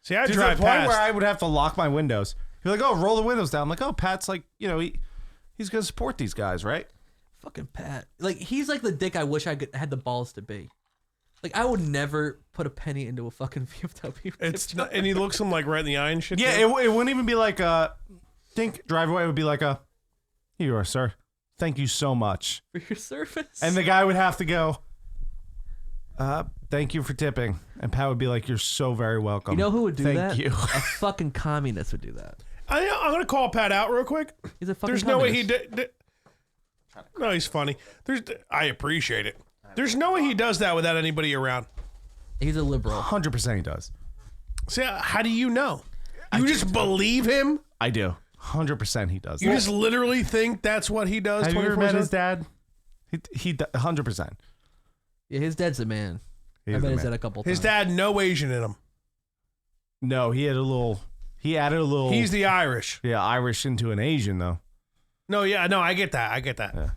See, I To drive the point past. where I would have to lock my windows. You're like, oh, roll the windows down. I'm like, oh, Pat's he's gonna support these guys, right? Fucking Pat. He's like the dick I wish I had the balls to be. I would never put a penny into a fucking VFW. It's not, and he looks him right in the eye and shit. Yeah, it wouldn't even be like think driveway would be like here you are, sir. Thank you so much for your service. And the guy would have to go, thank you for tipping. And Pat would be like, you're so very welcome. You know who would do that? Thank you. A fucking communist would do that. I'm gonna call Pat out real quick. He's a fucking There's no way he communist. did. No, he's funny. I appreciate it. There's no way he does that without anybody around. He's a liberal. 100% he does. See, how do you know? You just believe him? I do. 100% he does. You just literally think that's what he does? Have you ever met his 24/7? dad? He 100%. Yeah, his dad's a man. He's I the met his man. dad a couple His times. dad, no Asian in him. No, he added a little. He's the Irish. Irish into an Asian though. No, I get that. Yeah.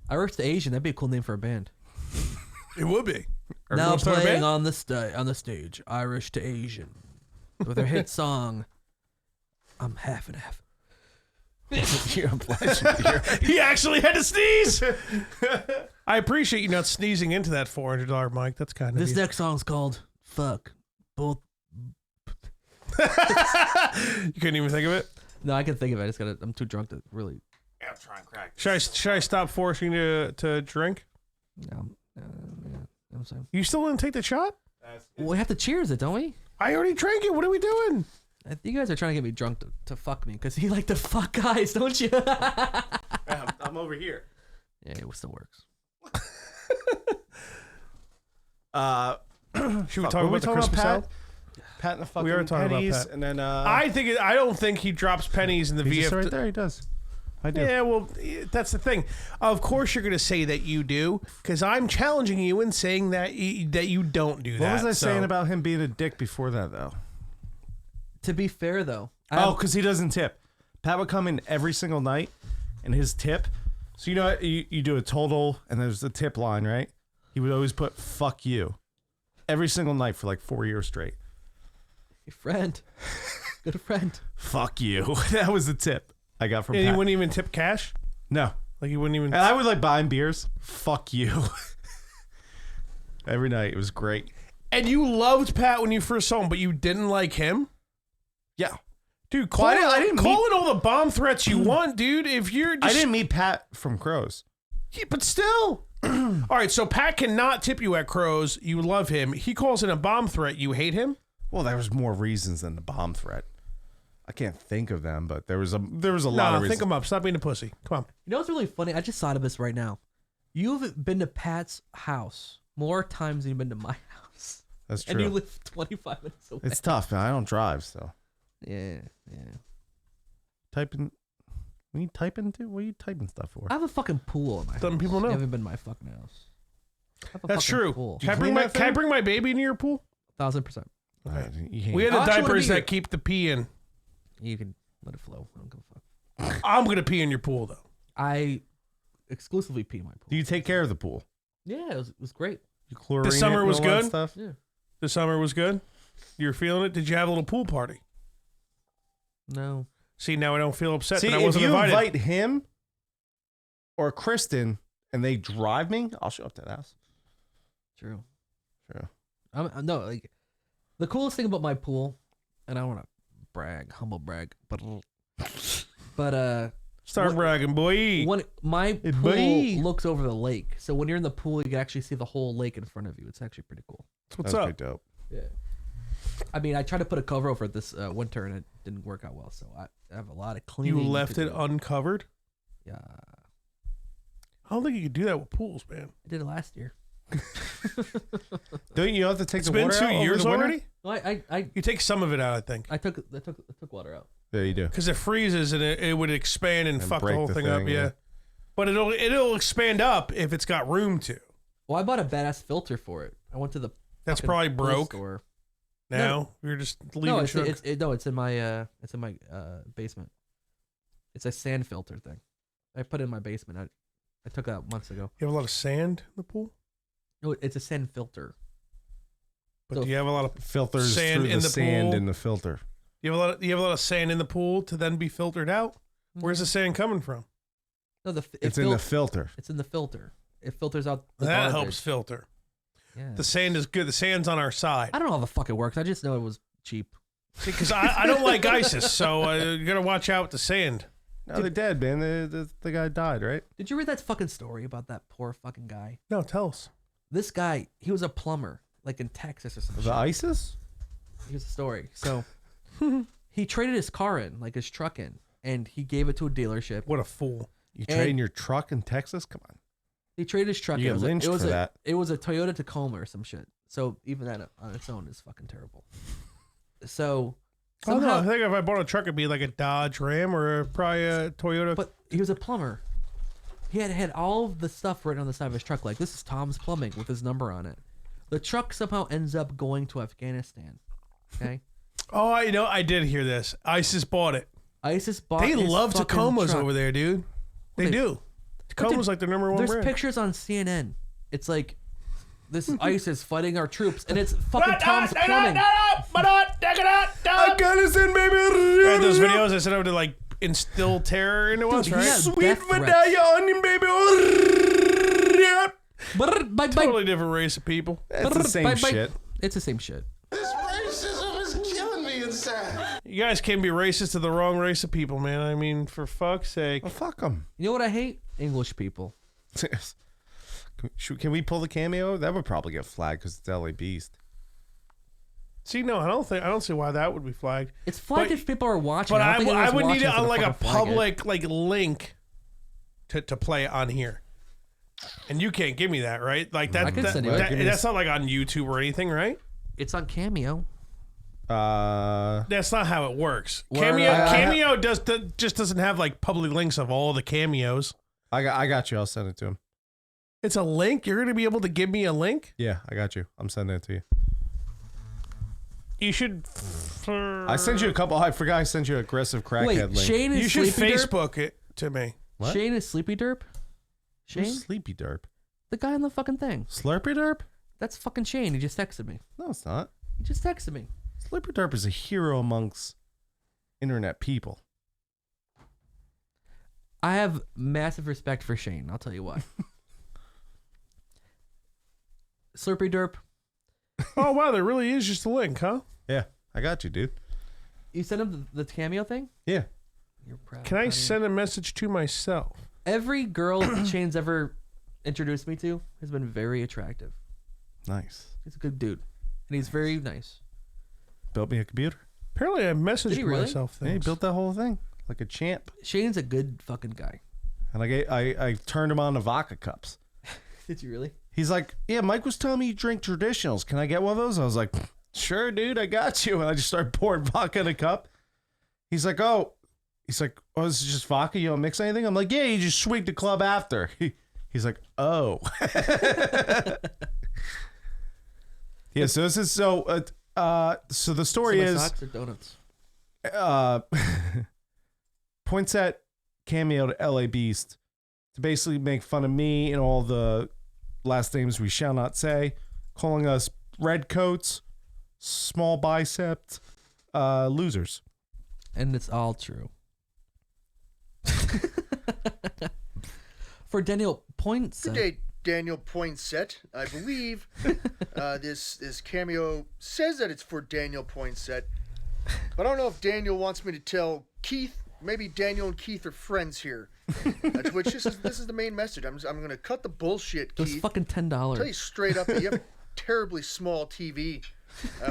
Irish to Asian, that'd be a cool name for a band. It would be. Now start a playing band? on the stage, Irish to Asian, with their hit song, "I'm half and half." He actually had to sneeze. I appreciate you not sneezing into that $400 mic. That's kind of This next song's called "Fuck Both." You couldn't even think of it? No, I can think of it. I'm too drunk to really. Yeah, I'm trying to crack. Should I stop forcing you to drink? No, I'm sorry. You still didn't take the shot? Well, we have to cheers it, don't we? I already drank it. What are we doing? You guys are trying to get me drunk to fuck me because you like to fuck guys, don't you? I'm over here. Yeah, it still works. Should we talk about the Christmas salad? Pat and the fucking We are talking about pennies, Pat. and then I don't think he drops pennies in the he's VF. just right there. He does. I do. Yeah, well, that's the thing. Of course, you're going to say that you do, because I'm challenging you and saying that you don't do that. What was I so. saying about him being a dick before that, though? To be fair, though, Because he doesn't tip. Pat would come in every single night, and his tip. So you know what? You do a total, and there's the tip line, right? He would always put "fuck you" every single night for 4 years straight. your friend, good friend. Fuck you. That was the tip I got from And Pat. he wouldn't even tip cash? No. He wouldn't even. And I would buy him beers. Fuck you. Every night. It was great. And you loved Pat when you first saw him, but you didn't like him? Yeah. Dude, call Well, I didn't in all the bomb threats you want, dude. If you're just, I didn't meet Pat from Crows. Yeah, but still. All right, so Pat cannot tip you at Crows. You love him. He calls in a bomb threat. You hate him? Well, there was more reasons than the bomb threat. I can't think of them, but there was a lot of No, reasons. think them up. Stop being a pussy. Come on. You know what's really funny? I just thought of this right now. You've been to Pat's house more times than you've been to my house. That's true. And you live 25 minutes away. It's tough, man. I don't drive, so. Yeah. Typing. When you typing, dude? What are you typing stuff for? I have a fucking pool in my house. Letting people know. You haven't been to my fucking house. I have a That's fucking true. Pool. Can I clean that can I thing? bring my baby into your pool? 1000%. You hate We had it. the I actually wanna diapers be here. that keep the pee in. You can let it flow. I don't give a fuck. I'm gonna pee in your pool though. I exclusively pee in my pool. Do you take care of the pool? Yeah, it was great. You chlorine This summer it and was all that good? Stuff? Yeah. The summer was good. You were feeling it. Did you have a little pool party? No. See, now I don't feel upset See, that I if wasn't you invited. invite him or Kristen and they drive me, I'll show up to that house. True. True. No, like the coolest thing about my pool, and I don't want to humble brag, but Start bragging, boy. when my Hey, pool buddy. looks over the lake, so when you're in the pool, you can actually see the whole lake in front of you. It's actually pretty cool. What's That's up? pretty dope. Yeah. I mean, I tried to put a cover over it this winter, and it didn't work out well. So I have a lot of cleaning. You left to it do. uncovered? Yeah, I don't think you could do that with pools, man. I did it last year. Don't you have to take It's the been water 2 out over years the winter? already. No, I You take some of it out, I think, took water out. Yeah, you do. because it freezes and it would expand and fuck the break whole the thing up. thing, Yeah. yeah. But it'll expand up if it's got room to. Well, I bought a badass filter for it. I went to the That's fucking probably pool broke. store. Now you're just leaving. No, it's Chuck. it's in my basement. It's a sand filter thing. I put it in my basement. I took it out months ago. You have a lot of sand in the pool, No, it's a sand filter. but So- do you have a lot of Filters Sand through in the the sand pool. in the filter. you have a lot of sand in the pool to then be filtered out? Where's the sand coming from? No, It's in the filter. It's in the filter. It filters out the That garbage. helps filter. Yeah. The sand is good. The sand's on our side. I don't know how the fuck it works. I just know it was cheap. Because I don't like ISIS, so you gotta watch out with the sand. No, they're dead, man. The guy died, right? Did you read that fucking story about that poor fucking guy? No, tell us. This guy, he was a plumber, like in Texas or something. The ISIS? Here's the story. So he traded his car in, like his truck in, and he gave it to a dealership. What a fool. You And- trading your truck in Texas? Come on. He traded his truck You in. get lynched for that. It was a Toyota Tacoma or some shit. So even that on its own is fucking terrible. So I don't know. somehow, I think if I bought a truck, it'd be like a Dodge Ram or probably a Toyota. but he was a plumber. He had all of the stuff written on the side of his truck, like this is Tom's Plumbing with his number on it. The truck somehow ends up going to Afghanistan. Okay, Oh, I did hear this. ISIS bought it. ISIS bought. They his love fucking Tacomas truck. over there, dude. They Well, do. Tacoma's like their number one There's brand. pictures on CNN. It's like this ISIS fighting our troops, and it's fucking Tom's Plumbing. Afghanistan, baby. Right, those videos I sent over to like instill terror into us, he right? had Sweet death threats. medallion onion, baby. Bye. Totally different race of people. It's the same shit. It's the same shit. This racism is killing me inside. You guys can be racist to the wrong race of people, man. I mean, for fuck's sake. Well, fuck them. You know what I hate? English people. Can we pull the cameo? That would probably get flagged because it's LA Beast. See, no, I don't see why that would be flagged. It's flagged But- if people are watching. But I, I don't think anyone's would need watching it for on the like a fucking flag it. public like link to play it on here. And you can't give me that, right? Like that, I can that- send you that- it. that's not like on YouTube or anything, right? It's on Cameo. That's not how it works. Where- Cameo just doesn't have like public links of all the cameos. I got you. I'll send it to him. It's a link. You're gonna be able to give me a link. Yeah, I got you. I'm sending it to you. You should. I sent you a couple. I forgot I sent you an aggressive crackhead Wait, link. Shane is You should Sleepy Derp? Facebook it to me. What? Shane is Sleepy Derp? Shane? Who's Sleepy Derp? The guy on the fucking thing. Slurpy Derp? That's fucking Shane. He just texted me. No, it's not. He just texted me. Slurpy Derp is a hero amongst internet people. I have massive respect for Shane. I'll tell you why. Slurpy Derp. Oh wow, there really is just a link, huh? Yeah, I got you, dude. You sent him the Cameo thing? Yeah. You're proud. Can I buddy. send a message to myself? Every girl Shane's ever introduced me to has been very attractive. Nice. He's a good dude. And he's very nice. Built me a computer. Apparently, I messaged Did he really? myself. Yeah, he Things. built that whole thing like a champ. Shane's a good fucking guy. And I turned him on to vodka cups. Did you really? He's like, yeah, Mike was telling me you drink traditionals. Can I get one of those? I was like, sure, dude, I got you. And I just started pouring vodka in a cup. He's like, oh, this is just vodka? You don't mix anything? I'm like, yeah, you just swig the club after. He's like, oh. Yeah, so this is so the story is socks or donuts? Poinsett cameoed LA Beast to basically make fun of me and all the last names we shall not say, calling us redcoats, small biceps, losers. And it's all true. For Daniel Poinsett. Good day, Daniel Poinsett. I believe this cameo says that it's for Daniel Poinsett. But I don't know if Daniel wants me to tell Keith. Maybe Daniel and Keith are friends here. To which this is the main message. I'm going to cut the bullshit, It was Keith. fucking $10. Tell you straight up that you have a terribly small TV,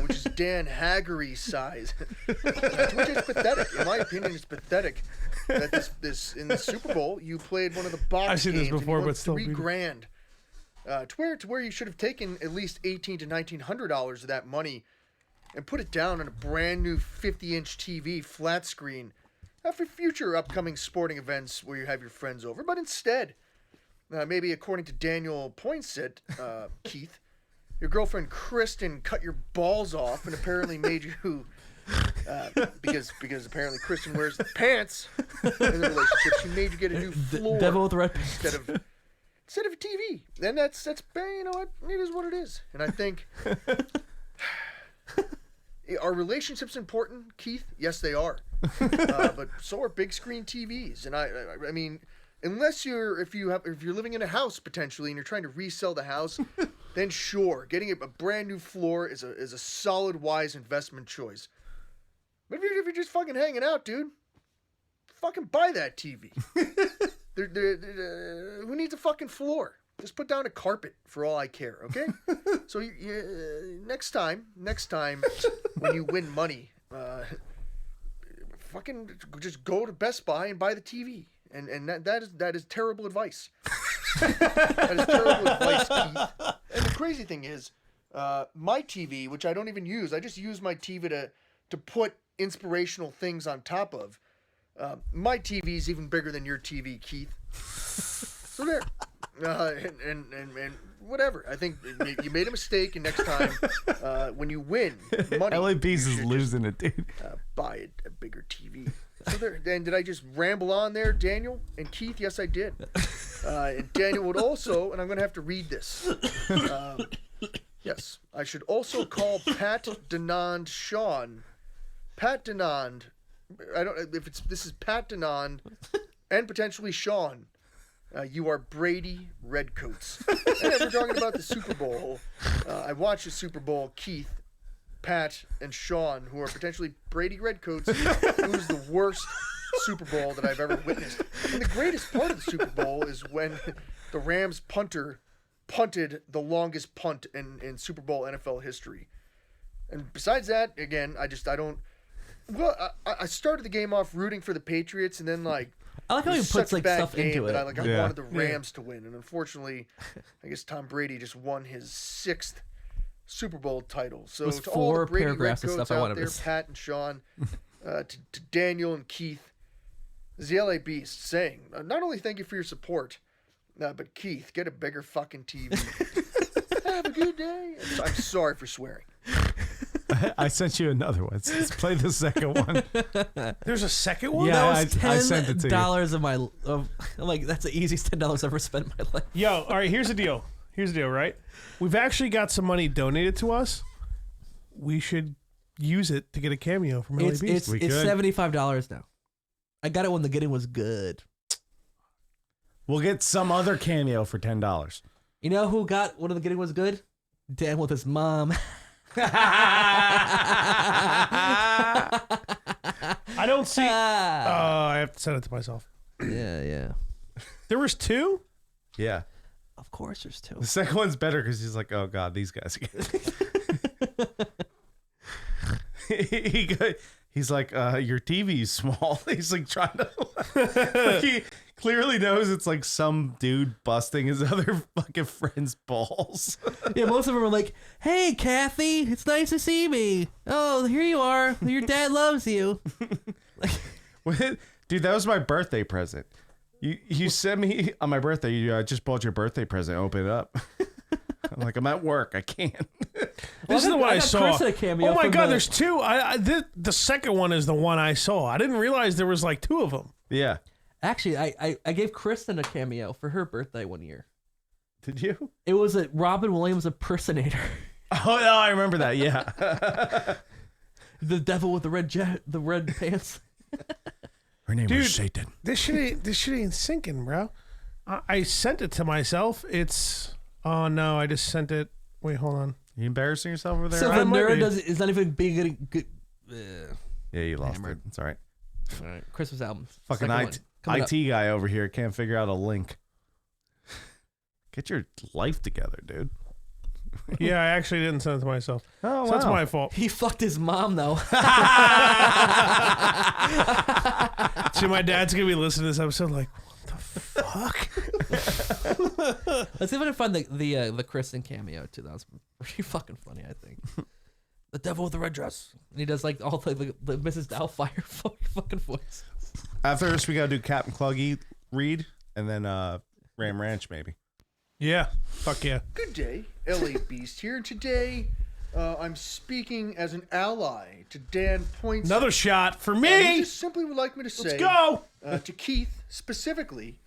which is Dan Haggerty's size. Which is pathetic. In my opinion, it's pathetic that this in the Super Bowl you played one of the box I've seen this games before, and you won but still $3,000. To where you should have taken at least $1,800 to $1,900 of that money and put it down on a brand new 50-inch TV flat screen for future upcoming sporting events where you have your friends over. But instead, maybe according to Daniel Poinsett, Keith, your girlfriend Kristen cut your balls off and apparently made you because apparently Kristen wears the pants in the relationship. She made you get a new floor Devil with red pants. instead of a TV. Then that's you know what, it is what it is. And I think are relationships important, Keith? Yes, they are. But so are big screen TVs. And I mean, unless if you're living in a house potentially and you're trying to resell the house, then sure, getting a brand new floor is a solid, wise investment choice. But if you're just fucking hanging out, dude, fucking buy that TV. Who needs a fucking floor? Just put down a carpet for all I care, okay? So next time when you win money, fucking just go to Best Buy and buy the TV. And that is terrible advice. That is terrible advice, Keith. And the crazy thing is, my TV, which I don't even use, I just use my TV to put inspirational things on top of. My TV is even bigger than your TV, Keith. So there. And whatever. I think you made a mistake, and next time when you win money, LA Beast is losing it, dude. buy a bigger TV. So there. And did I just ramble on there, Daniel and Keith? Yes, I did. And Daniel would also, and I'm going to have to read this. Yes, I should also call Pat Denond Sean. Pat Denond. I don't if this is Pat Denond and potentially Sean. You are Brady Redcoats. And we're talking about the Super Bowl. I watched the Super Bowl. Keith, Pat, and Sean, who are potentially Brady Redcoats, it was the worst Super Bowl that I've ever witnessed. And the greatest part of the Super Bowl is when the Rams punter punted the longest punt in Super Bowl NFL history. And besides that, again, I don't. Well, I started the game off rooting for the Patriots, and then like. I like how he puts like stuff into it. I wanted the Rams to win, and unfortunately, I guess Tom Brady just won his 6th Super Bowl title. So was to all the 4 Brady paragraphs of Redcoats stuff I out wanted there, to say. Pat and Sean, to Daniel and Keith, this is the LA Beast saying, not only thank you for your support, but Keith, get a bigger fucking TV. Have a good day. I'm sorry for swearing. I sent you another one. Let's play the second one. There's a second one? Yeah, That was I sent it to you. $10 of my. I'm like, that's the easiest $10 I've ever spent in my life. Yo, all right, here's the deal. Right? We've actually got some money donated to us. We should use it to get a cameo from LA It's Beast. We it's could. $75 now. I got it when the getting was good. We'll get some other cameo for $10. You know who got one of the getting was good? Dan with his mom. I don't see. Oh, I have to send it to myself. Yeah. There was 2? Yeah. Of course, there's 2. The second one's better because he's like, oh, God, these guys again. he's like, your TV's small. He's like trying to. Like, he clearly knows it's like some dude busting his other fucking friend's balls. Yeah, most of them are like, "Hey, Kathy, it's nice to see me. Oh, here you are. Your dad loves you." Dude, that was my birthday present. You sent me on my birthday. I just bought your birthday present. Open it up. I'm like, I'm at work. I can't. This is the one I saw. Chris a cameo Oh my from god, the- there's two. The second one is the one I saw. I didn't realize there was like two of them. Yeah. Actually, I gave Kristen a cameo for her birthday one year. Did you? It was a Robin Williams impersonator. Oh no, I remember that. Yeah. The devil with the red pants. Her name Dude, was Satan. This shit ain't sinking, bro. I sent it to myself. Oh no, I just sent it. Wait, hold on. You embarrassing yourself over there? So I the might nerd be. is not even being good. Yeah, you lost it. It's all right. All right, Christmas album. Fucking Second one. Coming up. IT guy over here can't figure out a link. Get your life together, dude. Yeah, I actually didn't send it to myself. Oh, So that's wow. my fault. He fucked his mom though. See, my dad's gonna be listening to this episode like, what the fuck? Let's see if I can find the Kristen cameo too. That was pretty fucking funny, I think. The devil with the red dress, and he does like all the Mrs. Doubtfire fucking voice. After this, we gotta do Captain Cluggy read, and then Ram Ranch maybe. Yeah, fuck yeah. Good day, LA Beast here, and today I'm speaking as an ally to Dan Poinsett. Another shot for He me. just simply would like me to say, Let's go. To Keith specifically,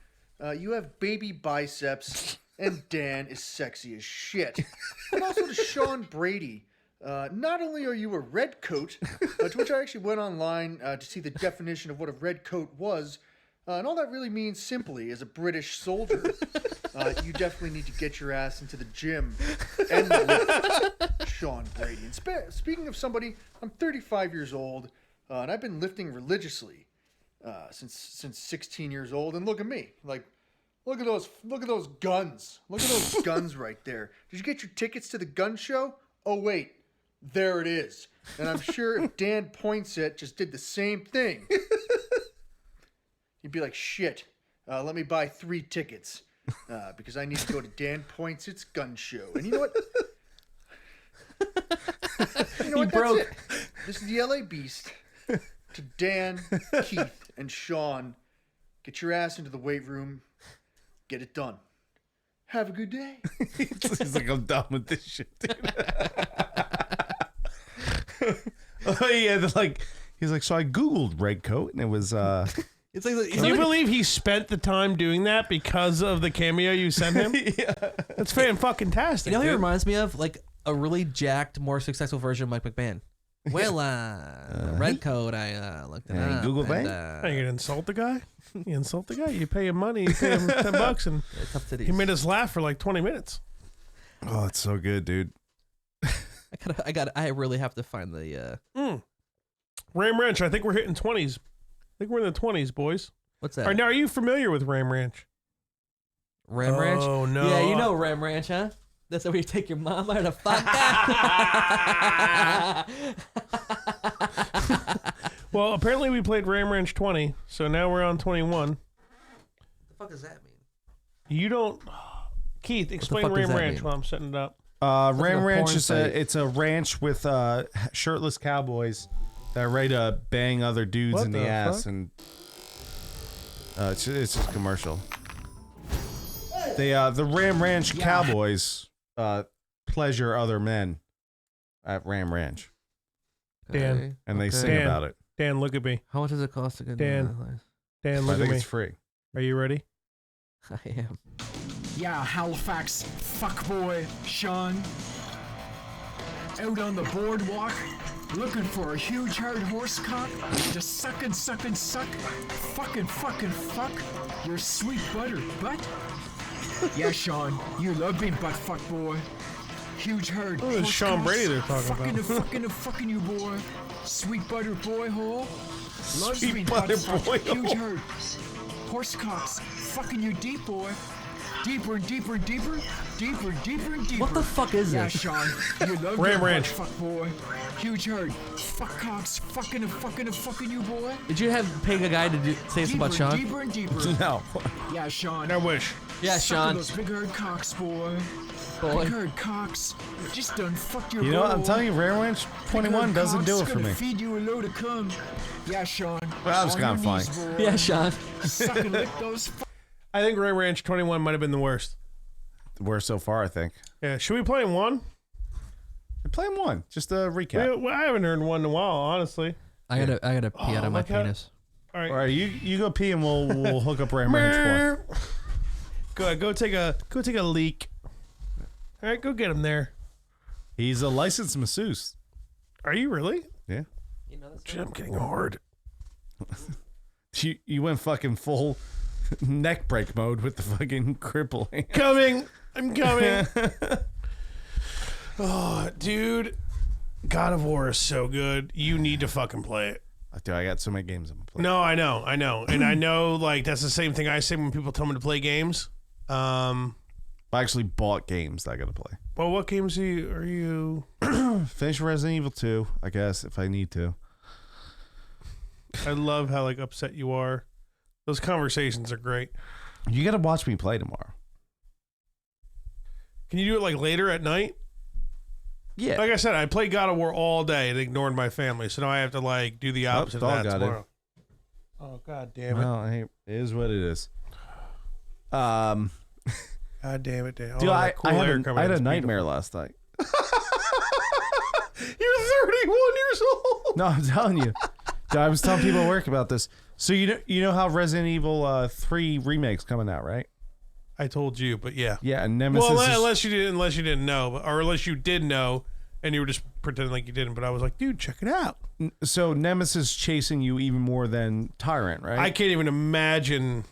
you have baby biceps, and Dan is sexy as shit. And also to Sean Brady, not only are you a red coat, to which I actually went online to see the definition of what a red coat was, and all that really means simply, as a British soldier, you definitely need to get your ass into the gym and lift, Sean Brady. And speaking of somebody, I'm 35 years old, and I've been lifting religiously since 16 years old. And look at me, like, look at those guns. Look at those guns right there. Did you get your tickets to the gun show? Oh wait, there it is. And I'm sure if Dan Poinsett just did the same thing, you'd be like, shit, let me buy 3 tickets because I need to go to Dan Poinsett's gun show. And you know what? That's broke. it. This is the LA Beast. To Dan, Keith, and Sean, get your ass into the weight room. Get it done. Have a good day. He's like, I'm done with this shit, dude. Oh yeah, he's like, so I googled red coat, and it was It's like Can you believe he spent the time doing that because of the cameo you sent him? yeah. That's fantastic. You know who he dude. reminds me of? Like a really jacked, more successful version of Mike McMahon. Well, red coat, I looked it Yeah, up. Google and, that? Hey, you gonna insult the guy? You insult the guy? You pay him money, you pay him $10, and tough titties. he made us laugh for like 20 minutes. Oh, it's so good, dude. I really have to find the Ram Ranch, I think we're hitting 20s. I think we're in the 20s, boys. what's that? All right, now, are you familiar with Ram Ranch? Ram Ranch? Oh, no. Yeah, you know Ram Ranch, huh? That's where you take your mom out of fuck. Well, apparently we played Ram Ranch 20, so now we're on 21. The fuck does that mean? You don't... Keith, explain fuck does Ram that Ranch mean? while I'm setting it up. Ram like a Ranch porn is site. it's a ranch with shirtless cowboys that are ready to bang other dudes What in the the ass, fuck? and it's just a commercial. The Ram Ranch cowboys pleasure other men at Ram Ranch, Dan. Okay. and they sing Dan. about it. Dan, look at me. How much does it cost to get Dan. into that place? Dan, I look at think me. it's free. Are you ready? I am. Yeah, Halifax fuckboy Sean. Out on the boardwalk, looking for a huge hard horse cock to suck and suck and suck, fucking fuck your sweet butter butt. Yeah, Sean, you love being butt fuck boy. Huge hard. Oh, it's horse Sean cocks, Brady they're talking fucking about. and fucking and fucking you, boy. Sweet butter boy hole. Loves Sweet being butter butt fucked. boy Huge hole. hard horse cocks, fucking you deep, boy. Deeper and deeper and deeper. Deeper and deeper and deeper. What the fuck is Yeah, this? Sean. You love Ram your Ranch. fuck boy. Huge herd. Fuck cocks. Fucking and fucking and fucking you, boy. Did you have pay a guy to say something about Deeper and Sean? deeper and deeper. No. Yeah, Sean. I wish. Yeah, Sucking Sean. those big herd cocks, boy. Boy. Big herd cocks. Just done fucked your You know what? I'm girl. telling you, Rare Ranch 21 doesn't do it for me. Feed you a load of cum. Yeah, Sean. Well, that was On kinda your knees, funny. boy. Yeah, Sean. Suck and lick those. I think Ray Ranch 21 might have been the worst. We're so far, I think. Yeah, should we play one? We're playing one. Just a recap. I haven't heard one in a while, honestly. I gotta pee out of my look how- penis. All right. All right, you go pee and we'll hook up Ram Ranch 4. Go ahead, go take a leak. All right, go get him there. He's a licensed masseuse. Are you really? Yeah. Shit, I'm getting hard. You went fucking full neck break mode with the fucking crippling. I'm coming. Oh, dude. God of War is so good. You need to fucking play it. Dude, I got so many games I'm gonna play. No, I know. And I know, like, that's the same thing I say when people tell me to play games. I actually bought games that I gotta play. Well, what games are you? Finish Resident Evil 2, I guess, if I need to. I love how, like, upset you are. Those conversations are great. You gotta watch me play tomorrow. Can you do it, like, later at night? Yeah. Like I said, I played God of War all day and ignored my family, so now I have to, like, do the opposite dog of that got it. tomorrow. Oh, God damn it. Well, hey, it is what it is. God damn it, Dan. Dude, Oh, I that cool had air a, coming I had in. a It's nightmare last night. You're 31 years old. No, I'm telling you. Dude, I was telling people at work about this. So you know how Resident Evil 3 remake's coming out, right? I told you, but yeah. Yeah, and Nemesis. Well, is- unless you didn't know, or unless you did know, and you were just pretending like you didn't. But I was like, dude, check it out. So Nemesis chasing you even more than Tyrant, right? I can't even imagine.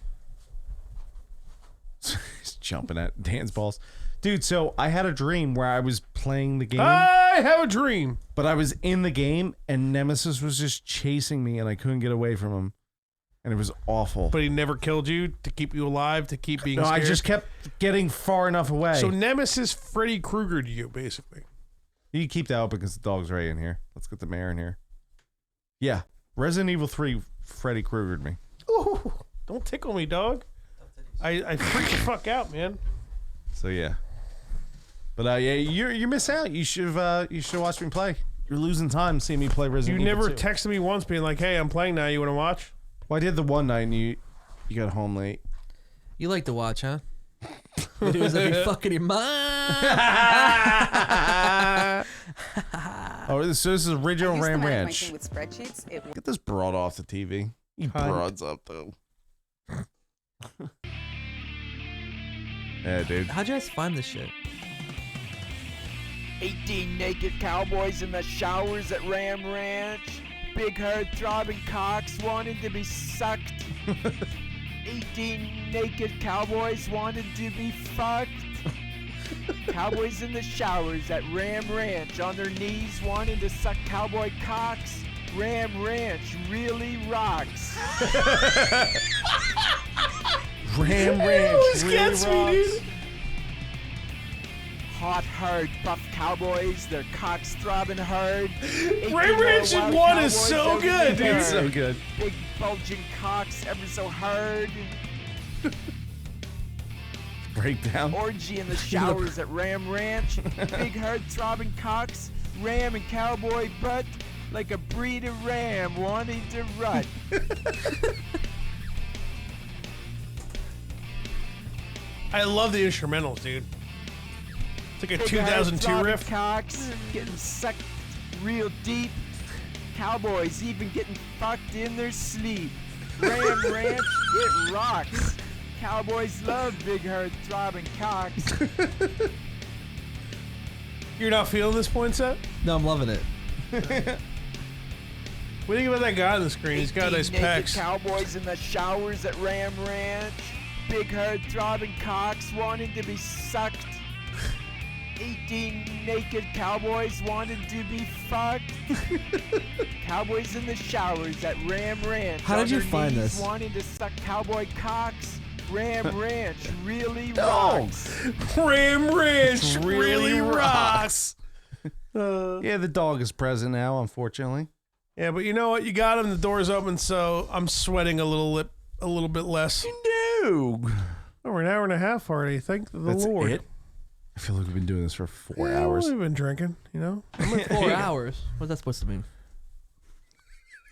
He's jumping at Dan's balls. Dude, so I had a dream where I was playing the game, I have a dream. but I was in the game and Nemesis was just chasing me and I couldn't get away from him. And it was awful. But he never killed you to keep you alive, to keep being No, scared. I just kept getting far enough away. So Nemesis Freddy Krueger to you, basically. You can keep that open because the dog's right in here. Let's get the mayor in here. Yeah. Resident Evil 3 Freddy Kruegered me. Ooh, don't tickle me, dog. I freak the fuck out, man. So yeah. But yeah, you're missing out. You should watch me play. You're losing time seeing me play You Resident Evil never 2. texted me once being like, hey, I'm playing now. You want to watch? Well, I did the one night and you got home late. You like to watch, huh? You do as if you're fucking your mom. Oh, so this is original I used to Ram manage my Ranch. team with spreadsheets. It Get this broad off the TV. You Hun. broads up though. Yeah, dude. How'd you guys find this shit? 18 naked cowboys in the showers at Ram Ranch. Big herd throbbing cocks wanting to be sucked. 18 naked cowboys wanting to be fucked. Cowboys in the showers at Ram Ranch on their knees wanting to suck cowboy cocks. Ram Ranch really rocks. Ram Ranch really rocks. Hot herd, buff cowboys, their cocks throbbing herd. Ram Ranch 1 is so good, dude. It's so good. Big bulging cocks, ever so hard. Breakdown. Orgy in the showers at Ram Ranch. Big herd throbbing cocks, ram and cowboy butt like a breed of ram wanting to rut. I love the instrumentals, dude. It's like a Big herd 2002 throbbing riff. Cocks getting sucked real deep. Cowboys even getting fucked in their sleep. Ram Ranch, it rocks. Cowboys love big herd throbbing cocks. You're not feeling this Poinsett? No, I'm loving it. What do you think about that guy on the screen? He's got 18 nice naked pecs. cowboys in the showers at Ram Ranch. Big herd throbbing cocks wanting to be sucked. 18 naked cowboys wanting to be fucked. Cowboys in the showers at Ram Ranch. How did on you their find knees this? Wanting to suck cowboy cocks. Ram Ranch really rocks. Ram Ranch really rocks. Yeah, the dog is present now, unfortunately. Yeah, but you know what? You got him. The door's open, so I'm sweating a little bit less. No. Oh, we're an hour and a half already. Thank the That's Lord. it? I feel like we've been doing this for 4 Yeah, hours. We've been drinking, you know? 4 hours. What's that supposed to mean?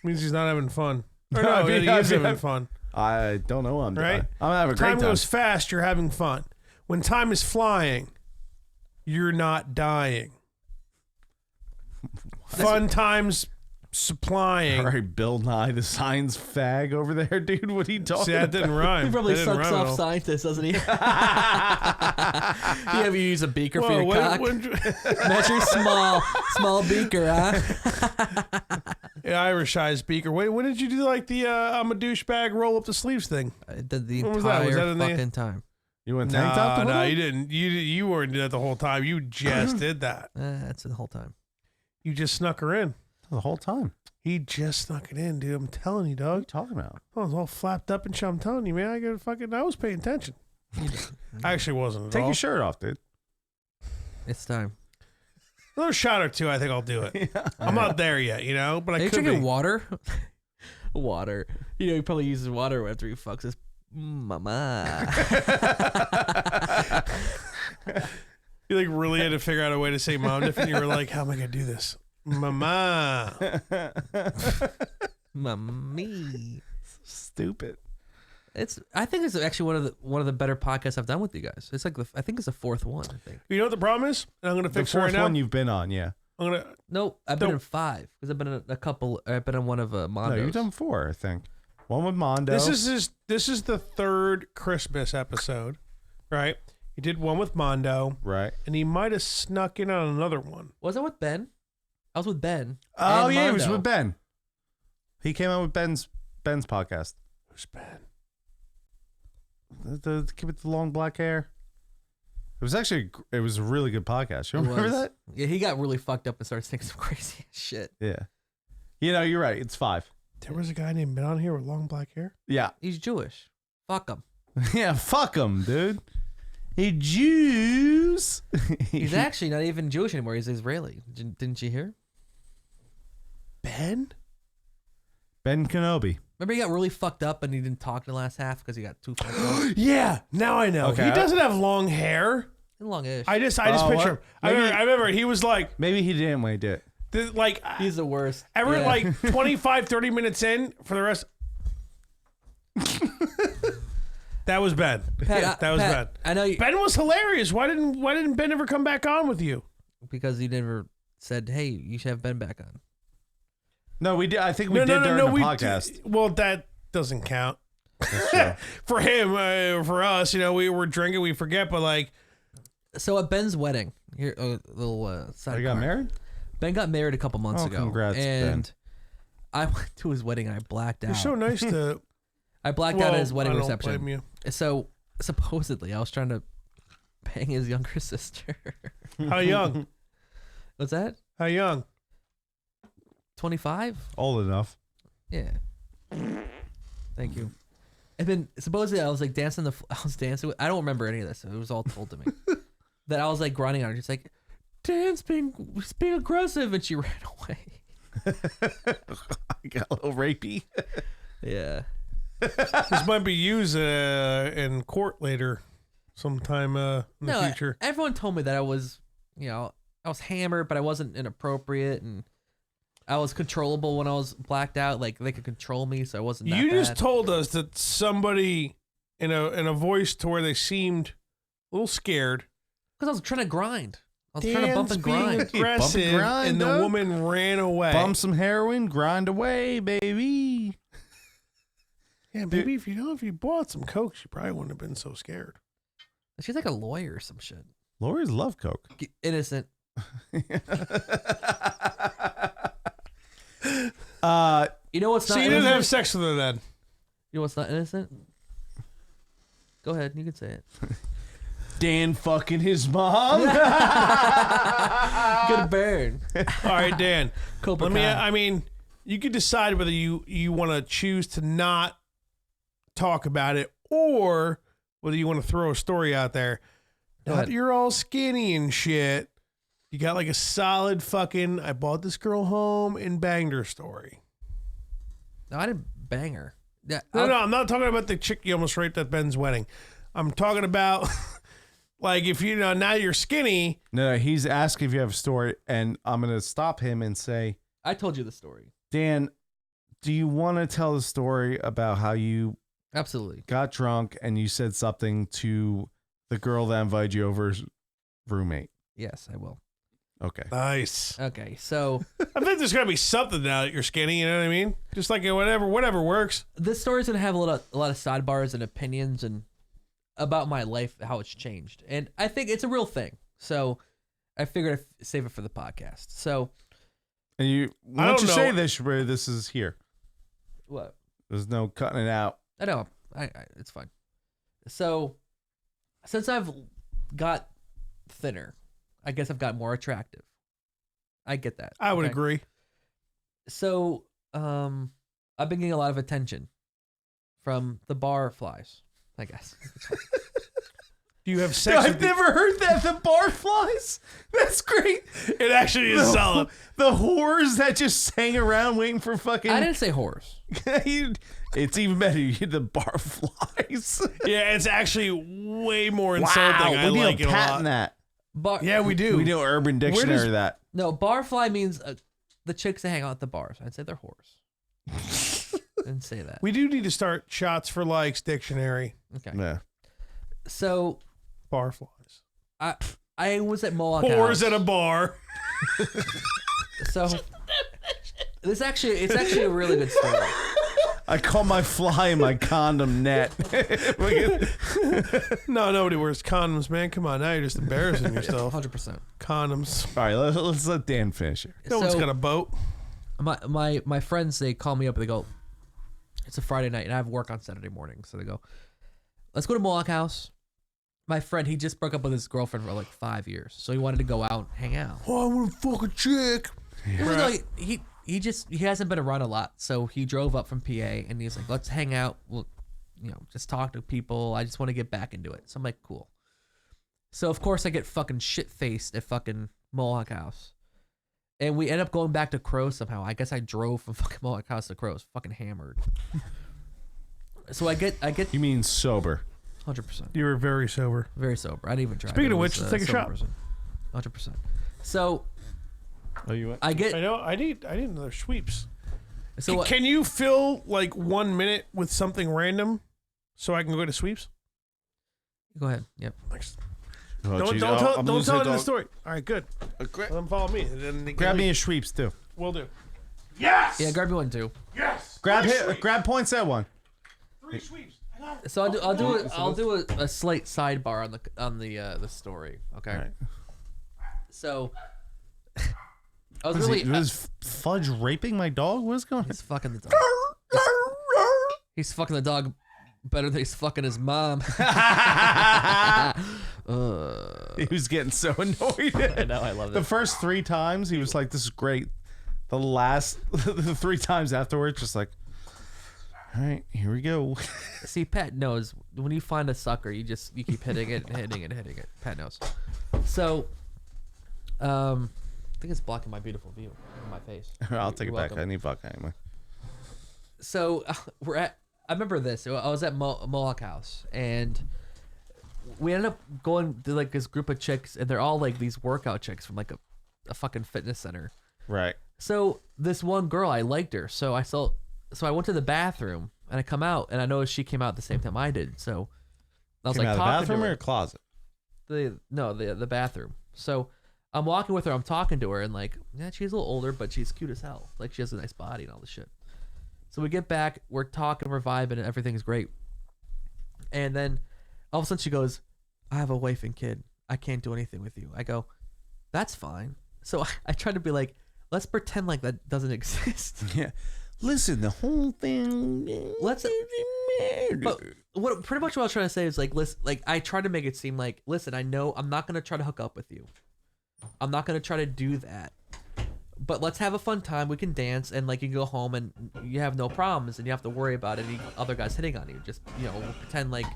Means he's not having fun. Or No, no, I mean, he is having fun. I don't know. I'm Right? having a great Time time. goes fast, you're having fun. When time is flying, you're not dying. Fun times supplying. All right, Bill Nye, the science fag over there, dude. What are you talking See, that didn't rhyme. He probably That didn't sucks rhyme at off all. scientists, doesn't he? You ever use a beaker for your cock? Measure small beaker, huh? Yeah, Irish eyes beaker. Wait, when did you do like the I'm a douchebag roll up the sleeves thing? I did the When was that? entire Was that in the- fucking time. You went tank top? the whole No, time? you didn't. You weren't doing that the whole time. You just did that. That's the whole time. You just snuck her in. The whole time. He just snuck it in, dude. I'm telling you, What are you dog. talking about? I was all flapped up and shit. I'm telling you, man. I was paying attention. I actually wasn't at Take all. your shirt off, dude. It's time. Another shot or two, I think I'll do it. I'm not there yet, you know, but Are I you could drinking be. water? Water. You know, he probably uses water after he fucks his mama. You like really had to figure out a way to say mom different. You were like, how am I gonna do this? Mama. Mommy. Stupid. I think it's actually one of the better podcasts I've done with you guys. It's like I think it's the fourth one. I think. You know what the problem is? And I'm gonna The fix it right fourth now. one you've been on, yeah. I'm gonna. No, I've been Nope. in 5 because I've been in a couple. I've been in one of Mondo's. No, you've done 4, I think. One with Mondo. This is the third Christmas episode, right? He did one with Mondo, right. and he might have snuck in on another one. Was I with Ben? I was with Ben. Oh and yeah, it was Mondo. with Ben. He came out with Ben's podcast. Who's Ben? The kid with the long black hair. It was a really good podcast. You It remember was. that? Yeah, he got really fucked up and started saying some crazy shit. Yeah. You know, you're right. It's 5. There was a guy named Ben on here with long black hair. Yeah. He's Jewish. Fuck him. Yeah, fuck him, dude. Hey, Jews. He's actually not even Jewish anymore. He's Israeli. Didn't you hear? Ben? Ben Kenobi. Remember he got really fucked up and he didn't talk in the last half because he got too fucked up? Yeah, now I know. Okay. He doesn't have long hair. Long-ish. I just Oh, picture what? him. Maybe- I remember he was like, Maybe he didn't when he did it. like He's the worst. ever Yeah. like 25, 30 minutes in for the rest. That was Ben. Pat, That was Pat, Ben. I know you, Ben was hilarious. Why didn't Ben ever come back on with you? because you never said, hey, you should have Ben back on. No, we did. I think we did during the podcast. Well, that doesn't count. That's true. For him, for us, you know, we were drinking, we forget, but like, So at Ben's wedding, here a little Oh, you got married? Ben got married a couple months Oh, ago. congrats, and Ben. I went to his wedding and I blacked out. you're so nice to. I blacked out Well, at his wedding I don't reception. blame you. So supposedly I was trying to bang his younger sister. How young? What's that? How young? 25? Old enough. Yeah. Thank you. And then supposedly I was like dancing I was dancing with, I don't remember any of this. It was all told to me. That I was like grinding on her. She's like, Dan's being aggressive, and she ran away. I got a little rapey. Yeah. This might be used in court later, sometime in the future. Everyone told me that I was, I was hammered, but I wasn't inappropriate, and I was controllable when I was blacked out. Like they could control me, so I wasn't. That You bad. just told us that somebody in a voice to where they seemed a little scared. because I was trying to grind. I was trying to bump and grind. aggressive, Bump and grind, and the dog. woman ran away. Bump some heroin, grind away, baby. Yeah, maybe if you bought some coke, she probably wouldn't have been so scared. She's like a lawyer or some shit. Lawyers love coke. Innocent. You know what's not So you innocent? didn't have sex with her then? You know what's not innocent? Go ahead, you can say it. Dan fucking his mom. Good burn. All right, Dan. Cobra Let me. Kai. I mean, you could decide whether you want to choose to not talk about it or whether you want to throw a story out there. Go Not ahead. that you're all skinny and shit. You got like a solid fucking, I bought this girl home and banged her story. No, I didn't bang her. Yeah, No, I'm not talking about the chick you almost raped at Ben's wedding. I'm talking about like if you know now you're skinny. No, he's asking if you have a story, and I'm gonna stop him and say, I told you the story. Dan, do you want to tell the story about how you Absolutely. got drunk and you said something to the girl that invited you over's roommate? Yes, I will. Okay. Nice. Okay, so I think there's gotta be something now that you're skinny. You know what I mean? Just like whatever works. this story's gonna have a lot of sidebars and opinions and about my life, how it's changed, and I think it's a real thing. So I figured I'd save it for the podcast. So And you, I once don't you say know. this, where this is here. what? There's no cutting it out. I know. I it's fine. So since I've got thinner, I guess I've got more attractive. I get that. I would okay? agree. So I've been getting a lot of attention from the bar flies, I guess. Do you have sex? I've with the- never heard that. The barflies? That's great. It actually is solid. The whores that just hang around waiting for fucking. I didn't say horse. It's even better. You get the barflies. Yeah, it's actually way more insulting. I we need like to it a lot. patent that. Bar Yeah, we do. We do Urban Dictionary that. No, barfly means the chicks that hang out at the bars. I'd say they're whores. Didn't say that. We do need to start shots for likes dictionary. Okay. Yeah. So Barflies. I was at Mohawk House. Whores at a bar. So it's actually a really good story. I call my fly in my condom net. No, nobody wears condoms, man. Come on, now you're just embarrassing yourself. 100%. Condoms. All right, let's let Dan finish here. No one's So- got a boat. My friends, they call me up and they go, it's a Friday night and I have work on Saturday morning. So they go, let's go to Mohawk House. My friend, he just broke up with his girlfriend for like 5 years. So he wanted to go out and hang out. Oh, I want to fuck a chick. Well, no, he hasn't been around a lot. So he drove up from PA and he's like, let's hang out. We'll, just talk to people. I just want to get back into it. So I'm like, cool. So of course I get fucking shit faced at fucking Mohawk House. And we end up going back to Crow somehow. I guess I drove from fucking Mohawk House to Crow's, fucking hammered. So I get You mean sober? 100%. You were very sober. Very sober. I didn't even drive. Speaking I of was which, let's take a shot. 100%. So Oh, you went? I get. I know. I need another sweeps. So Can you fill like 1 minute with something random so I can go to sweeps? go ahead. Yep. Thanks. Oh, Don't geez. tell I'm don't losing tell it, it in the dog. story. All right, good. Let them follow me. And then they can Grab me leave. a sweeps too. Will do. Yes. Yeah, grab me one too. Yes. Grab Three hit. sweeps. Grab Poinsett one. 3 sweeps. I got it. So I'll do a slight sidebar on the story. Okay. All right. So I was really Was Fudge raping my dog? What's going on? he's fucking the dog. He's fucking the dog better than he's fucking his mom. He was getting so annoyed. I know, I love The that. first 3 times, he was like, "This is great." The last, the 3 times afterwards, just like, "All right, here we go." See, Pat knows when you find a sucker, you keep hitting it and hitting it and hitting it. Pat knows. So, I think it's blocking my beautiful view of my face. I'll take You're it back. welcome. I need vodka anyway. So I remember this. I was at Mohawk House and we ended up going to like this group of chicks and they're all like these workout chicks from like a fucking fitness center. Right. So this one girl, I liked her. So I went to the bathroom and I come out and I noticed she came out at the same time I did. So I was Came like out of the talking bathroom to or her. a closet? The bathroom. So I'm walking with her, I'm talking to her, and like, yeah, she's a little older, but she's cute as hell. Like, she has a nice body and all this shit. So we get back, we're talking, we're vibing, and everything's great. And then all of a sudden she goes, I have a wife and kid. I can't do anything with you. I go, that's fine. So I tried to be like, let's pretend like that doesn't exist. Yeah. Listen, the whole thing. Let's. But pretty much what I was trying to say is like, listen, like I tried to make it seem like, listen, I know I'm not gonna try to hook up with you. I'm not gonna try to do that. But let's have a fun time. We can dance and like you can go home and you have no problems and you have to worry about any other guys hitting on you. Just pretend like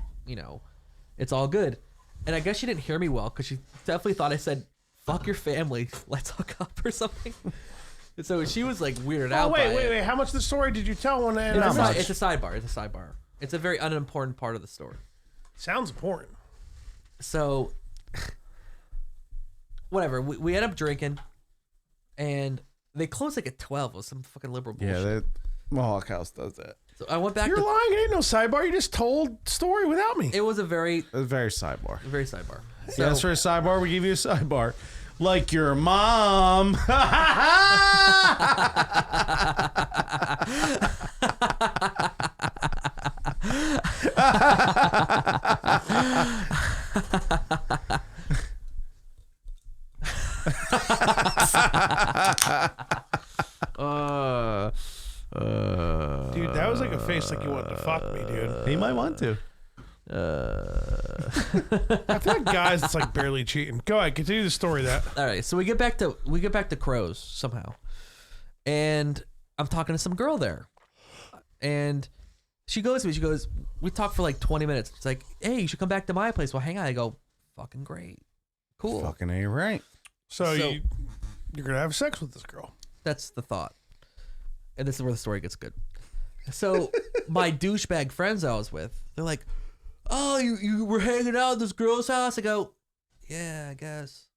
It's all good. And I guess she didn't hear me well because she definitely thought I said, fuck your family, let's hook up or something. And so she was like weirded out. Wait. How much of the story did you tell when It's a sidebar. It's a sidebar. It's a very unimportant part of the story. Sounds important. So, whatever. We end up drinking, and they closed like at 12. It was some fucking liberal bullshit. Yeah, Mohawk House does that. So I went back. You're lying. It ain't no sidebar. You just told story without me. It was a very sidebar. Very sidebar. So, Yes, for a sidebar, we give you a sidebar. Like your mom. Dude, that was like a face like you wanted to fuck me, dude. He might want to. I feel like guys, it's like barely cheating. Go ahead, continue the story. That all right. So we get back to Crows somehow, and I'm talking to some girl there, and she goes to me. She goes, we talked for like 20 minutes. It's like, hey, you should come back to my place. We'll hang out. I go, fucking great, cool. Fucking A, right? so you're gonna have sex with this girl. That's the thought. And this is where the story gets good. So my douchebag friends I was with, they're like, oh, you were hanging out at this girl's house? I go, yeah, I guess.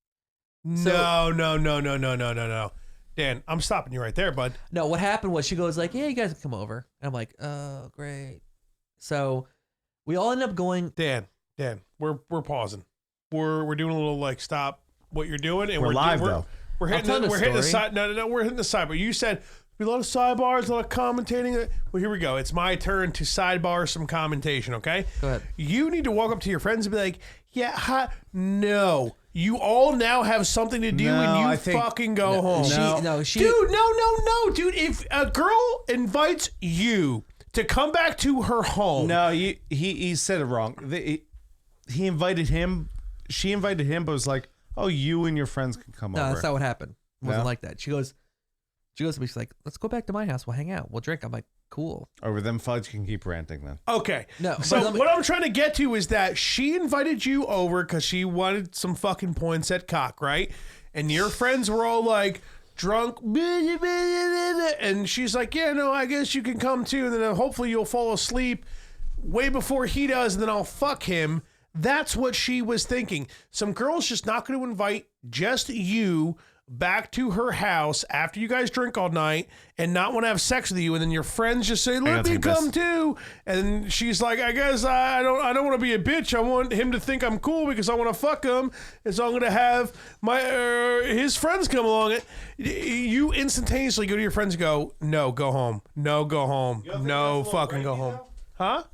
No. Dan, I'm stopping you right there, bud. No, what happened was she goes like, yeah, you guys can come over. And I'm like, oh, great. So we all end up going. Dan, we're pausing. We're doing a little like stop what you're doing, and We're live, though. We're hitting the side. No, we're hitting the side. But you said a lot of sidebars, a lot of commentating. Well, here we go. It's my turn to sidebar some commentation. Okay, Go ahead. You need to walk up to your friends and be like, "Yeah, hi." No, you all now have something to do, and you fucking go home. Dude, no, dude. If a girl invites you to come back to her home, No, he said it wrong. He invited him. She invited him, but was like, "Oh, you and your friends can come over." No, that's not what happened. It wasn't No? like that. She goes to me. She's like, let's go back to my house. We'll hang out. We'll drink. I'm like, cool. Over them fudge can keep ranting then. okay. No, So but what I'm trying to get to is that she invited you over because she wanted some fucking Poinsett cock, right? And your friends were all like drunk, and she's like, yeah, no, I guess you can come too. And then hopefully you'll fall asleep way before he does, and then I'll fuck him. That's what she was thinking. Some girl's just not going to invite just you back to her house after you guys drink all night and not want to have sex with you, and then your friends just say, let me come too, and she's like, I guess I don't want to be a bitch. I want him to think I'm cool because I want to fuck him, and so I'm going to have my his friends come along. You instantaneously go to your friends and go, no, go home. No, go home. No, fucking go home. Huh?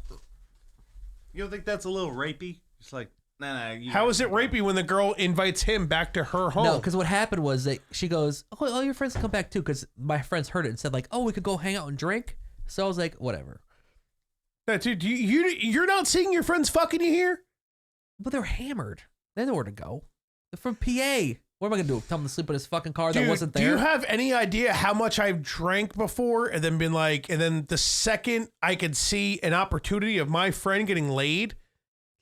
You don't think that's a little rapey? It's like, nah. How is it rapey when the girl invites him back to her home? No, because what happened was that she goes, oh, all your friends come back too, because my friends heard it and said like, oh, we could go hang out and drink. So I was like, whatever. No, dude, you're not seeing your friends fucking you here? But they're hammered. They know where to go. They're from PA. What am I gonna do? Tell them to sleep in his fucking car that wasn't there? Do you have any idea how much I've drank before and then been like, and then the second I could see an opportunity of my friend getting laid,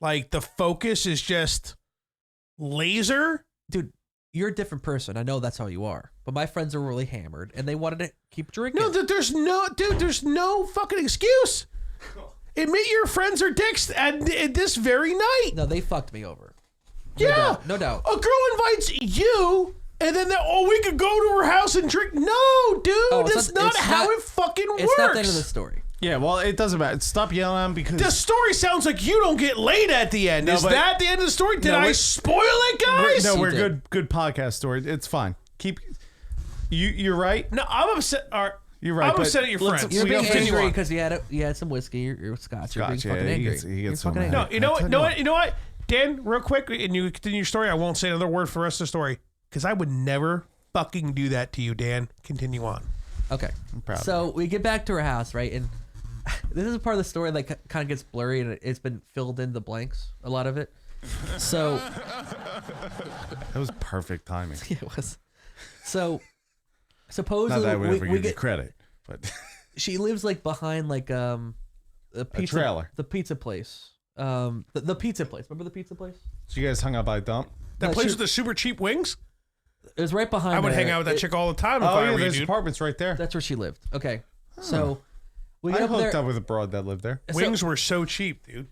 like the focus is just laser? Dude, you're a different person. I know that's how you are. But my friends are really hammered and they wanted to keep drinking. No, there's no fucking excuse. Admit your friends are dicks at this very night. No, they fucked me over. No doubt. A girl invites you, and then we could go to her house and drink. No, dude, that's not how it fucking works. It's not the end of the story. Yeah, well, it doesn't matter. Stop yelling at him because the story sounds like you don't get laid at the end. Is that the end of the story? Did I spoil it, guys? We're good podcast story. It's fine. Keep you're right. No, I'm upset. You're right. I'm upset at your friends. You're being angry because you had some whiskey. You're Scotch. You're being fucking angry. He gets so fucking mad. angry. No, you know what? Dan, real quick, and you continue your story. I won't say another word for the rest of the story because I would never fucking do that to you, Dan. Continue on. Okay. I'm proud. So we get back to her house, right? And this is a part of the story that kind of gets blurry and it's been filled in the blanks, a lot of it. So that was perfect timing. it was. So supposedly Not that we ever we give get you credit, but she lives like behind like the pizza trailer. the pizza place. The pizza place. Remember the pizza place? So you guys hung out by a dump? That No, place she- with the super cheap wings? It was right behind. I would there. hang out with that chick all the time if Oh I yeah, were you, there's dude. apartments right there. That's where she lived. Okay, so we I get up hooked there. up with a broad that lived there. So- Wings were so cheap, dude.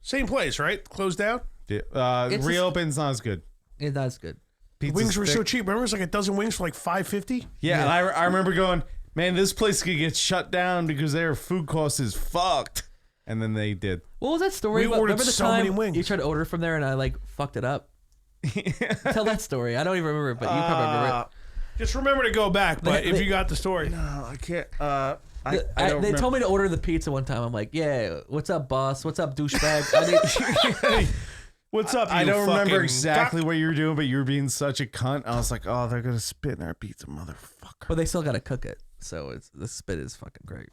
Same place, right? Closed down? Yeah. It's Reopen's not as good. Yeah, that's good. Pizza's Wings were so thick. cheap. Remember, it was like a dozen wings for like $5.50. Yeah, and I remember going, man, this place could get shut down because their food cost is fucked. And then they did. What was that story? We about? ordered Remember the so time many wings. you tried to order from there and I like fucked it up? Tell that story. I don't even remember it, but you probably remember it. Just remember to go back, but if they- you got the story. No, I can't. They told me to order the pizza one time. I'm like, yeah, what's up, boss? What's up, douchebag? I need- What's up, you I don't remember fucking exactly what you were doing, but you were being such a cunt. I was like, oh, they're going to spit in our pizza, motherfucker. but they still got to cook it. So the spit is fucking great.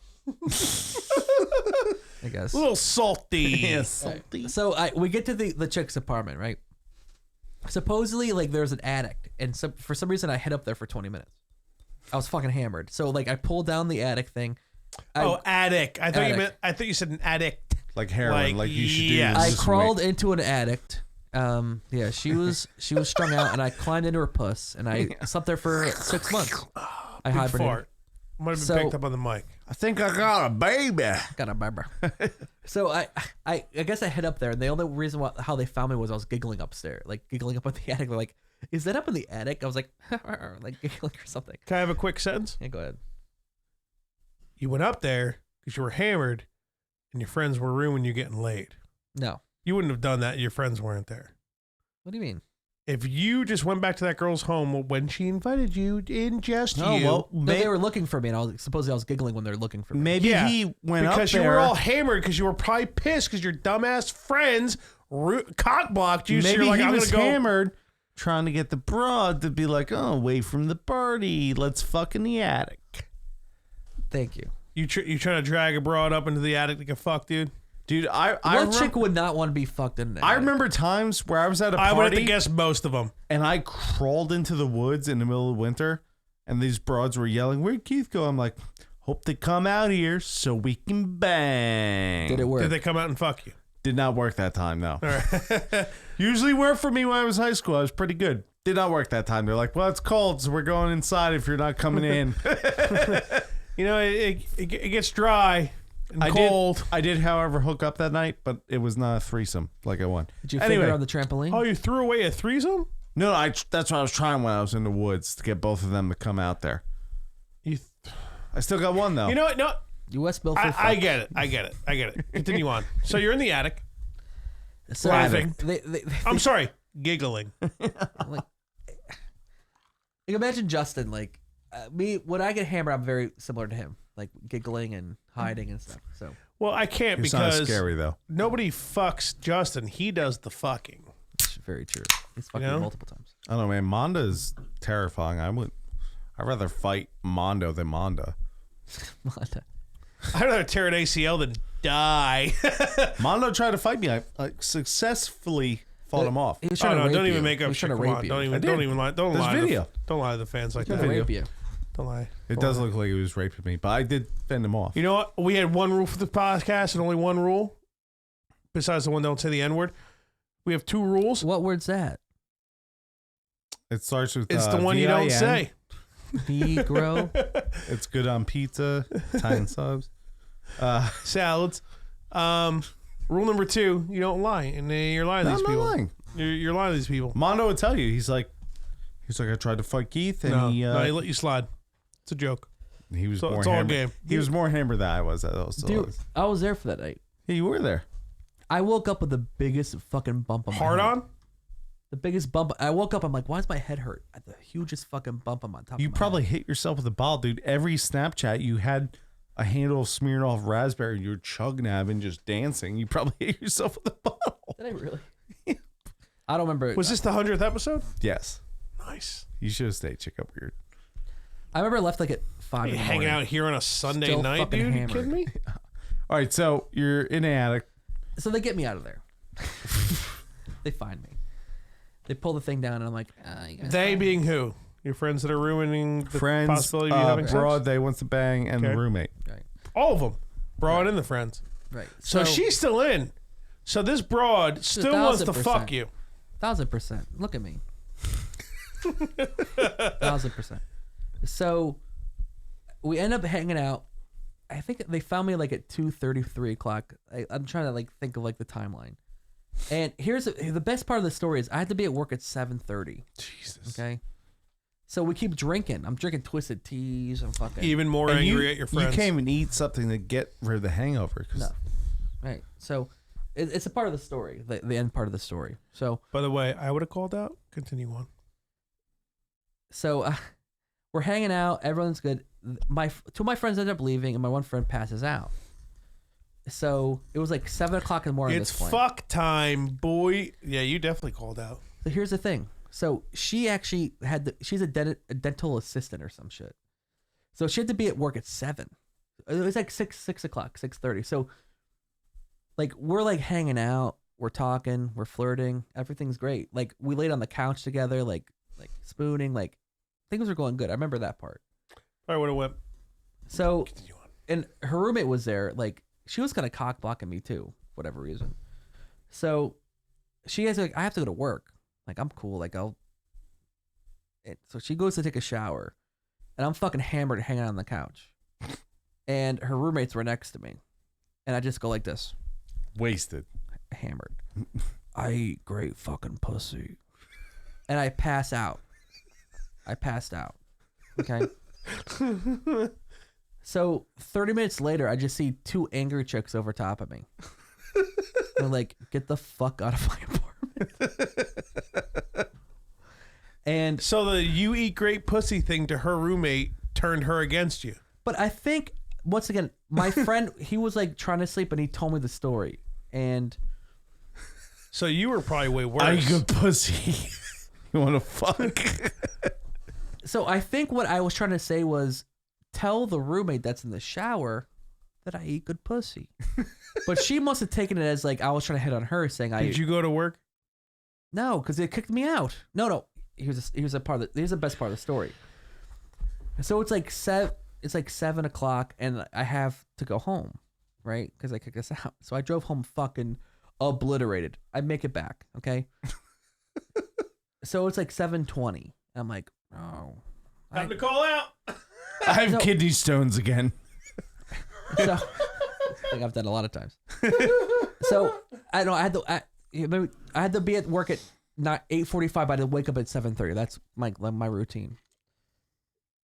I guess. A little salty. Yes. So we get to the chick's apartment, right? Supposedly, like, there's an attic, and for some reason, I hid up there for 20 minutes. I was fucking hammered. So, like, I pulled down the attic thing. Attic. I thought Attic. you meant. I thought you said an addict. Like heroin, like you should do. yes. I lose crawled weight. into an addict. Yeah, she was strung out, and I climbed into her puss, and I slept there for 6 months. I hibernated. Fart. Might have been So- picked up on the mic. I think I got a baby. Got a barber. So I guess I hid up there, and the only reason how they found me was I was giggling upstairs, like giggling up in the attic. They're like, "Is that up in the attic?" I was like, like giggling or something. Can I have a quick sentence? Yeah, go ahead. You went up there because you were hammered, and your friends were ruining you getting laid. No. You wouldn't have done that if your friends weren't there. What do you mean? If you just went back to that girl's home when she invited you in just Oh, you. well, No, they were looking for me, and supposedly I was giggling when they were looking for me. maybe Yeah, he went up because there. you were all hammered because you were probably pissed because your dumbass friends cock blocked you. So Maybe you're like, he I'm was gonna go. hammered, trying to get the broad to be like, oh, away from the party. Let's fuck in the attic. Thank you. You trying to drag a broad up into the attic to get fucked, dude? Dude, What chick would not want to be fucked in there? I remember times where I was at a I would have to party guess most of them. and I crawled into the woods in the middle of winter and these broads were yelling, where'd Keith go? I'm like, hope they come out here so we can bang. Did it work? Did they come out and fuck you? Did not work that time, no. Usually worked for me when I was high school. I was pretty good. Did not work that time. They're like, well, it's cold, so we're going inside if you're not coming in. You know, it gets dry and cold. I did, however, hook up that night, but it was not a threesome like I want. Did you Anyway. finger on the trampoline? Oh, you threw away a threesome? No, that's what I was trying when I was in the woods to get both of them to come out there. I still got one, though. You know what? No, U.S. bill for I fuck. get it. Continue on. So you're in the attic. So Laughing. They I'm sorry, giggling. like imagine Justin, like me when I get hammered, I'm very similar to him, like giggling and hiding and stuff. So Well, I can't It's not because scary, though. nobody fucks Justin. He does the fucking. it's very true. He's fucked You know? me multiple times. I don't know, man. Monda's terrifying. I'd rather fight Mondo than Monda. I'd rather tear an ACL than die. Mondo tried to fight me. I successfully fought him off. He was Oh trying to no! rape Don't you. even make He up was shit. trying Come to on. rape you. Don't even. did. Don't even lie. Don't There's lie. video. Don't lie to the fans like Trying that. to rape you. Don't lie. It does look like he was raping me, but I did fend him off. You know what? We had one rule for the podcast and only one rule. Besides the one, don't say the N word. We have two rules. What word's that? It starts with It's the one you don't VIN. say. Negro. It's good on pizza, Italian subs. Salads. Rule number 2: you don't lie, and you're lying to No, these I'm not people. lying. You're lying to these people. Mondo would tell you. He's like, I tried to fight Keith, and No, he he let you slide. It's a joke. was So more it's all hammered. game. He was more hammered than I was. That was Dude, I was there for that night. Yeah, you were there. I woke up with the biggest fucking bump on my Hard head. on? The biggest bump. I woke up, I'm like, why does my head hurt? I had the hugest fucking bump on my top You of my probably head. hit yourself with a ball, dude. Every Snapchat you had a handle of Smirnoff raspberry, and you were chugging at and just dancing. You probably hit yourself with a bottle. Did I really? I don't remember. Was this the 100th episode? Yes. Nice. You should have stayed. Check up weird. I remember I left like at 5 in the Hanging morning. out here on a Sunday Still night, fucking dude? You hammered. kidding me? All right, so you're in the attic. So they get me out of there. They find me. They pull the thing down, and I'm like, you guys They fine. being who? Your friends that are ruining the Friends, possibility of you having broad, sex? they wants to bang, and Okay. the roommate. Right, All of them. Broad and the friends. right. So she's still in. So this broad still wants to 1000%. fuck you. 1000%. Look at me. 1000%. So we end up hanging out. I think they found me like at 2:30, 3 o'clock. I'm trying to like think of like the timeline. And here's the best part of the story is I had to be at work at 7:30. Jesus. Okay. So we keep drinking. I'm drinking twisted teas. I'm fucking Even more And angry at your friends. You can't even eat something to get rid of the hangover. 'Cause no. Right. So it's a part of the story, the end part of the story. So By the way, I would have called out. Continue on. So we're hanging out. Everyone's good. Two of my friends end up leaving, and my one friend passes out. So it was like 7 o'clock in the morning. It's at this point. fuck time, boy. Yeah, you definitely called out. So here's the thing. So she actually she's a dental assistant or some shit. So she had to be at work at 7. It was like 6 o'clock, 6:30. So like we're like hanging out, we're talking, we're flirting, everything's great. Like we laid on the couch together, like spooning, like things were going good. I remember that part. I would have went. So Continue on. and her roommate was there, like she was kind of cock blocking me too, for whatever reason. So she has like, I have to go to work. Like I'm cool. Like so she goes to take a shower, and I'm fucking hammered, hanging out on the couch, and her roommates were next to me, and I just go like this, wasted. hammered. I eat great fucking pussy, and I pass out. I passed out. Okay. So 30 minutes later, I just see 2 angry chicks over top of me. They're like, "Get the fuck out of my apartment." And So the you eat great pussy thing to her roommate turned her against you. but I think once again, my friend, he was like trying to sleep, and he told me the story. And So you were probably way worse. I eat good pussy. You want to fuck? so I think what I was trying to say was, tell the roommate that's in the shower that I eat good pussy. But she must have taken it as like I was trying to hit on her, saying I. Did you go to work? No, because they kicked me out. No. Here's a part. Here's the best part of the story. So it's like 7 o'clock, and I have to go home, right? Because I kicked us out. So I drove home fucking obliterated. I make it back, okay? So it's like 7:20. I'm like, oh. Time to call out. I have So- kidney stones again. So I think I've done a lot of times. So I know I had to be at work at 8:45. I had to wake up at 7:30. That's my routine.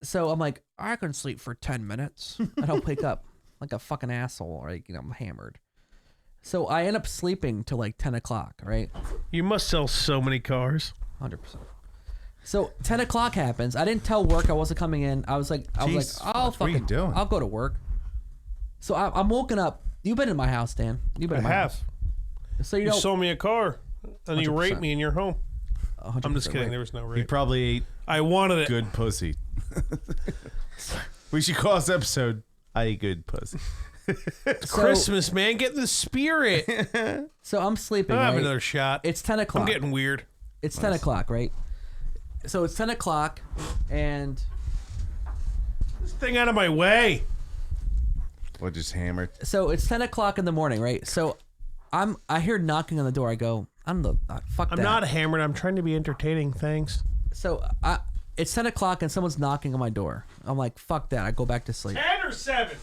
So I'm like, I can sleep for 10 minutes. I don't wake up like a fucking asshole. Right? I'm hammered. So I end up sleeping till like 10 o'clock. Right? You must sell so many cars. 100%. So 10 o'clock happens. I didn't tell work I wasn't coming in. I was like, Jesus, I'll what are you fucking doing? I'll go to work. So I'm woken up. You've been in my house, Dan. You've been I in my have. house. So you You know, sold me a car, and you 100%. raped me in your home. 100% I'm just kidding. right. There was no He rape. probably ate I wanted it. good pussy. We should call this episode "I Eat Good Pussy." So, Christmas, man. Get in the spirit. so I'm sleeping. I'll have right? another shot. It's 10 o'clock. I'm getting weird. It's 10 o'clock, right? So it's 10 o'clock, and This thing out of my way. What just hammered? so it's 10 o'clock in the morning, right? So I hear knocking on the door. I go, fuck I'm that. not hammered. I'm trying to be entertaining. Thanks. So it's 10 o'clock, and someone's knocking on my door. I'm like, fuck that. I go back to sleep. 10 or 7?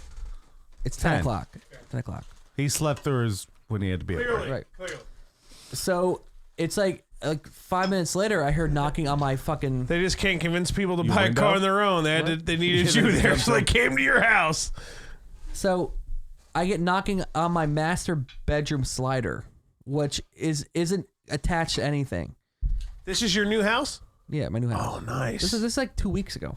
It's 10 10. o'clock. 10 o'clock. He slept through his when he had to be at work. Clearly. Right. Clearly. So it's like 5 minutes later, I hear knocking on my fucking. They just can't convince people to You buy a window? car on their own. They needed you there, so they came to your house. So I get knocking on my master bedroom slider, which isn't attached to anything. This is your new house? Yeah, my new house. Oh, nice. This is like 2 weeks ago.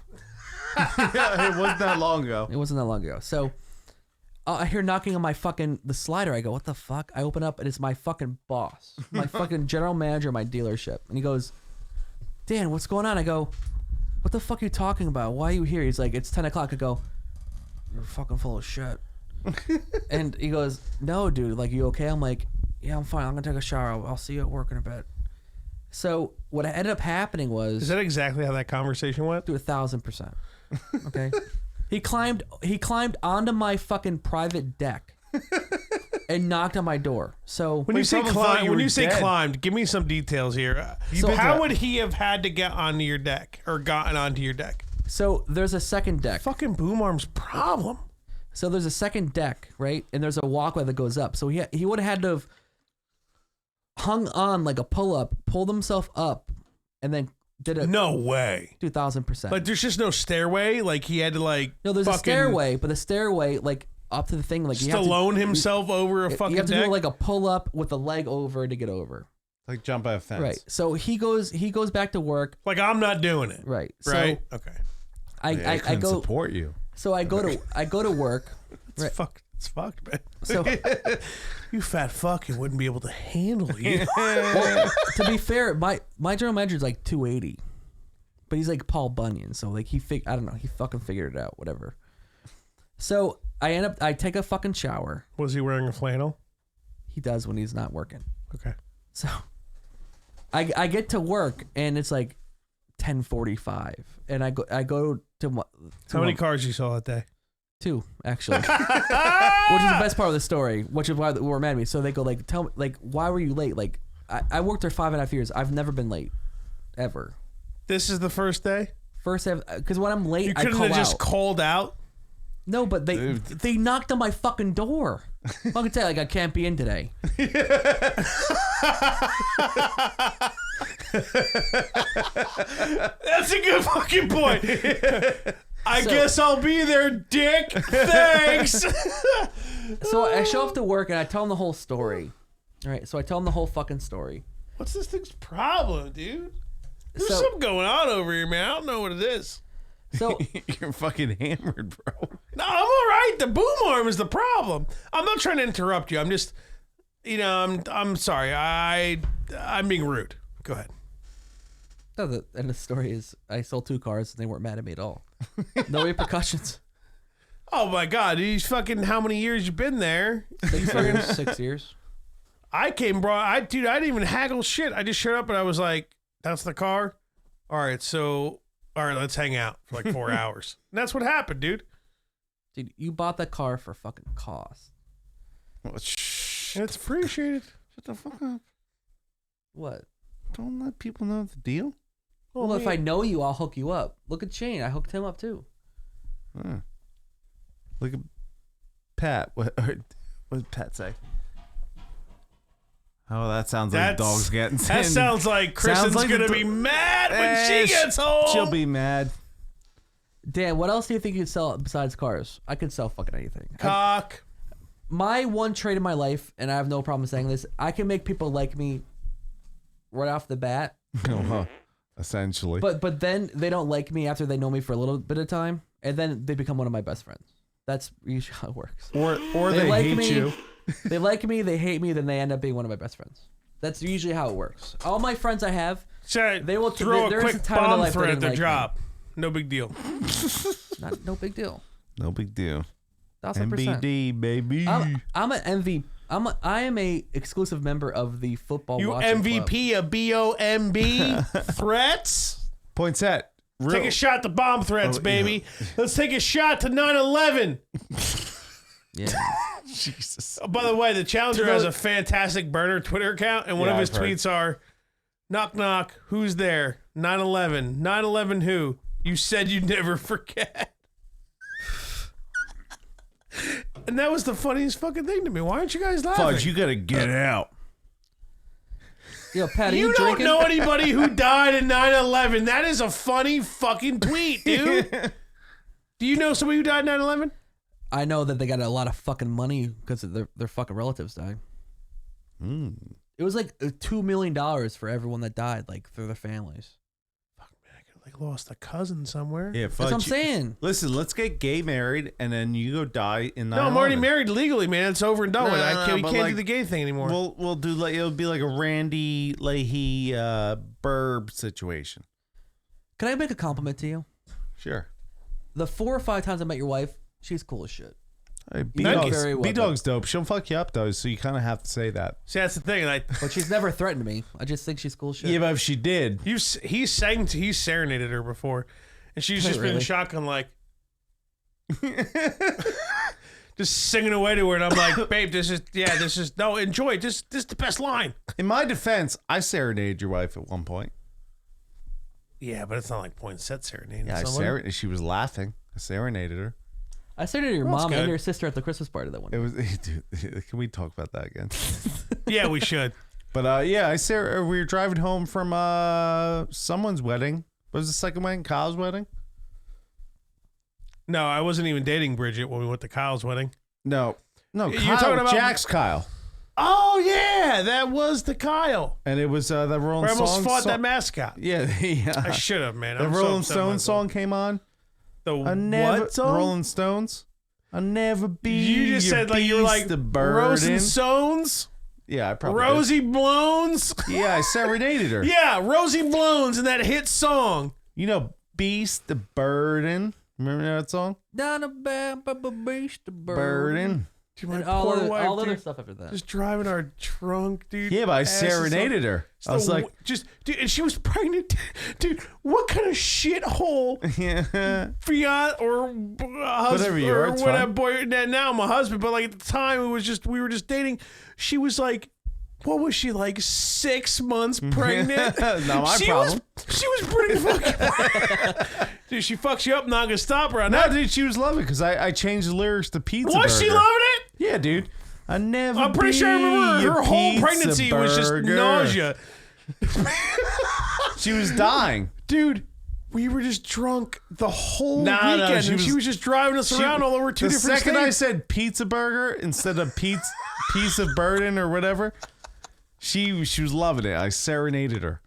Yeah, it wasn't that long ago. It wasn't that long ago. So I hear knocking on my the slider. I go, what the fuck? I open up, and it's my fucking boss, my fucking general manager of my dealership. And he goes, Dan, what's going on? I go, what the fuck are you talking about? Why are you here? He's like, it's 10 o'clock. I go, you're fucking full of shit. And he goes, no, dude, like, you okay? I'm like, yeah, I'm fine. I'm going to take a shower. I'll see you at work in a bit. So what ended up happening was... Is that exactly how that conversation went? To 1,000%. Okay. He climbed onto my fucking private deck. and knocked on my door. So When you say probably thought climbed, you when were you say dead. climbed, give me some details here. You So been how to- would he have had to get onto your deck or gotten onto your deck? so there's a second deck. Fucking Boom Arm's problem. So there's a second deck, right? And there's a walkway that goes up. So he would have had to have hung on like a pull-up, pulled himself up, and then did a No way. 2,000%. Like there's just no stairway. Like he had to like No, there's a fucking stairway, but the stairway like up to the thing like you have to Stallone himself over a fucking you have to deck. do like a pull-up with a leg over to get over. Like jump out a fence. Right. So he goes back to work. Like I'm not doing it. Right. Right. So Okay. I I couldn't go support you. so I go to work. It's It's fucked, man. So You fat fuck, you wouldn't be able to handle you. well, to be fair, my general manager is like 280, but he's like Paul Bunyan, so like I don't know, he fucking figured it out, whatever. So I take a fucking shower. Was he wearing a flannel? He does when he's not working. Okay. So I get to work and it's like 10:45, and I go to How many cars you saw that day? 2 actually, which is the best part of the story, which is why they were mad at me. So they go like, tell me like, why were you late? Like I worked there 5.5 years. I've never been late, ever. This is the first day? First, because when I'm late, You I couldn't call have just out. called out? No, but they knocked on my fucking door. I can tell you, like I can't be in today. That's a good fucking point. I guess I'll be there, dick. Thanks. So I show up to work and I tell them the whole story. All right, so I tell them the whole fucking story. What's this thing's problem, dude? There's So- something going on over here, man. I don't know what it is. So You're fucking hammered, bro. No, I'm all right. The boom arm is the problem. I'm not trying to interrupt you. I'm just, I'm sorry. I'm being rude. Go ahead. no, the end of the story is I sold 2 cars and they weren't mad at me at all. No repercussions. Oh my God, these fucking how many years you been there? 6 years. 6 years. I didn't even haggle shit. I just showed up and I was like, that's the car? All right, let's hang out for like 4 hours. And that's what happened, dude. Dude, you bought the car for fucking cost. Well, shh. And it's appreciated. Shut the fuck up. What? Don't let people know the deal. Well, if I know you, I'll hook you up. Look at Shane. I hooked him up too. Huh. Look at Pat. What did Pat say? Oh, that sounds like dogs getting That sent. sounds like Kristen's like gonna the be mad when she gets home. She'll be mad. Dan, what else do you think you could sell besides cars? I could sell fucking anything. Cock. My one trait in my life, and I have no problem saying this, I can make people like me right off the bat. Essentially. But then they don't like me after they know me for a little bit of time, and then they become one of my best friends. That's usually how it works. Or they like hate me, you. They like me, they hate me, then they end up being one of my best friends. That's usually how it works. All my friends I have, They will throw there a is quick a time in their bomb life they threat at didn't their like me. job. No big deal. no big deal. No big deal. 1,000%. MBD, baby. I'm an MVP. I am a exclusive member of the football. You watching MVP of BOMB threats? Poinsett. Take a shot to bomb threats, baby. Let's take a shot to 9/11. Yeah. Jesus. Oh, by the way, the Challenger has a fantastic burner Twitter account, and one of his I've heard. tweets are, knock, knock, who's there? 9/11. 9/11 who? You said you'd never forget. And that was the funniest fucking thing to me. Why aren't you guys laughing? Fudge, you gotta get out. Yo, Pat, are You you don't drinking? know anybody who died in 9/11. That is a funny fucking tweet, dude. Do you know somebody who died in 9/11? I know that they got a lot of fucking money because their fucking relatives died. It was like $2 million for everyone that died, like through their families. Fuck, man, I could like lost a cousin somewhere. Yeah, That's what I'm saying. Listen, let's get gay married, and then you go die in 9/11. No, I'm already married legally, man. It's over and done with. We but can't like, do the gay thing anymore. We'll do like it'll be like a Randy Leahy Burb situation. Can I make a compliment to you? Sure. The 4 or 5 times I met your wife, she's cool as shit. Hey, know very well B-Dog's dope. She'll fuck you up though, so you kind of have to say that. See, that's the thing. But she's never threatened me. I just think she's cool as shit. Yeah, but if she did, He serenaded her before, and she's just been Really? shotgun like. just singing away to her, and I'm like, babe, this is no, enjoy it. This is the best line. In my defense, I serenaded your wife at one point. Yeah, but it's not like Poinsett serenading. Yeah, she was laughing. I serenaded her. I serenaded your mom good. and your sister at the Christmas party that one. It was. Dude, can we talk about that again? Yeah, we should. But yeah, we were driving home from someone's wedding. What was the second wedding? Kyle's wedding? No, I wasn't even dating Bridget when we went to Kyle's wedding. No, You're Kyle, talking about Jack's Kyle. Oh yeah, that was the Kyle. And it was that Rolling I almost Stones fought song. that mascot. Yeah. I should have, man. The I'm so Rolling upset with Stones myself. song came on. The What song? Rolling Stones. I'll never be. You just said like you were like the Rose and burden. Stones, Yeah, I probably Rosie Blones. did. Yeah, I serenaded her. Yeah, Rosie Blones and that hit song. You know, Beast the Burden. Remember that song? Down a beast Burden. Dude, my And all poor other, wife, all other dude, stuff after that. just driving our trunk, dude. Yeah, but I ass is serenaded her. I was like, dude, and she was pregnant. Dude, what kind of shithole yeah. fiance or husband Whatever you are, or it's whatever fine. boy? Now my husband, but like at the time we were just dating. She was like, what was she like? 6 months pregnant? Not my she problem. She was pretty fucking. Dude, she fucks you up. Not gonna stop her on No, that. dude, she was loving it because I changed the lyrics to Pizza Was she Burger. loving it? Yeah, dude. I never. I'm pretty sure I remember be her a whole pizza pregnancy was just burger. nausea. She was dying. Dude, we were just drunk the whole No, weekend, she and she was just driving us around all over two the different second I states. said Pizza Burger instead of piece of burden or whatever, she was loving it. I serenaded her.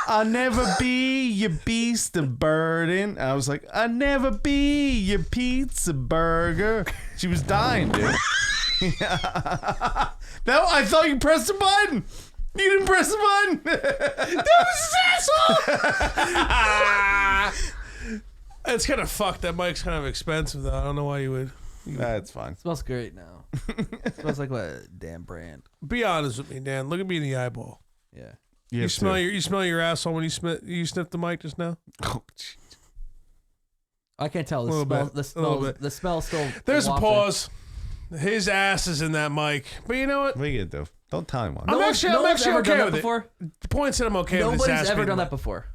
I'll never be your beast of burden. I was like, I'll never be your pizza burger. She was dying, dude. No, I thought you pressed the button. You didn't press the button. That was asshole. It's kind of fucked. That mic's kind of expensive, though. I don't know why you would. That's fine. smells great now. Smells like a damn brand. Be honest with me, Dan. Look at me in the eyeball. Yeah. You smell your asshole when you sniffed the mic just now. Oh, geez. I can't tell. A little bit. The smell still. There's a wafting. pause. His ass is in that mic, but you know what? What are you gonna do? Don't tell anyone. I'm actually ever okay done that with it. before. The point said I'm okay with his Nobody's ass. ever being done in that before.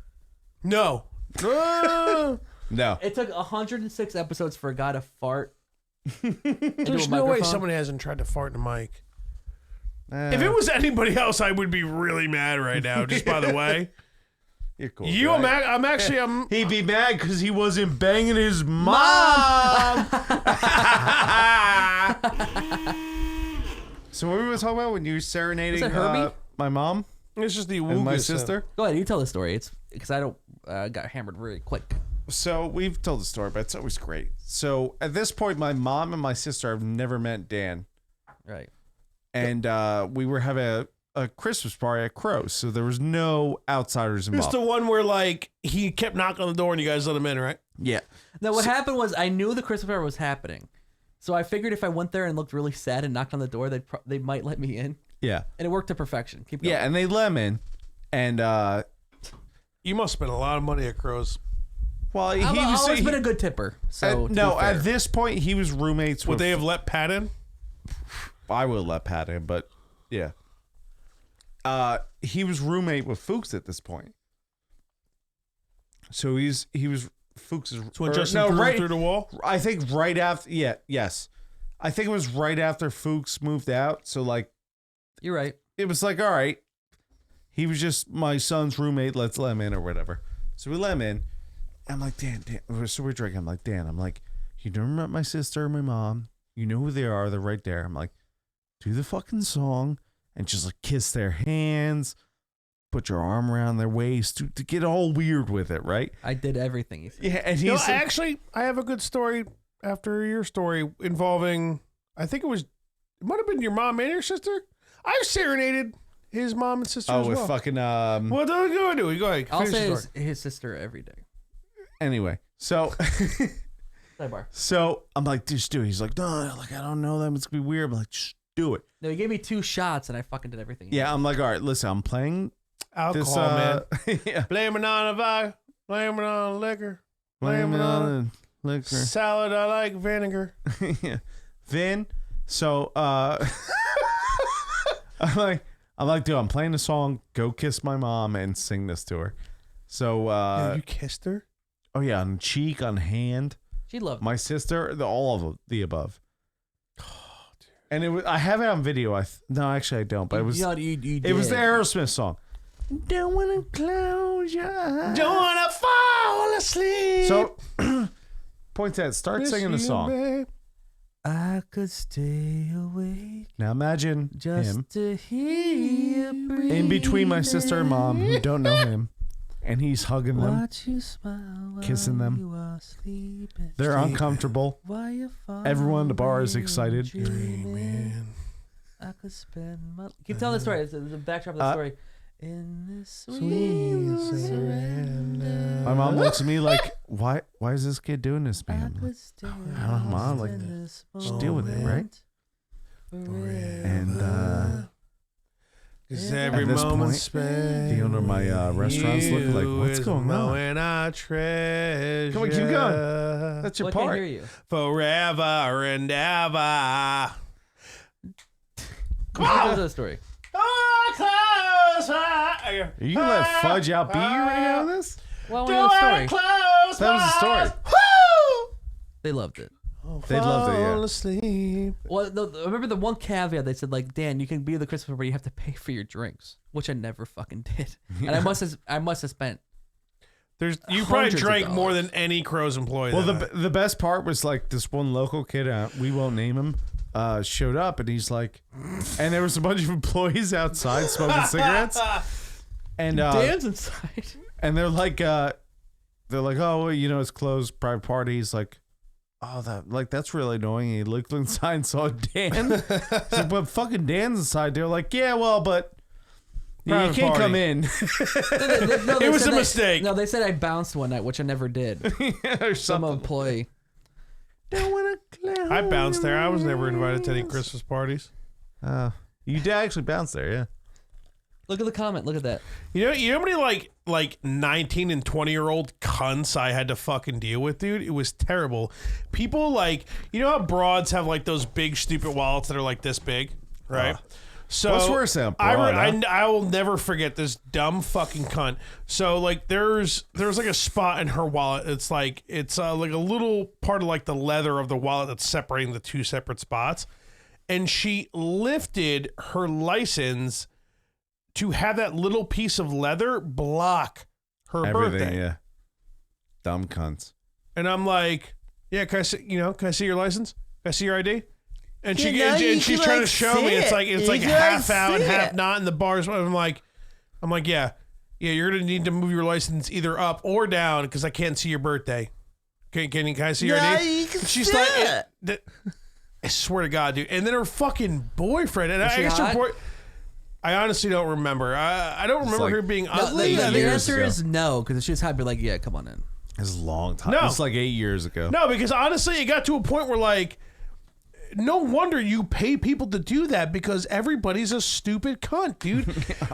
No. No. It took 106 episodes for a guy to fart. There's no way someone hasn't tried to fart in a mic. Eh, If it was anybody else, I would be really mad right now. Just by the way, you're cool. I'm He'd be mad because he wasn't banging his mom. So what were we talking about when you were serenading Was that Herbie? my mom It's just the and my Wooga sister? Go ahead, you tell the story. It's because I don't got hammered really quick. So we've told the story, but it's always great. So at this point, my mom and my sister have never met Dan. Right. And we were having a Christmas party at Crow's, so there was no outsiders It's involved. the one where like he kept knocking on the door and you guys let him in, right? Yeah. Now what happened was I knew the Christmas party was happening, so I figured if I went there and looked really sad and knocked on the door, they might let me in, Yeah. and it worked to perfection. Keep going. Yeah, and they let him in. And, You must spend a lot of money at Crow's. well, I've always been a good tipper. So to no, be fair. at this point, he was roommates Would with... they have let Pat in? I would let Pat in, but yeah. He was roommate with Fuchs at this point. So he was Fuchs's... So when Justin threw him through the wall? I think right after... Yeah, yes. I think it was right after Fuchs moved out. So, like, You're right. it was like, all right, he was just my son's roommate. Let's let him in or whatever. So we let him in. I'm like, Dan. So we're drinking. I'm like, Dan, you never met my sister or my mom. You know who they are. They're right there. I'm like, do the fucking song and just like kiss their hands, put your arm around their waist to get all weird with it, right? I did everything. You said. Yeah, and No, he's actually, I have a good story after your story involving, I think it might have been your mom and your sister. I've serenaded his mom and sister as with well. fucking What do we do? Go ahead. I'll finish say the story. his sister every day. anyway. So Sidebar. so I'm like, just do it. He's like, no, like I don't know them. It's gonna be weird. I'm like, just do it. No, he gave me 2 shots and I fucking did everything. Yeah, I'm like, all right, listen, I'm playing Alcohol, this. man. Yeah. Blame it on the vibe. Blame it on the liquor. Blame it on liquor. Salad, I like vinegar. Yeah. Vin. So I'm like, dude, I'm playing a song. Go kiss my mom and sing this to her. So you kissed her? Oh yeah, on cheek, on hand. She loved my sister. All of the above. Oh, dude. And it was. I have it on video. No, actually, I don't. But it was. It was the Aerosmith song. Don't wanna close your eyes. Don't wanna fall asleep. So, Poinsett, start singing the song. Babe. I could stay awake. Now imagine just him to hear you breathe in between my sister and mom who don't know him, and he's hugging them, watch you smile kissing them. you are sleeping. They're uncomfortable. While you Everyone in the bar is excited. Man. I could spend my... Keep telling the story. It's the backdrop of the story. In this Sweet surrender. My mom looks at me like, why is this kid doing this to me? I'm like, I don't know, Mom. Like, just deal with it, right? And Cause every at this moment point, spent, the owner of my restaurant's looking like, what's going on? And I treasure. Come on, keep going. That's your I part. can't hear you. Forever and ever. Come on. The story. Are you gonna let Fudge outbeat you right now on this? Well, I want to hear the story. That was the story. They loved it. They loved it, yeah. Fall asleep. Well, I remember the one caveat they said, like, Dan, you can be the Christmas party, you have to pay for your drinks, which I never fucking did, and I must have spent. You probably hundreds of drank more dollars. than any Crows employee. Well, the best part was like this one local kid, we won't name him, showed up and he's like, and there was a bunch of employees outside smoking cigarettes, and Dan's inside, and they're like, oh, well, you know, it's closed, private party. He's like, oh, that's really annoying. He looked inside and saw Dan. He's like, but fucking Dan's inside. They're like, yeah, well, but yeah, you can't come in. It was a mistake. No, they said I bounced one night, which I never did. Or Some something. employee. I bounced there. I was never invited to any Christmas parties. You did actually bounce there, yeah. Look at the comment. Look at that. You know how many like 19 and 20-year-old cunts I had to fucking deal with, dude? It was terrible. People like, you know how broads have like those big stupid wallets that are like this big, right? So what's worse than a broad, I will never forget this dumb fucking cunt. So like there's like a spot in her wallet. It's like like a little part of like the leather of the wallet that's separating the two separate spots, and she lifted her license to have that little piece of leather block her birthday. Yeah. Dumb cunts. And I'm like, yeah, can I see your license? Can I see your ID? And she's trying to show me it's like half out and half not in the bars. I'm like, yeah, you're gonna need to move your license either up or down because I can't see your birthday. Can I see your ID? She's like, I swear to God, dude. And then her fucking boyfriend, and I asked her I honestly don't remember. I don't remember her being ugly. The answer is no, because if she was hot, I'd be like, yeah, come on in. It was a long time. No. It's like 8 years ago. No, because honestly, it got to a point where like, no wonder you pay people to do that because everybody's a stupid cunt, dude.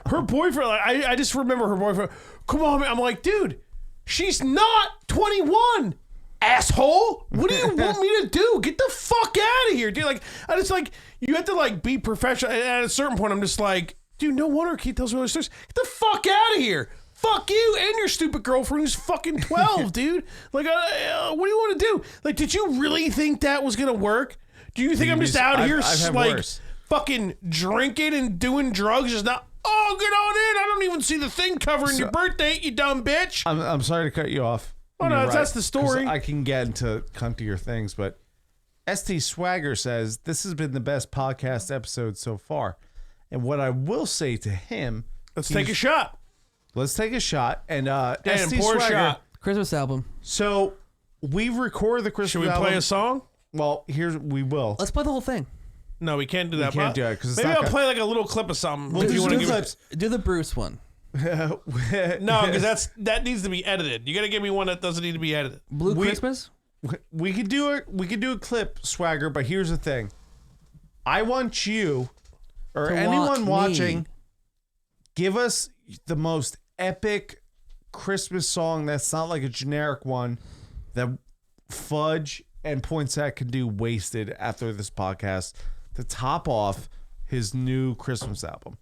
Her boyfriend, I just remember her boyfriend. Come on, man. I'm like, dude, she's not 21. Asshole, what do you want me to do? Get the fuck out of here, dude. Like, I just like, you have to like be professional. And at a certain point, I'm just like, dude, no wonder Keith tells me all those stories. Get the fuck out of here. Fuck you and your stupid girlfriend who's fucking 12, dude. Like, what do you want to do? Like, did you really think that was going to work? Do you think I'm just out here like fucking drinking and doing drugs? Just not, oh, get on in. I don't even see the thing covering your birthday, you dumb bitch. I'm sorry to cut you off. Oh, no, that's the story. I can get into cuntier things, but ST Swagger says, this has been the best podcast episode so far. And what I will say to him... Let's take a shot. Let's take a shot. And Dan, ST pour Swagger... a shot. Christmas album. So, we record the Christmas album. Should we play a song? Well, we will. Let's play the whole thing. No, we can't do that. We can't do it because maybe I'll play like a little clip of something. We'll do give clips. Do the Bruce one. No, because that needs to be edited. You got to give me one that doesn't need to be edited. Blue Christmas. We could do it. We could do a clip, Swagger. But here's the thing: I want you or anyone watching, give us the most epic Christmas song that's not like a generic one that Fudge and Poinsett can do Wasted after this podcast to top off his new Christmas album.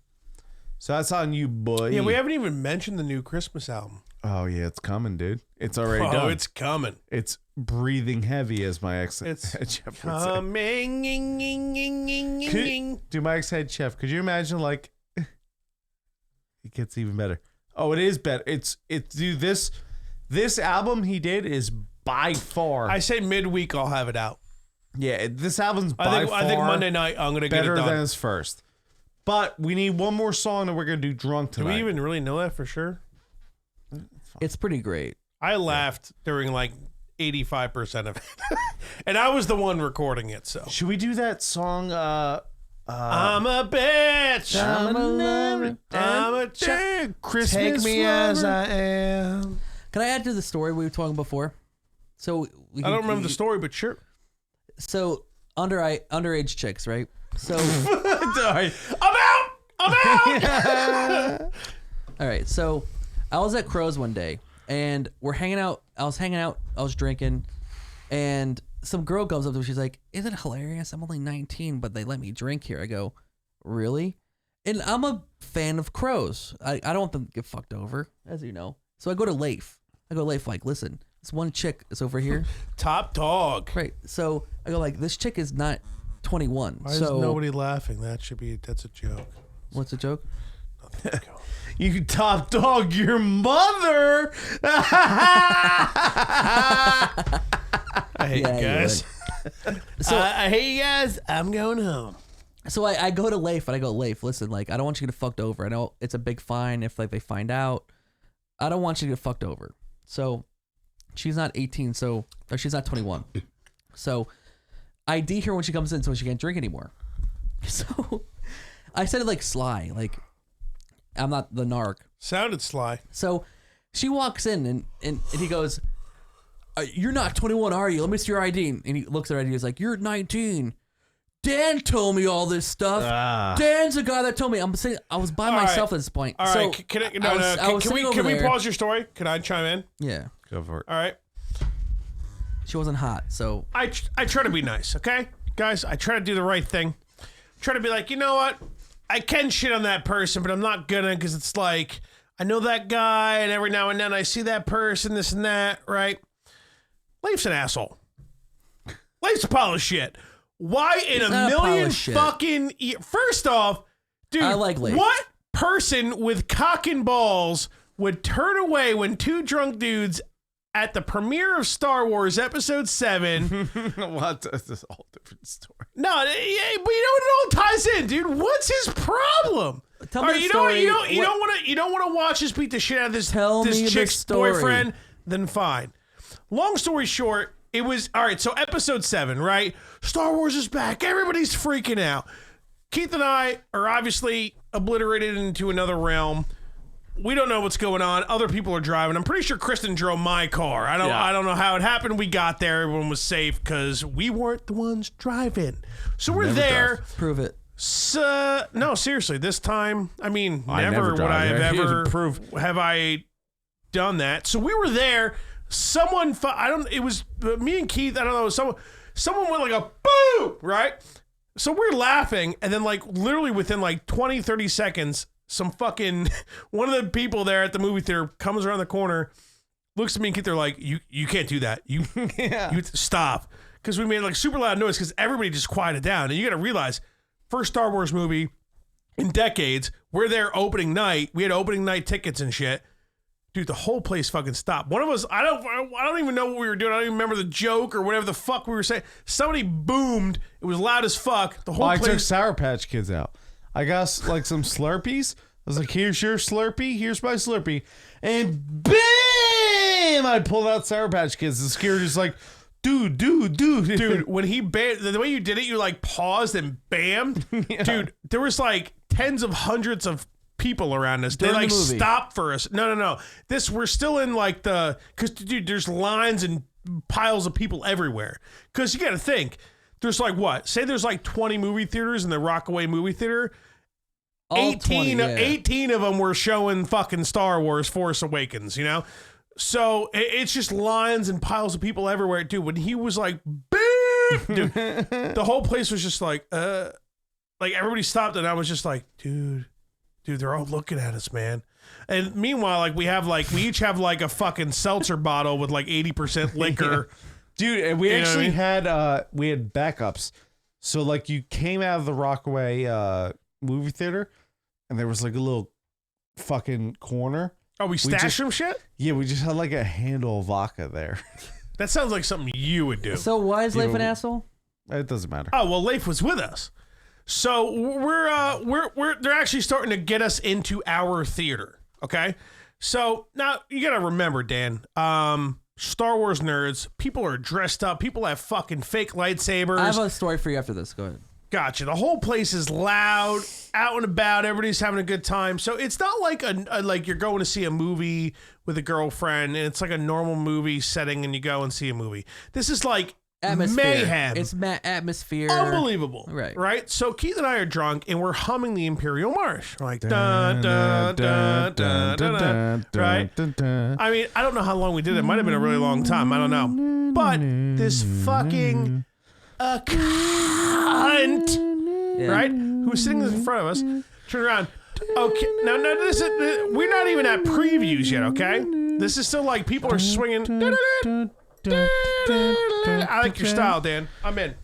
So that's on you, boy. Yeah, we haven't even mentioned the new Christmas album. Oh, yeah, it's coming, dude. It's already done. Oh, it's coming. It's breathing heavy, as my ex-head chef would say. Coming. Dude, my ex-head chef, could you imagine, like, it gets even better. Oh, it is better. Dude, this album he did is by far. I say midweek I'll have it out. Yeah, this album's I think Monday night I'm going to get it better done. than his first. But we need one more song that we're going to do drunk Do tonight. we even really know that for sure? It's pretty great. I laughed during like 85% of it. And I was the one recording it, so. Should we do that song? I'm a bitch. I'm a chick. Christmas Take me as lover. I am. Can I add to the story we were talking before? So I don't remember the story, but sure. So underage chicks, right? So I'm out. all right. So I was at Crow's one day, and we're hanging out. I was drinking, and some girl comes up to me. She's like, "Isn't it hilarious? I'm only 19, but they let me drink here." I go, "Really?" And I'm a fan of Crow's. I don't want them to get fucked over, as you know. So I go to Leif. Like, listen, this one chick is over here. Top dog. Right. So I go like, this chick is not 21. Why is nobody laughing? That's a joke. What's the joke? You top dog your mother. I hate Yeah, you you guys. So I hate you guys. I'm going home. So I go to Leif and I go, Leif, listen, like, I don't want you to get fucked over. I know it's a big fine if like they find out. I don't want you to get fucked over. So she's not 18, or she's not 21. So I ID her when she comes in so she can't drink anymore. So I said it like sly, like I'm not the narc. Sounded sly. So she walks in and he goes, "You're not 21, are you? Let me see your ID." And he looks at her ID. He's like, "You're 19. Dan told me all this stuff. Dan's the guy that told me." I'm saying I was by myself at this point. All so right. Can we pause your story? Can I chime in? Yeah. Go for it. All right. She wasn't hot, so I try to be nice, okay? Guys, I try to do the right thing. Try to be like, you know what? I can shit on that person, but I'm not gonna, because it's like, I know that guy, and every now and then I see that person, this and that, right? Leif's an asshole. Leif's a pile of shit. Why in a not a pile million of shit. fucking... First off, dude, I like Leif. what person with cock and balls would turn away when two drunk dudes at the premiere of Star Wars Episode 7... What? This is a whole different story. No, yeah, but you know what? It all ties in, dude. What's his problem? Tell All me right, the you know what? story. You don't want to watch us beat the shit out of this Tell me the chick's story. boyfriend. Then fine. Long story short, it was all right. So Episode 7, right? Star Wars is back. Everybody's freaking out. Keith and I are obviously obliterated into another realm. We don't know what's going on. Other people are driving. I'm pretty sure Kristen drove my car. I don't know how it happened. We got there. Everyone was safe because we weren't the ones driving. So we're there. prove it. So, no, seriously. This time, I mean, I never never would drive I have there. ever have I done that. So we were there. Someone, it was me and Keith. I don't know. Someone went like a boo, right? So we're laughing, and then like literally within like 20, 30 seconds, some fucking one of the people there at the movie theater comes around the corner, looks at me and Keith. They're like, "You can't do that. You stop," because we made like super loud noise because everybody just quieted down. And you got to realize, first Star Wars movie in decades. We're there opening night. We had opening night tickets and shit. Dude, the whole place fucking stopped. One of us, I don't even know what we were doing. I don't even remember the joke or whatever the fuck we were saying. Somebody boomed. It was loud as fuck. The whole I place. took Sour Patch Kids out. I got like some Slurpees. I was like, "Here's your Slurpee. Here's my Slurpee." And bam! I pulled out Sour Patch Kids. The skier just like, dude. Dude, when he the way you did it, you like paused and bammed. Yeah. Dude, there was like tens of hundreds of people around us. They During like the movie. stopped for us. No. We're still in like because dude, there's lines and piles of people everywhere. Because you got to think, there's like what? Say there's like 20 movie theaters in the Rockaway movie theater. All 18 20, yeah. 18 of them were showing fucking Star Wars Force Awakens, you know? So it's just lines and piles of people everywhere, dude. When he was like, beep, dude, the whole place was just like everybody stopped, and I was just like, dude, they're all looking at us, man. And meanwhile, like we each have like a fucking seltzer bottle with like 80% liquor, dude. And we actually had we had backups. So like you came out of the Rockaway movie theater, and there was like a little fucking corner. Oh, we stashed some shit? Yeah, we just had like a handle of vodka there. That sounds like something you would do. So why is Leif an asshole? It doesn't matter. Oh, well, Leif was with us. So they're actually starting to get us into our theater. Okay. So now you got to remember, Dan, Star Wars nerds, people are dressed up. People have fucking fake lightsabers. I have a story for you after this. Go ahead. Gotcha. The whole place is loud, out and about. Everybody's having a good time. So it's not like like you're going to see a movie with a girlfriend and it's like a normal movie setting and you go and see a movie. This is like atmosphere. Mayhem. It's atmosphere. Unbelievable. Right. So Keith and I are drunk and we're humming the Imperial March. We're like, dun, dun, dun, dun, dun, dun, right? I mean, I don't know how long we did it. It might have been a really long time. I don't know. But this fucking cunt, right? Who's sitting in front of us? Turn around. Okay, now this is we're not even at previews yet. Okay, this is still like people are swinging. I like your style, Dan. I'm in.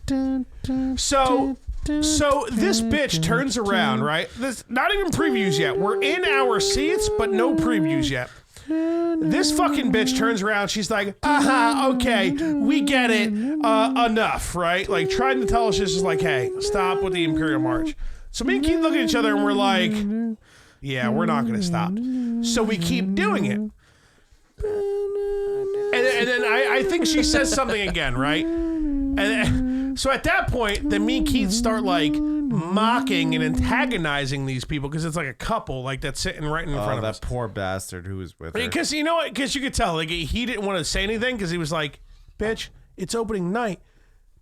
So this bitch turns around, right? This not even previews yet. We're in our seats, but no previews yet. This fucking bitch turns around. She's like, okay, we get it. Enough, right? Like trying to tell us this is like, hey, stop with the Imperial March. So me and Keith look at each other and we're like, yeah, we're not going to stop. So we keep doing it. And then I think she says something again, right? And so at that point, then me and Keith start like mocking and antagonizing these people because it's like a couple like that's sitting right in front of us. That poor bastard who was with her. Because you know what? Because you could tell like he didn't want to say anything because he was like, bitch, it's opening night.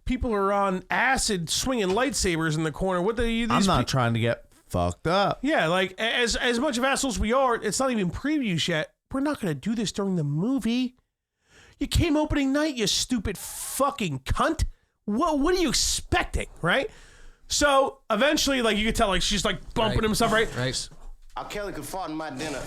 People are on acid swinging lightsabers in the corner. What the? I'm not trying to get fucked up. Yeah, like as much of assholes we are, it's not even previews yet. We're not going to do this during the movie. You came opening night, you stupid fucking cunt. What are you expecting, right? So eventually, like you could tell, like she's like bumping himself, right? Right. Kelly could fart in my dinner.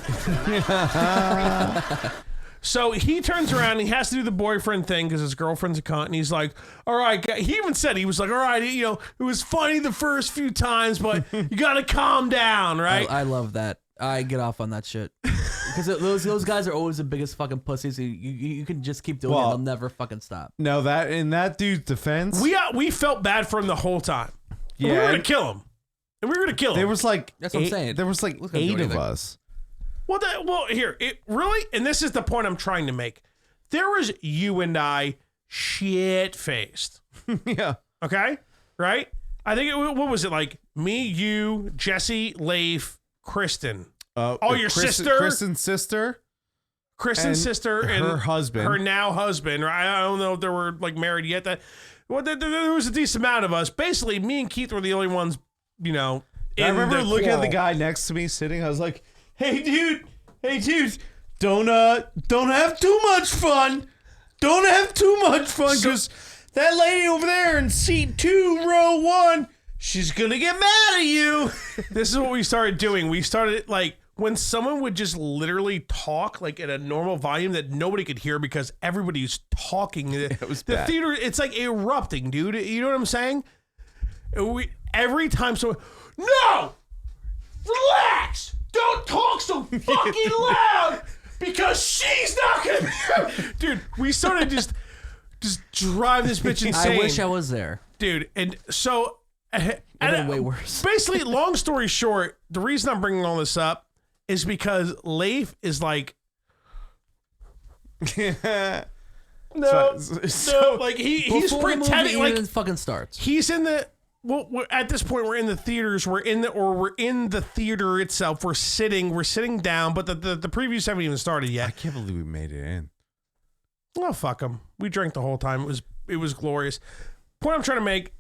So he turns around and he has to do the boyfriend thing because his girlfriend's a cunt. And he's like, all right, he even said, he was like, all right, you know, it was funny the first few times, but you got to calm down, right? I love that. I get off on that shit. Because those guys are always the biggest fucking pussies. You can just keep doing it. They'll never fucking stop. No, that in that dude's defense, we felt bad for him the whole time. Yeah, we were gonna kill him, and we were gonna kill him. There was like that's what I'm saying. There was like 8 of us. Well, here, really, and this is the point I'm trying to make. There was you and I shit faced. Yeah. Okay. Right. I think what was it like? Me, you, Jesse, Leif, Kristen. Your sister, Kristen's sister, and her husband, her now husband. Right? I don't know if they were like married yet. There was a decent amount of us. Basically, me and Keith were the only ones, you know. I remember looking at the guy next to me sitting. I was like, "Hey, dude, don't have too much fun. Don't have too much fun because that lady over there in seat 2, row 1." She's gonna get mad at you. This is what we started doing. We started like when someone would just literally talk like at a normal volume that nobody could hear because everybody's talking. It was the bad. theater. It's like erupting, dude. You know what I'm saying? Every time someone, no, relax, don't talk so fucking loud because she's not gonna be. Dude, we started just drive this bitch insane. I wish I was there, dude. And so. And way worse. Basically, long story short, the reason I'm bringing all this up is because Leif is like, no, like he's pretending like it fucking starts. He's in the at this point we're in the theaters, we're in the theater itself. We're sitting down, but the previews haven't even started yet. I can't believe we made it in. Well, fuck them. We drank the whole time. It was glorious. Point I'm trying to make.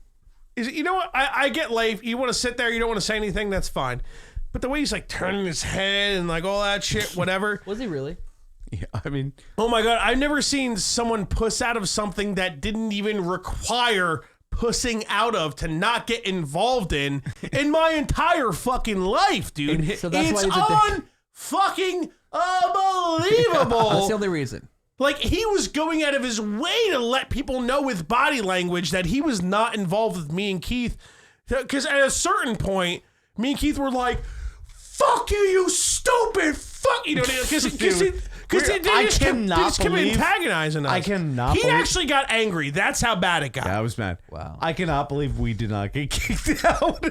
Is you know what? I get Leif. You want to sit there, you don't want to say anything, that's fine. But the way he's like turning his head and like all that shit, whatever. Was he really? Yeah, I mean, Oh my God, I've never seen someone puss out of something that didn't even require pussing out of to not get involved in my entire fucking life, dude. So that's it's why he's fucking unbelievable. That's the only reason. Like, he was going out of his way to let people know with body language that he was not involved with me and Keith. Because at a certain point, me and Keith were like, fuck you, you stupid fuck. You know, because they just kept antagonizing us. I cannot He believe- actually got angry. That's how bad it got. I was mad. Wow. I cannot believe we did not get kicked out.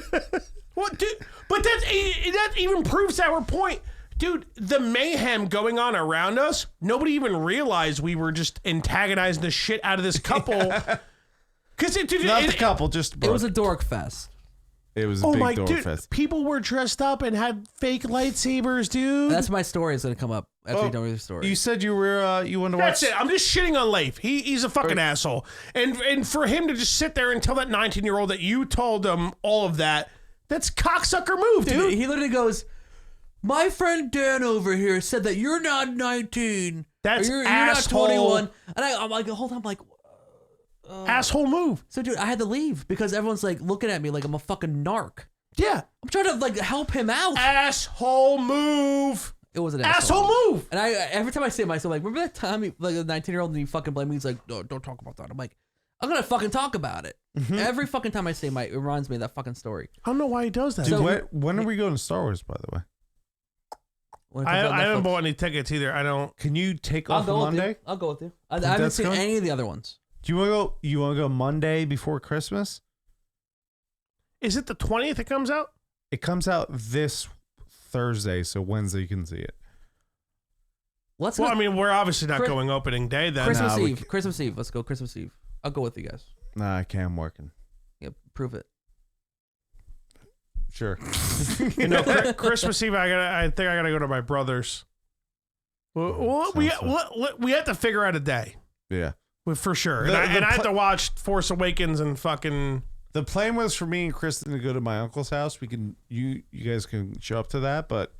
What, dude? But that even proves our point. Dude, the mayhem going on around us, nobody even realized we were just antagonizing the shit out of this couple. Because Not the couple, just It was a dork fest. It was a big door dude, fest. people were dressed up and had fake lightsabers, dude. That's my story is going to come up after you're done with your story. You said you were you wanted to watch. That's it. I'm just shitting on Leif. He's a fucking asshole. And for him to just sit there and tell that 19-year-old that you told him all of that, that's cocksucker move, dude. He literally goes, my friend Dan over here said that you're not 19. That's you're asshole. not 21. And I'm like, hold on, I'm like, Asshole move. so dude, I had to leave because everyone's like looking at me like I'm a fucking narc. Yeah. I'm trying to like help him out. Asshole move. It was an Asshole move. And I every time I say it myself, like, remember that time like a 19-year-old and he fucking blamed me? He's like, no, don't talk about that. I'm like, I'm gonna fucking talk about it. Every fucking time I say it reminds me of that fucking story. I don't know why he does that. Dude, when are we going to Star Wars, by the way? When it comes out I haven't Netflix. bought any tickets either. I don't. Can you take I'll off go with Monday? you. I'll go with you. I haven't seen going? any of the other ones. Do you want to go? You want to go Monday before Christmas? Is it the 20th it comes out? It comes out this Thursday, so Wednesday you can see it. Let's Well, go I mean, we're obviously not Chris- going opening day then. Christmas Nah, we Eve. can- Christmas Eve. Let's go Christmas Eve. I'll go with you guys. Nah, I can't. I'm working. Yeah, prove it. Sure. You know, Christmas Eve, I think I gotta go to my brother's. Well, we have to figure out a day. Yeah. Well, for sure. The- And the I have pl- to watch Force Awakens and fucking. The plan was for me and Kristen to go to my uncle's house. We can you guys can show up to that, but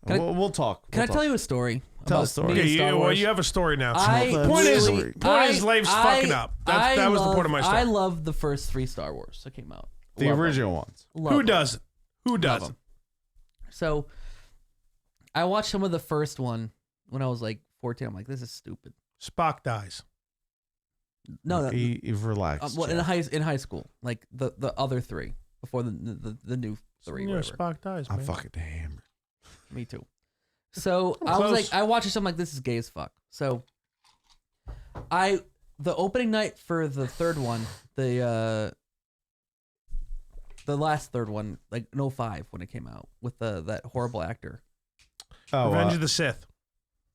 Can I- we'll talk. Can I tell you a story? Tell about a story. me and Okay, Star well, Wars? you have a story now. I point is, really- Leif's fucking up. That was the point of my story. I love the first 3 Star Wars that came out. The Love 'em. original ones. Love Who 'em. doesn't? Who Love doesn't? 'em. So, I watched some of the first one when I was like 14. I'm like, this is stupid. Spock dies. No, He relaxed. well, Jeff. in high school, like the other 3 before the new 3. Yeah, Whatever. Spock dies, man. I'm fucking hammered. Me too. So I'm I was close. like, I watched it. I'm like, this is gay as fuck. So the opening night for the third one, the last third one, like in 05 when it came out with that horrible actor. Oh, Revenge of the Sith.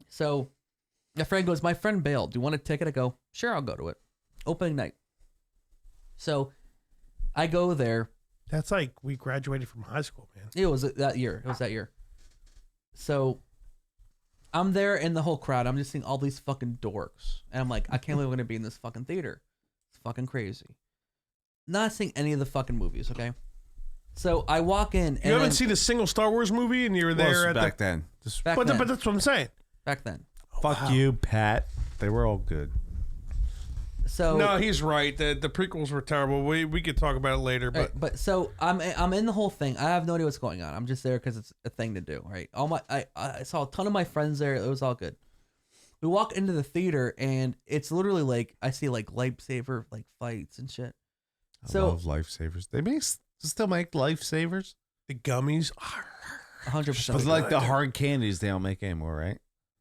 So my friend goes, my friend bailed. Do you want a ticket? I go, sure, I'll go to it. Opening night. So I go there. That's like we graduated from high school, man. It was that year. So I'm there in the whole crowd. I'm just seeing all these fucking dorks. And I'm like, I can't believe I'm going to be in this fucking theater. It's fucking crazy. Not seeing any of the fucking movies, okay? So I walk in. You haven't seen a single Star Wars movie, and you were there at back then. Just back But then. that's what I'm saying. Back then. fuck you, Pat. They were all good. So No, he's right. The prequels were terrible. We could talk about it later, but Right, but so I'm in the whole thing. I have no idea what's going on. I'm just there because it's a thing to do, right? I saw a ton of my friends there. It was all good. We walk into the theater and it's literally like I see like lightsaber like fights and shit. I love lifesavers. They still make lifesavers, the gummies. 100%. but like the hard candies, they don't make anymore, right?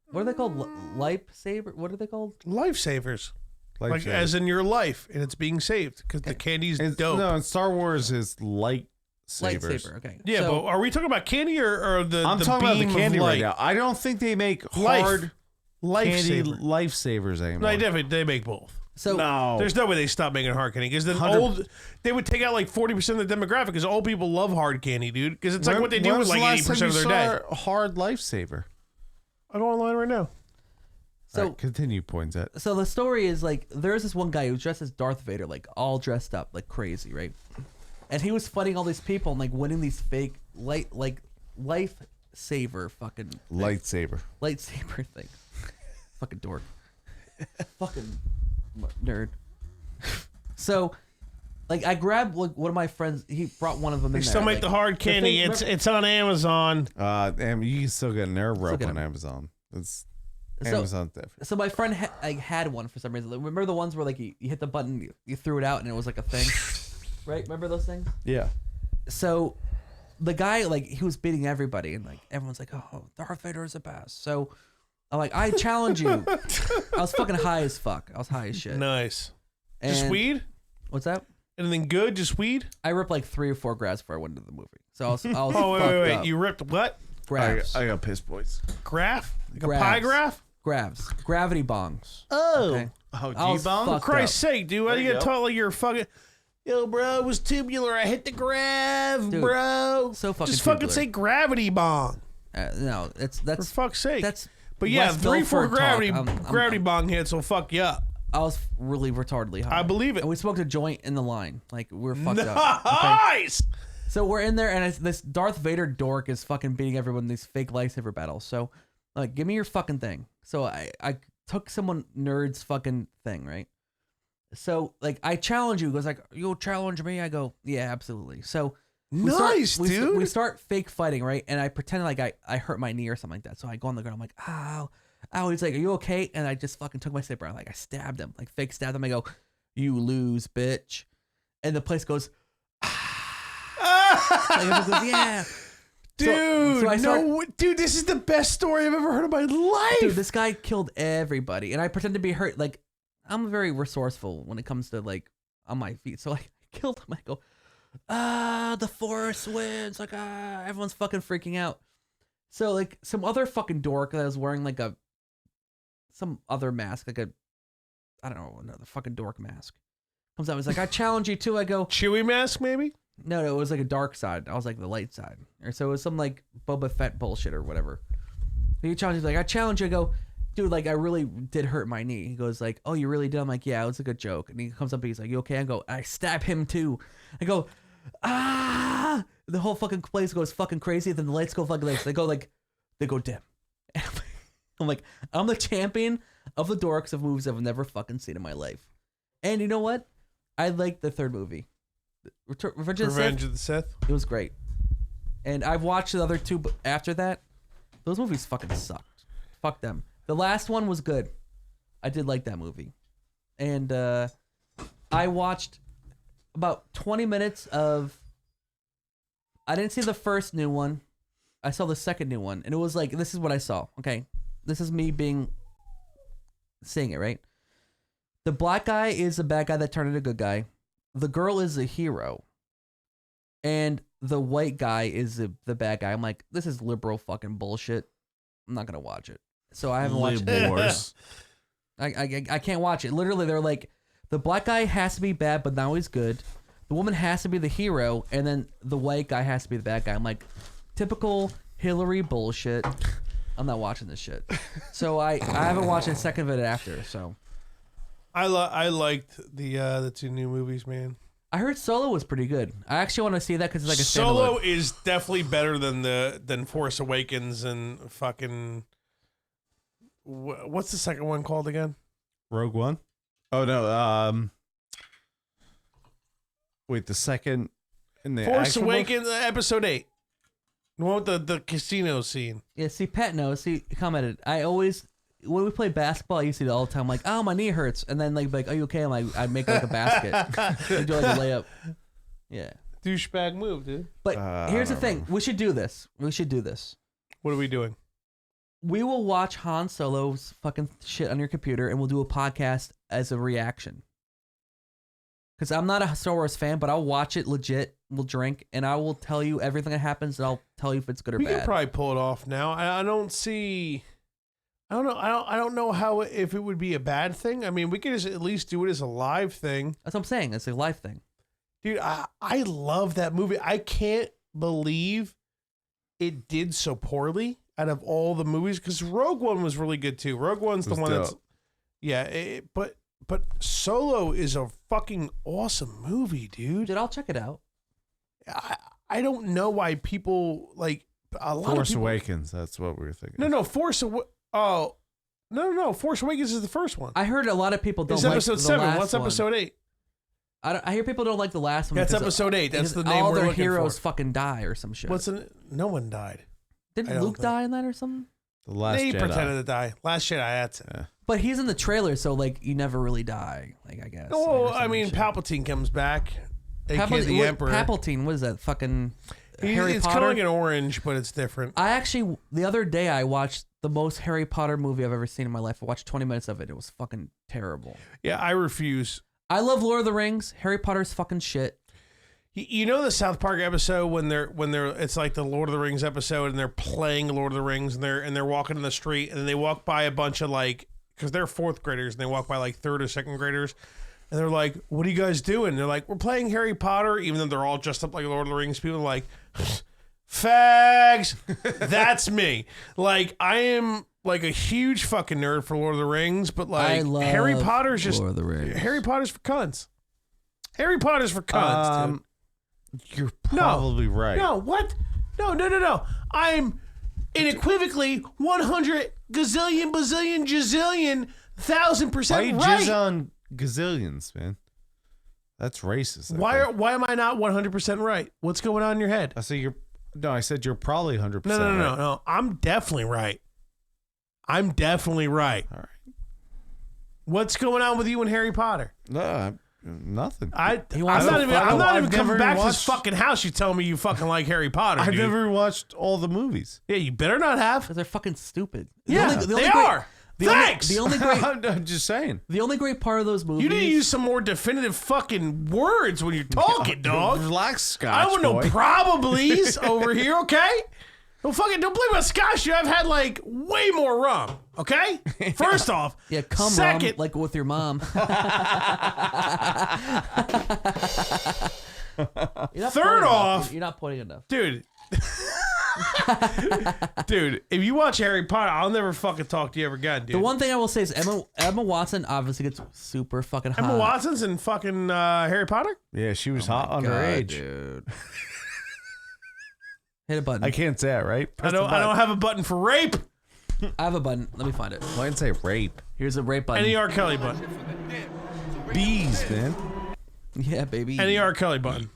What are they called? Lightsaber? What are they called? Lifesavers. Like Lifesavers. as in your life, and it's being saved because the candy's dope. No, in Star Wars is lightsabers. Lightsaber. Okay. Yeah, So, but are we talking about candy or the? I'm the talking about the beam of candy right light? now. I don't think they make Life. hard candy Lifesaver. lifesavers anymore. No, they make both. so No. There's no way they stop making hard candy because then 100 they would take out like 40% of the demographic because old people love hard candy, dude. Because it's like what they do When with was like the last 80% time of you their day. saw a hard lifesaver. I'll go online right now. so All right, continue, Poinsett. So the story is like there's this one guy who's dressed as Darth Vader, like all dressed up like crazy, right? And he was fighting all these people and like winning these fake life saber fucking Lightsaber thing. Fucking dork. Fucking nerd. So, like, I grabbed like one of my friends. He brought one of them in They there. still make like, the hard candy. It's on Amazon. and you can still get an air rope get on 'em. Amazon. It's So- Amazon's different. So my friend had one for some reason. Like, remember the ones where like you hit the button, you threw it out, and it was like a thing, right? Remember those things? Yeah. So the guy, like, he was beating everybody, and like everyone's like, "Oh, Darth Vader is the best." So I'm like, "I challenge you." I was fucking high as fuck. I was high as shit. Nice. Just And- weed? What's that? Anything good? Just weed? I ripped like 3 or 4 grabs before I went into the movie. So I was Oh, fucked wait. up. You ripped what? Grabs. I got piss boys. Graph? Like a Grabs. pie graph? Grabs. Gravity bongs. Oh. Okay. Oh, I was G-bomb? fucked For Christ's up. sake, dude. Why do you you get go. taught like you're fucking... Yo, bro, it was tubular. I hit the grav, Dude, bro. so fucking Just fucking tubular. say gravity bong. No, For that's fuck's sake. that's. But yeah, West 3-4 Milford gravity talk. gravity bong hits will fuck you up. I was really retardedly high. I believe it. And we smoked a joint in the line. Like, we were fucked up. Okay? Nice. So we're in there, and this Darth Vader dork is fucking beating everyone in these fake lightsaber battles. So, like, give me your fucking thing. So I took someone nerd's fucking thing, right? So, like, I challenge you. He goes like, "You'll challenge me?" I go, "Yeah, absolutely." So Nice, dude. We start fake fighting, right? And I pretend like I hurt my knee or something like that. So I go on the ground. I'm like, "Ow, ow." He's like, "Are you okay?" And I just fucking took my saber out. Like, I stabbed him, like fake stabbed him. I go, "You lose, bitch." And the place goes, like, everyone goes, "Yeah." Dude, so I start- dude, this is the best story I've ever heard of my life. Dude, this guy killed everybody, and I pretend to be hurt. Like, I'm very resourceful when it comes to like on my feet. So like, I killed him. I go, the Force wins. Like, everyone's fucking freaking out. So like, some other fucking dork that was wearing like some other mask, like I don't know, another fucking dork mask, comes out. He's like, "I challenge you too." I go, Chewy mask, maybe? No, it was like a dark side. I was like the light side. Or so it was some like Boba Fett bullshit or whatever. He challenges like, "I challenge you." I go, "Dude, like, I really did hurt my knee." He goes like, "Oh, you really did?" I'm like, "Yeah, it was a good joke." And he comes up and he's like, "You okay?" I go, "I stab him too." I go, "Ah!" The whole fucking place goes fucking crazy. Then the lights go fucking like, they go dim. And I'm like, I'm the champion of the dorks of movies I've never fucking seen in my life. And you know what? I liked the third movie. Revenge Revenge of the Sith. It was great. And I've watched the other two, but after that, those movies fucking sucked. Fuck them. The last one was good. I did like that movie. And I watched about 20 minutes of... I didn't see the first new one. I saw the second new one. And it was like, this is what I saw. Okay. This is me seeing it, right? The black guy is a bad guy that turned into a good guy. The girl is a hero. And the white guy is the bad guy. I'm like, this is liberal fucking bullshit. I'm not going to watch it. So I haven't watched it. I can't watch it. Literally, they're like, the black guy has to be bad, but now he's good. The woman has to be the hero, and then the white guy has to be the bad guy. I'm like, typical Hillary bullshit. I'm not watching this shit. So I haven't watched a second of it after. So I liked the 2 new movies, man. I heard Solo was pretty good. I actually want to see that because it's like a Solo standalone. is definitely better than Force Awakens and fucking. What's the second one called again? Rogue One? Oh no, wait, the second in the Force actual Awakens, episode 8. The one with the casino scene. Yeah, see, Pat knows. He commented. I always, when we play basketball, I used to do it all the time. Like, oh, my knee hurts. And then, like, are you okay? I'm like, I make like a basket. I do like a layup. Yeah. Douchebag move, dude. But here's the I don't thing. We should do this. What are we doing? We will watch Han Solo's fucking shit on your computer, and we'll do a podcast as a reaction. Because I'm not a Star Wars fan, but I'll watch it legit. We'll drink, and I will tell you everything that happens, and I'll tell you if it's good or We bad. can probably pull it off now. I don't see. I don't know. I don't know how if it would be a bad thing. I mean, we could just at least do it as a live thing. That's what I'm saying. It's a live thing. Dude, I love that movie. I can't believe it did so poorly out of all the movies, because Rogue One was really good too. Rogue One's the one dope. that's but Solo is a fucking awesome movie, dude. Dude, I'll check it out. I don't know why people like a lot Force of people, Awakens. That's what we were thinking. No, Force Awakens is the first one. I heard a lot of people don't It's like episode the 7. last What's one. episode 8? I hear people don't like the last one. That's because episode 8. That's because the name all we're their looking heroes for. fucking die or some shit. No one died. I Didn't don't Luke think. die in that or something? The Last They Jedi. pretended to die. Last Jedi, that's it. Yeah. But he's in the trailer, so like you never really die. Like I guess. Oh, or some I mean, shit. Palpatine comes back, aka the what- Emperor. Palpatine, what is that? Fucking Harry It's Potter. kind of like an orange, but it's different. I actually the other day I watched the most Harry Potter movie I've ever seen in my life. I watched 20 minutes of it. It was fucking terrible. Yeah, I refuse. I love Lord of the Rings. Harry Potter's fucking shit. You know the South Park episode when they're it's like the Lord of the Rings episode and they're playing Lord of the Rings and they're walking in the street and then they walk by a bunch of like, because they're 4th graders and they walk by like 3rd or 2nd graders and they're like, what are you guys doing? They're like, we're playing Harry Potter, even though they're all dressed up like Lord of the Rings people. Like, fags. That's me. Like, I am like a huge fucking nerd for Lord of the Rings, but I like love Harry Potter's just Lord of the Rings. Harry Potter's for cunts. Harry Potter's for cunts, dude. You're probably right. No, what? No. I'm unequivocally 100 gazillion, bazillion, jazillion, 1,000% Why you right. jizz on gazillions, man? That's racist. Why am I not 100% right? What's going on in your head? I say you're. No, I said you're probably 100%. No. I'm definitely right. I'm definitely right. All right. What's going on with you and Harry Potter? No, nothing. I'm wants not to even. fuck- I'm not I've even coming never back to this watched- fucking house. You tell me you fucking like Harry Potter. I've dude. never watched all the movies. Yeah, you better not have. Because they're fucking stupid. Yeah, they are. Thanks. The only great, I'm just saying. the only great part of those movies. You need to use some more definitive fucking words when you're talking, dog. Relax, Scotch I want no boy. probablys over here, okay? Don't blame my Scotch. I've had like way more rum, okay? First off, Yeah, come second, rum, like with your mom. Third off, you're not pointing enough. dude. Dude, if you watch Harry Potter, I'll never fucking talk to you ever again, dude. The one thing I will say is Emma Watson obviously gets super fucking hot. Emma Watson's in fucking Harry Potter? Yeah, she was hot God, underage. dude. Hit a button. I can't say it, right? I don't have a button for rape. I have a button. Let me find it. Why didn't say rape? Here's a rape button. Any R. Kelly button. Bees, man. Yeah, baby. Any R. Kelly button.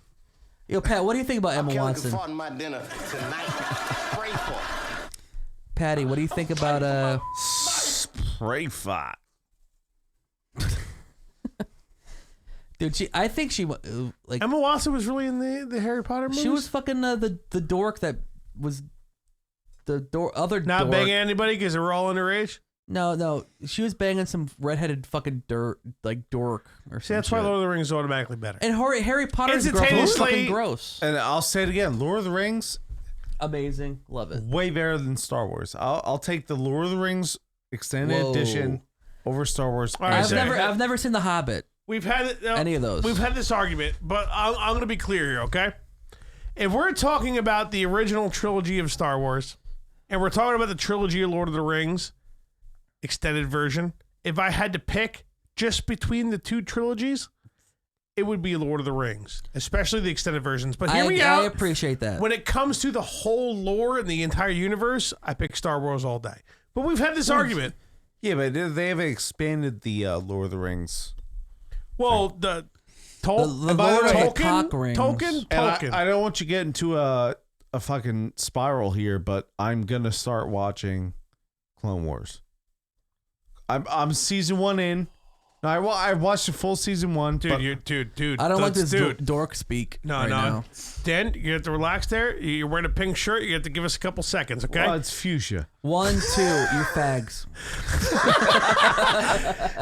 Yo, Pat, what do you think about Emma Kelly Watson? can fart in my dinner tonight. Pray for it. Patty, what do you think about Spray fat. dude? I think she like Emma Watson was really in the Harry Potter movies? she was fucking the dork that was the other Not dork. banging anybody because they were all underage? No, she was banging some redheaded fucking dork or See, something. that's why Lord of the Rings is automatically better. And Harry Potter's girlfriend was Instantaneously- fucking gross. And I'll say it again. Lord of the Rings, Amazing, love it. way better than Star Wars. I'll take the Lord of the Rings extended Whoa. edition over Star Wars. All right, I've so- never seen The Hobbit. We've had Any of those. We've had this argument, but I'm going to be clear here, okay? If we're talking about the original trilogy of Star Wars, and we're talking about the trilogy of Lord of the Rings, extended version, if I had to pick just between the two trilogies, it would be Lord of the Rings, especially the extended versions. But hear me out. I appreciate that. When it comes to the whole lore and the entire universe, I pick Star Wars all day. But we've had this argument. Yeah, but they haven't expanded the Lord of the Rings. Well, the the Lord of the Cock Rings. Tolkien. And I don't want you to get into a fucking spiral here, but I'm gonna start watching Clone Wars. I'm season 1 in. I watched the full season 1. Dude, but dude. I don't like that's- this dork speak. No, right no. now. Dan, you have to relax there. You're wearing a pink shirt. You have to give us a couple seconds, okay? well, it's fuchsia. 1, 2, you fags.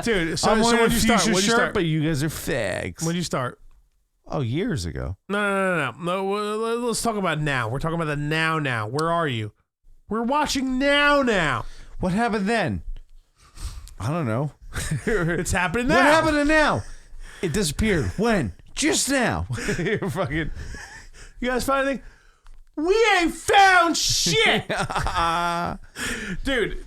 Dude, so I'm wearing when'd a you start? fuchsia When'd you shirt, start? but you guys are fags. When'd you start? Oh, years ago. No. Let's talk about now. We're talking about the now. Where are you? We're watching now. What happened then? I don't know. It's happening now. What happened to now? It disappeared. When? Just now. You're fucking. You guys find anything? We ain't found shit. Dude,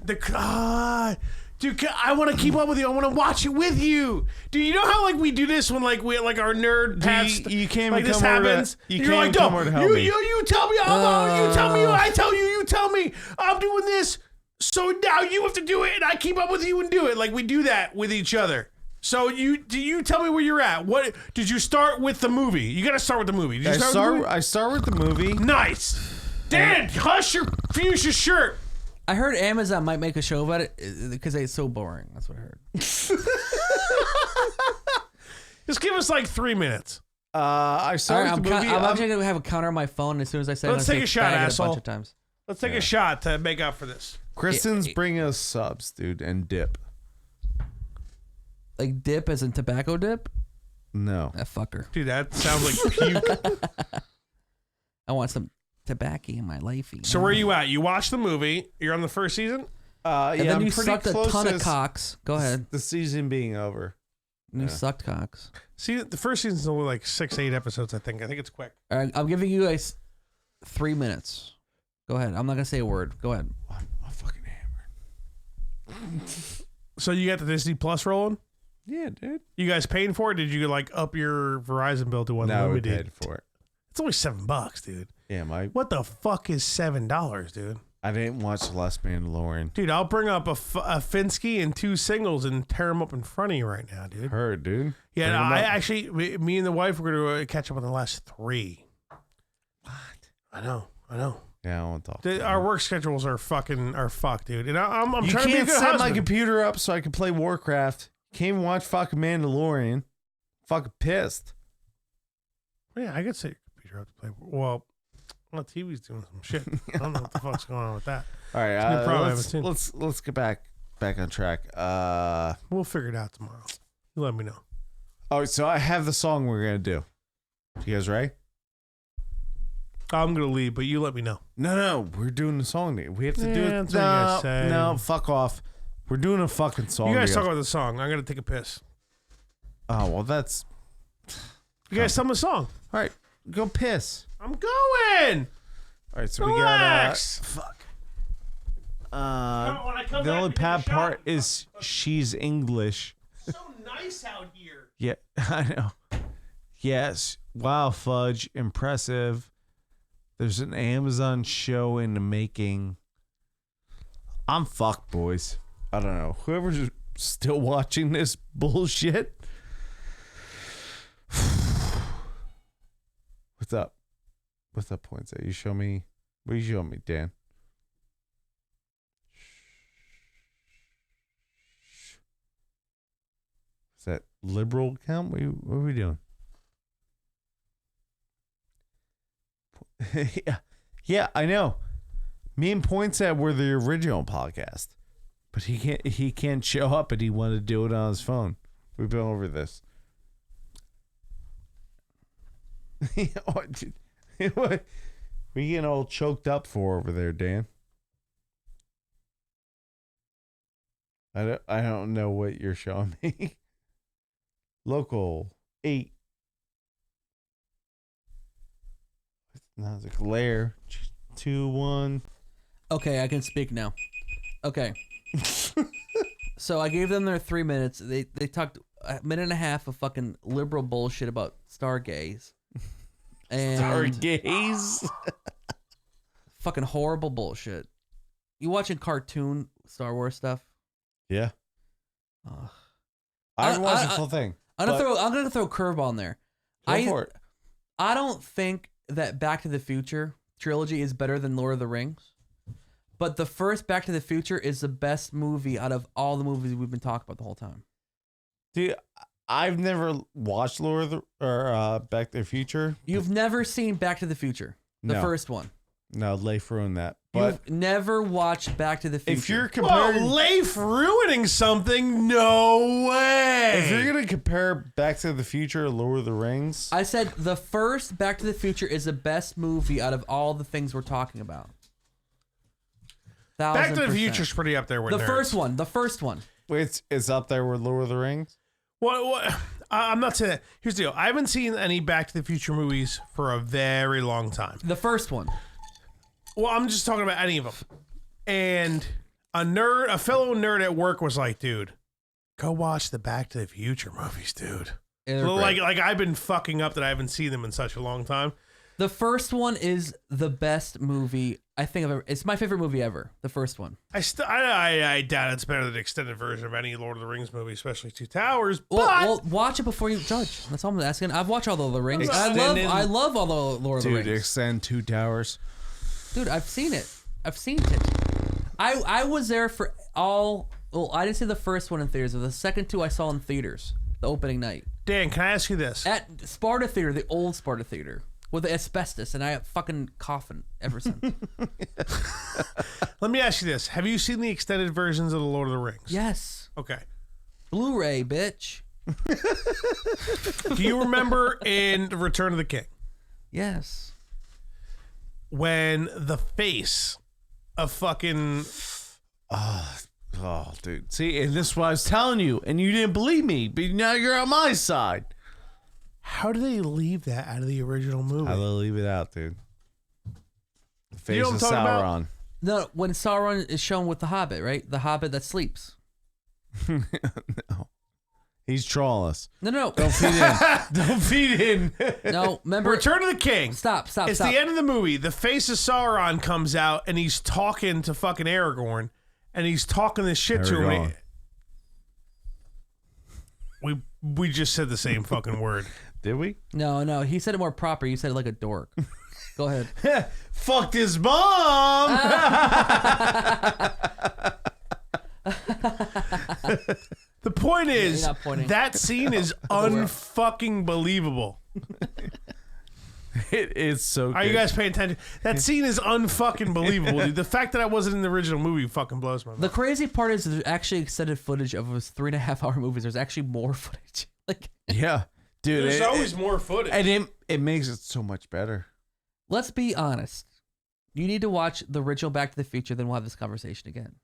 Dude, I want to keep up with you. I want to watch it with you. Dude, you know how like we do this when like we like our nerd past you can't like even this come over to- happens. you You're can't like, come no, over to help me." you tell me. You tell me. I tell you. You tell me. I'm doing this. So now you have to do it, and I keep up with you and do it. Like we do that with each other. So you tell me where you're at? What did you start with the movie? You got to start with the movie. Did you start with the movie? I start with the movie. Nice. Dan, hush your fuchsia shirt. I heard Amazon might make a show about it because it's so boring. That's what I heard. Just give us like 3 minutes. I started Alright, the movie. I'm actually gonna have a counter on my phone as soon as I say. Let's I'm take gonna a shot, faggot asshole. A bunch of times. Let's take a shot to make up for this. Kristen's bringing us subs, dude, and dip. Like dip as in tobacco dip. No. That fucker. Dude, that sounds like puke. I want some tobacco in my life. So where are you at? You watched the movie. You're on the first season? And yeah, then I'm you pretty sucked a close ton to of cocks. Go ahead. the season being over. You sucked cocks. See, the first season's only like 6-8 episodes, I think. I think it's quick. All right, I'm giving you guys 3 minutes. Go ahead. I'm not gonna say a word. Go ahead. I'm fucking hammered. So you got the Disney Plus rolling? Yeah, dude. You guys paying for it? Did you like up your Verizon bill to No, we unlimited? paid for it. It's only $7, dude. Yeah, Mike. What the fuck is $7, dude? I didn't watch The Last Mandalorian. Dude, I'll bring up a Finsky and 2 singles and tear them up in front of you right now, dude. Heard, dude. Yeah, Bring no, 'em I up. actually, me and the wife were going to catch up on the last 3. What? I know. Yeah, I won't talk. to Our you. work schedules are fucked, dude. And I'm You trying to be a can't good set my husband. computer up so I can play Warcraft. Can't even watch fucking Mandalorian. Fucking pissed. Yeah, I could set your computer up to play. Well, TV's doing some shit. I don't know what the fuck's going on with that. All right, No problem, I haven't seen it. let's get back on track. We'll figure it out tomorrow. You let me know. Oh, so I have the song we're gonna do. You guys ready? I'm gonna leave, but you let me know. No, we're doing the song. We have to do Yeah, it. that's what you guys say. No, fuck off. We're doing a fucking song. You guys talk together. about the song. I'm gonna take a piss. Oh well, that's You guys tell me the song. all right. Go piss. I'm going. All right, so Relax. we got fuck. When I come The back, only you take a bad shot. part is she's English. So nice out here. Yeah, I know. Yes. Wow, Fudge. Impressive. There's an Amazon show in the making. I'm fucked, boys. I don't know. Whoever's still watching this bullshit. What's up? What's up, Poinsett? You show me. What you showing me, Dan? Is that liberal count? What are we doing? yeah, I know. Me and Poinsett were the original podcast, but he can't show up, and he wanted to do it on his phone. We've been over this. What we getting all choked up for over there, Dan? I don't know what you're showing me. Local 8. Now it's a glare. 2, 1. Okay, I can speak now. Okay. So I gave them their 3 minutes. They talked a minute and a half of fucking liberal bullshit about stargaze. And Stargaze. fucking horrible bullshit. You watching cartoon Star Wars stuff? Yeah. Ugh. I haven't watched the full thing. I'm gonna throw a curveball in there. Go for it. I don't think that Back to the Future trilogy is better than Lord of the Rings, but the first Back to the Future is the best movie out of all the movies we've been talking about the whole time. Dude, I've never watched Back to the Future. You've never seen Back to the Future, the No. first one. No, Leif ruined that. But You've never watched Back to the Future. if you're Whoa, comparing, Leif ruining something? No way. if you're gonna compare Back to the Future to Lord of the Rings, I said the first Back to the Future is the best movie out of all the things we're talking about. Back to the 1000%. Future's pretty up there with The nerds. first one. it's up there with Lord of the Rings. What? I'm not saying that. Here's the deal. I haven't seen any Back to the Future movies for a very long time. The first one. Well, I'm just talking about any of them. And a fellow nerd at work was like, dude, go watch the Back to the Future movies, dude. They're Like great. I've been fucking up that I haven't seen them in such a long time. The first one is the best movie I think I've ever. It's my favorite movie ever. The first one. I doubt it's better than the extended version of any Lord of the Rings movie, especially Two Towers. But Well, watch it before you judge. That's all I'm asking. I've watched all the Lord of the Rings. I love all the Lord of the Dude, Rings. extend Two Towers. Dude, I've seen it. I was there for all. Well, I didn't see the first one in theaters. The second two I saw in theaters. The opening night Dan, can I ask you this? at Sparta Theater, the old Sparta Theater. With the asbestos, and I have fucking coughing ever since. Let me ask you this: have you seen the extended versions of the Lord of the Rings? Yes. Okay. Blu-ray, bitch. Do you remember in Return of the King Yes. when the face of fucking Oh, dude. See, and this is what I was telling you, and you didn't believe me, but now you're on my side. how do they leave that out of the original movie? I will leave it out, dude. The face You know what of I'm talking about? Sauron. No, when Sauron is shown with the Hobbit, right? The Hobbit that sleeps. No. He's trolling us. No. Don't feed in. Don't feed in. No, remember. Return of the King. Stop. It's the end of the movie. The face of Sauron comes out and he's talking to fucking Aragorn, and he's talking this shit to him. We just said the same fucking word. Did we? No. He said it more proper. You said it like a dork. Go ahead. Fucked his mom. The point is, you're not pointing. that scene is unfucking believable. It is so good. Are you guys paying attention? That scene is unfucking believable, dude. The fact that I wasn't in the original movie fucking blows my mind. The crazy part is there's actually extended footage of his 3.5 hour movies. There's actually more footage. Like, Yeah. Dude, There's always more footage. and it makes it so much better. let's be honest. You need to watch the original Back to the Future, then we'll have this conversation again.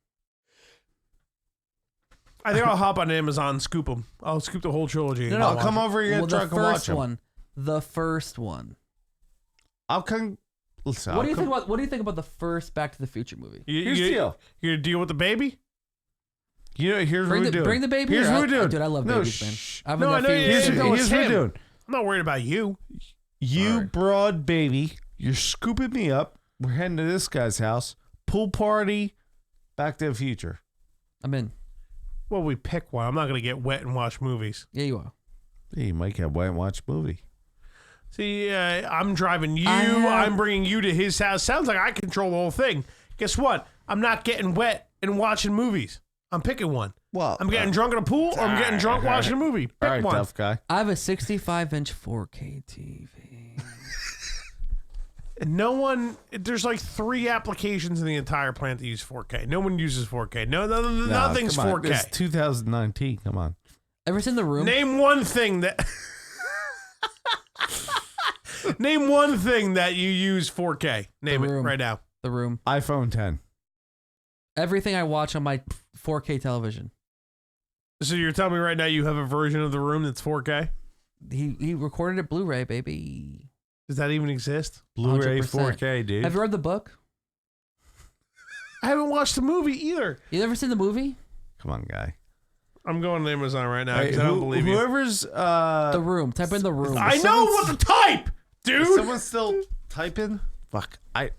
I think I'll hop on Amazon and scoop them. I'll scoop the whole trilogy. No, and no, I'll come over here Well, drunk the and watch first them. one. The first one. I'll come. Listen, What do you think about the first Back to the Future movie? Here's the deal. You gonna deal with the baby? You know, here's what we're doing. Bring the baby Here's here. what we're doing. Dude, I love No, babies, man. shh. I have No, a I know nephew. you- Here's No, what it's we're him. doing. I'm not worried about you. You Sorry. broad baby, you're scooping me up. We're heading to this guy's house. Pool party. Back to the Future. I'm in. Well, we pick one. I'm not gonna get wet and watch movies. Yeah, you are. Hey, you might get wet and watch a movie. See, I'm driving you. have- I'm bringing you to his house. Sounds like I control the whole thing. Guess what? I'm not getting wet and watching movies. I'm picking one. Well, I'm getting drunk at a pool, or I'm getting drunk watching a movie. Pick all right, one. tough guy. I have a 65-inch 4K TV. No one. There's like 3 applications in the entire planet that use 4K. No one uses 4K. Nothing's come on. 4K. It's 2019. Come on. Ever seen The Room? Name one thing that. Name one thing that you use 4K. Name it Room. right now. The Room. iPhone 10. Everything I watch on my 4K television. So you're telling me right now you have a version of The Room that's 4K? He recorded it Blu-ray, baby. Does that even exist? Blu-ray 100%. 4K, dude. Have you read the book? I haven't watched the movie either. You ever seen the movie? Come on, guy. I'm going to Amazon right now Hey, because I don't believe you. whoever's The Room. Type in The Room. I know what the type, dude. Is someone still typing? Fuck. I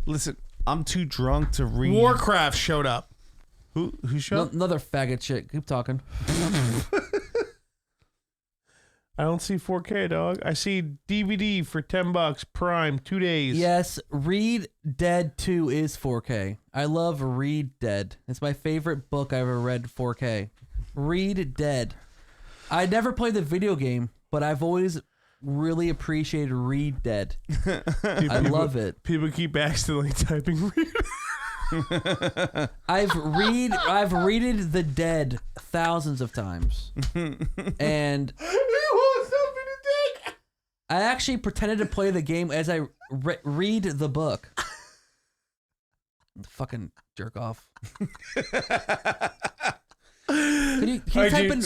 listen. I'm too drunk to read. Warcraft showed up. Who showed? Another faggot shit. Keep talking. I don't see 4K, dog. I see DVD for $10, Prime, 2 days. Yes, Read Dead 2 is 4K. I love Read Dead. It's my favorite book I ever read 4K. Read Dead. I never played the video game, but I've always really appreciated Read Dead. I love it. People keep accidentally typing read. I've readed The Dead thousands of times. And I actually pretended to play the game as I read the book. Fucking jerk off. Can you type in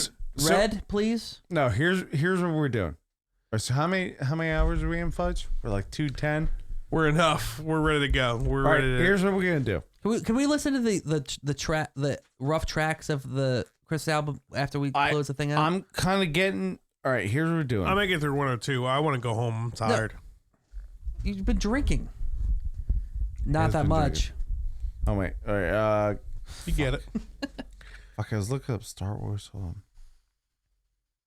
red, please? No. Here's what we're doing. So how many hours are we in, Fudge? We're like 210. We're enough. We're ready to go. We're All right. ready to. Here's what we're gonna do. Can we listen to the rough tracks of the Chris album after we close the thing out? I'm kind of getting. All right, here's what we're doing. I might get through 1 or 2. I want to go home. I'm tired. No, you've been drinking. Not that much. Oh wait. All right. You get it. Okay, I was looking up Star Wars. Hold on.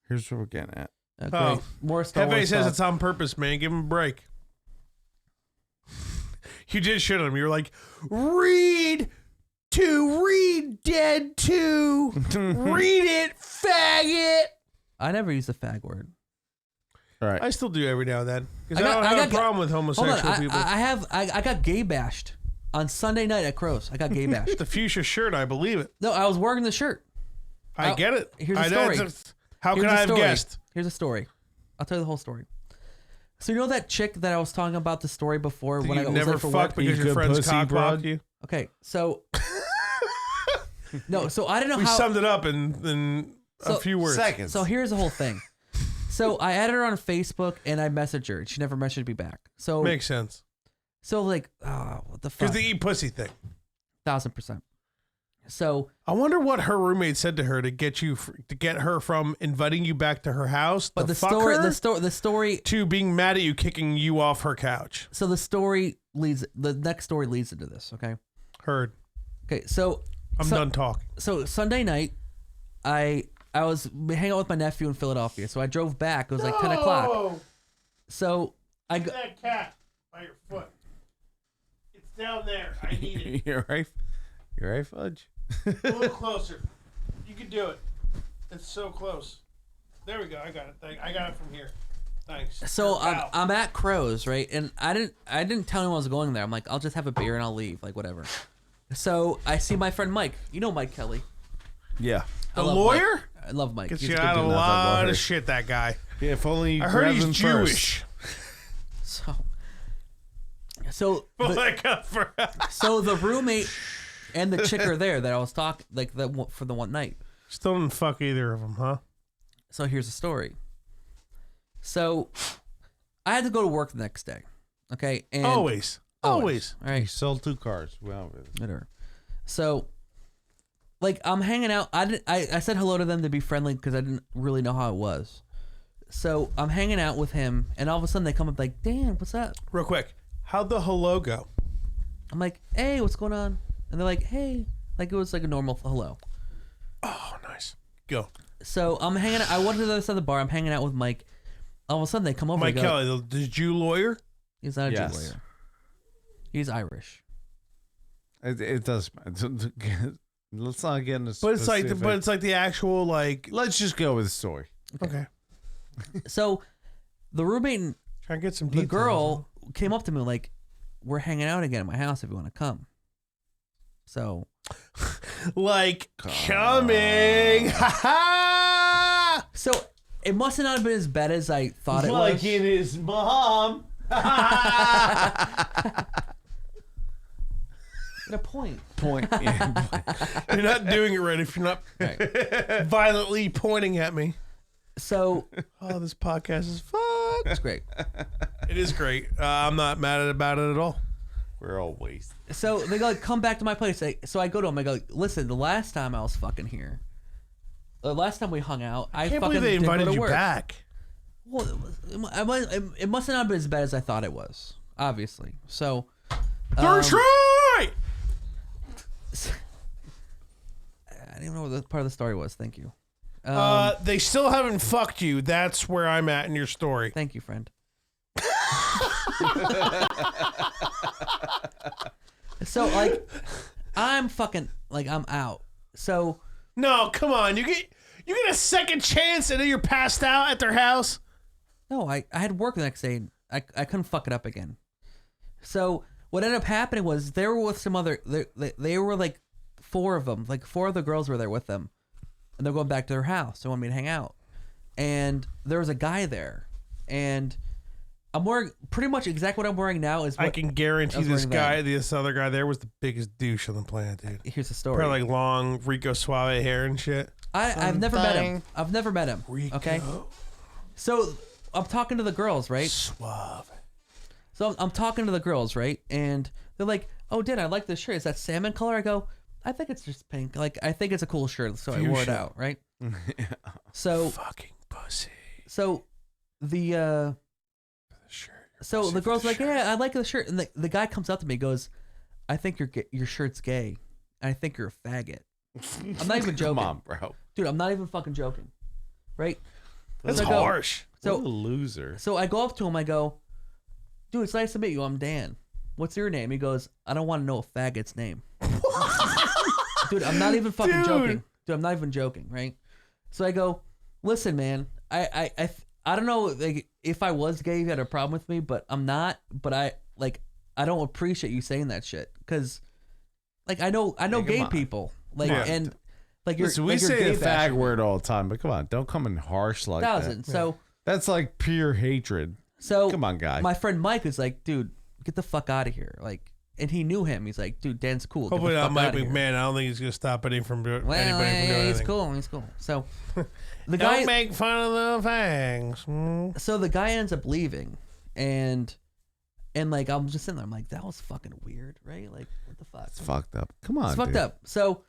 Here's what we're getting at. Okay. More Star Wars Hefe says stuff. it's on purpose, man. Give him a break. You did shit on him. You were like, read dead 2. Read it, faggot. I never use the fag word. All right. I still do every now and then. Because I don't have a problem with homosexual people. I got gay bashed on Sunday night at Crow's. I got gay bashed. The fuchsia shirt, I believe it. No, I was wearing the shirt. I get it. Here's a story. How could I have guessed? Here's a story. I'll tell you the whole story. So you know that chick that I was talking about the story before when I was never late for fucked work? because your friends cockblocked you? Okay, so no, so I didn't know We how summed it up in a few words. Seconds. So here's the whole thing. So I added her on Facebook and I messaged her and she never messaged me back. So Makes sense. So like, what the fuck? Because the eat pussy thing. 1000%. So I wonder what her roommate said to her to get her from inviting you back to her house. But to the story to being mad at you kicking you off her couch. So the next story leads into this. Okay. Heard. Okay. So I'm done talking. So Sunday night, I was hanging out with my nephew in Philadelphia. So I drove back. It was like 10 o'clock. So I got that cat by your foot. It's down there. I need it. You're right. You're right, Fudge. A little closer. You can do it. It's so close. There we go. I got it. I got it from here. Thanks. So I'm at Crow's, right? And I didn't tell anyone I was going there. I'm like, I'll just have a beer and I'll leave, like whatever. So I see my friend Mike. You know Mike Kelly. Yeah. The lawyer? Mike. I love Mike. Gets He's you a good out of a dude. lot of shit, that guy. Yeah, if only you I heard grabbed he's him Jewish. So the roommate and the chick are there that I was talking for the one night. Still didn't fuck either of them, huh? So here's the story. So I had to go to work the next day. Okay, and Always. All right. You sold 2 cars. Well, Whatever. So, like, I'm hanging out. I said hello to them to be friendly because I didn't really know how it was. So I'm hanging out with him, and all of a sudden they come up like, "Dan, what's up?" Real quick, how'd the hello go? I'm like, "Hey, what's going on?" And they're like, "Hey," like it was like a normal hello. Oh, nice. Go. So I'm hanging out. I went to the other side of the bar. I'm hanging out with Mike. All of a sudden they come over. Mike and go, Kelly, the Jew lawyer? He's not a Yes. Jew lawyer. He's Irish. it does. Let's not get into. But it's like the actual like. Let's just go with the story. Okay. So the roommate and Try and get some the details. girl came up to me like, "We're hanging out again at my house if you want to come." So, like coming. Ha ha. so it must have not been as bad as I thought it Like was. it is, Mom. At a point. Yeah. You're not doing it right if you're not Right. violently pointing at me. So Oh, this podcast is fucked. it's great. It is great. I'm not mad about it at all. We're all wasted. So they go, like, come back to my place. So I go to them. I go, listen, the last time I was fucking here, the last time we hung out, I Can't fucking believe they didn't go invited to you work. back. Well, it must have not been as bad as I thought it was, obviously. So, That's right. I didn't even know what the part of the story was. Thank you. They still haven't fucked you. That's where I'm at in your story. Thank you, friend. So, like, I'm fucking, like, I'm out. So, No, come on. You get a second chance and then you're passed out at their house. no, I had work the next day. And I couldn't fuck it up again. So, what ended up happening was they were with some other, they were like 4 of them. Like 4 of the girls were there with them. And they're going back to their house. They wanted me to hang out. And there was a guy there. And I'm wearing pretty much exactly what I'm wearing now. Is what I can guarantee I was this wearing guy, then. this other guy there was the biggest douche on the planet, dude. Here's the story. Probably like long Rico Suave hair and shit. I've never met him. I've never met him. Rico. Okay. So I'm talking to the girls, right? Suave. So I'm talking to the girls, right? And they're like, "Oh, Dan, I like this shirt. Is that salmon color?" I go, "I think it's just pink. Like, I think it's a cool shirt, so I wore it out, right?" So fucking pussy. So the so the girl's like, "Yeah, I like the shirt," and the guy comes up to me and goes, "I think your shirt's gay. And I think you're a faggot." I'm not even joking. Come on, bro. Dude, I'm not even fucking joking. Right? That's So I go- harsh. So What a loser. So I go up to him. I go, "Dude, it's nice to meet you. I'm Dan. What's your name?" He goes, "I don't want to know a faggot's name." Dude, I'm not even fucking joking. Dude, I'm not even joking, right? So I go, "Listen, man, I don't know like, if I was gay, you had a problem with me, but I'm not. But I don't appreciate you saying that shit because, like, I know gay people, like, and like you're. Listen, we like, you're say gay the fag bashing. word all the time, but come on, don't come in harsh like Thousand. that. So That's like pure hatred. So come on, guy. My friend Mike is like, "Dude, get the fuck out of here!" Like, and he knew him. He's like, "Dude, Dan's cool. Get Hopefully the not fuck Mike outta here." McMahon. I don't think he's gonna stop anybody from doing Well, anything. he's cool. He's cool. So the Don't guy make fun of the fangs. So the guy ends up leaving, and like I'm just sitting there. I'm like, that was fucking weird, right? Like, what the fuck? It's fucked up. Come on, It's fucked dude. up. So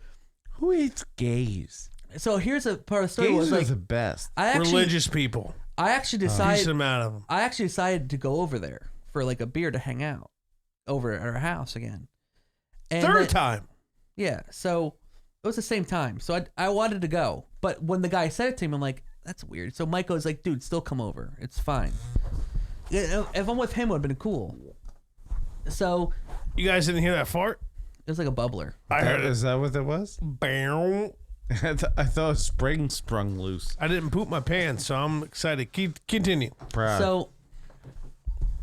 who eats gays? So here's a part of the story. Gays Was are like the best. Religious people. I actually Decent decided. amount of them. I actually decided to go over there for like a beer to hang out over at our house again. And Third time. Yeah. So it was the same time. So I wanted to go, but when the guy said it to me, I'm like, that's weird. So Mike goes like, "Dude, still come over. It's fine." If I'm with him, it would have been cool. So you guys didn't hear that fart? It was like a bubbler. I heard it. Is that what it was? Bow. I thought a spring sprung loose. I didn't poop my pants, so I'm excited. Continue. Proud. So,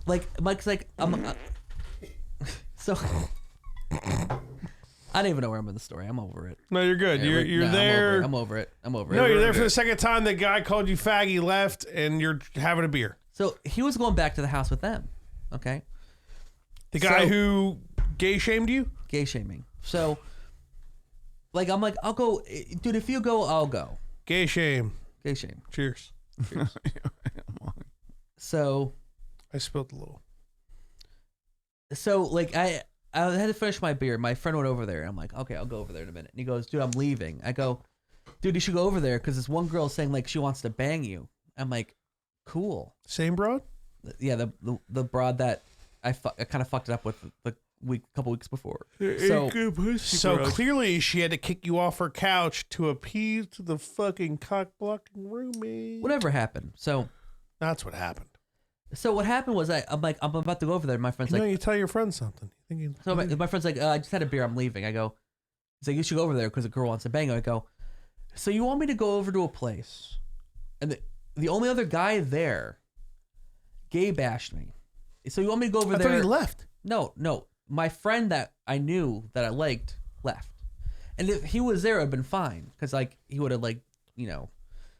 like, Mike's like, so I don't even know where I'm in the story. I'm over it. No, you're good. You're there. I'm over it. I'm over it. No, you're there for the second time. The guy called you faggy, left, and you're having a beer. So he was going back to the house with them. Okay. The guy So- who gay shamed you? Gay shaming. So, like, I'm like, I'll go, dude. If you go, I'll go. Gay shame. Gay shame. Cheers. So I spilled a little. So like I had to finish my beer. My friend went over there. I'm like, okay, I'll go over there in a minute. And he goes, "Dude, I'm leaving." I go, "Dude, you should go over there because this one girl's saying like she wants to bang you." I'm like, "Cool." Same broad? Yeah, the broad that I kind of fucked it up with the couple weeks before. So clearly she had to kick you off her couch to appease to the fucking cock blocking roommate. Whatever happened. So that's what happened. So what happened was I'm about to go over there. My friend's like, you tell your friend something. So my friend's like, "I just had a beer. I'm leaving." I go, he's like, "You should go over there because a girl wants to bang you." I go, "So you want me to go over to a place?" And the only other guy there gay bashed me. So you want me to go over I there? thought he left. No. My friend that I knew that I liked left. And if he was there, it would have been fine. Because like he would have like,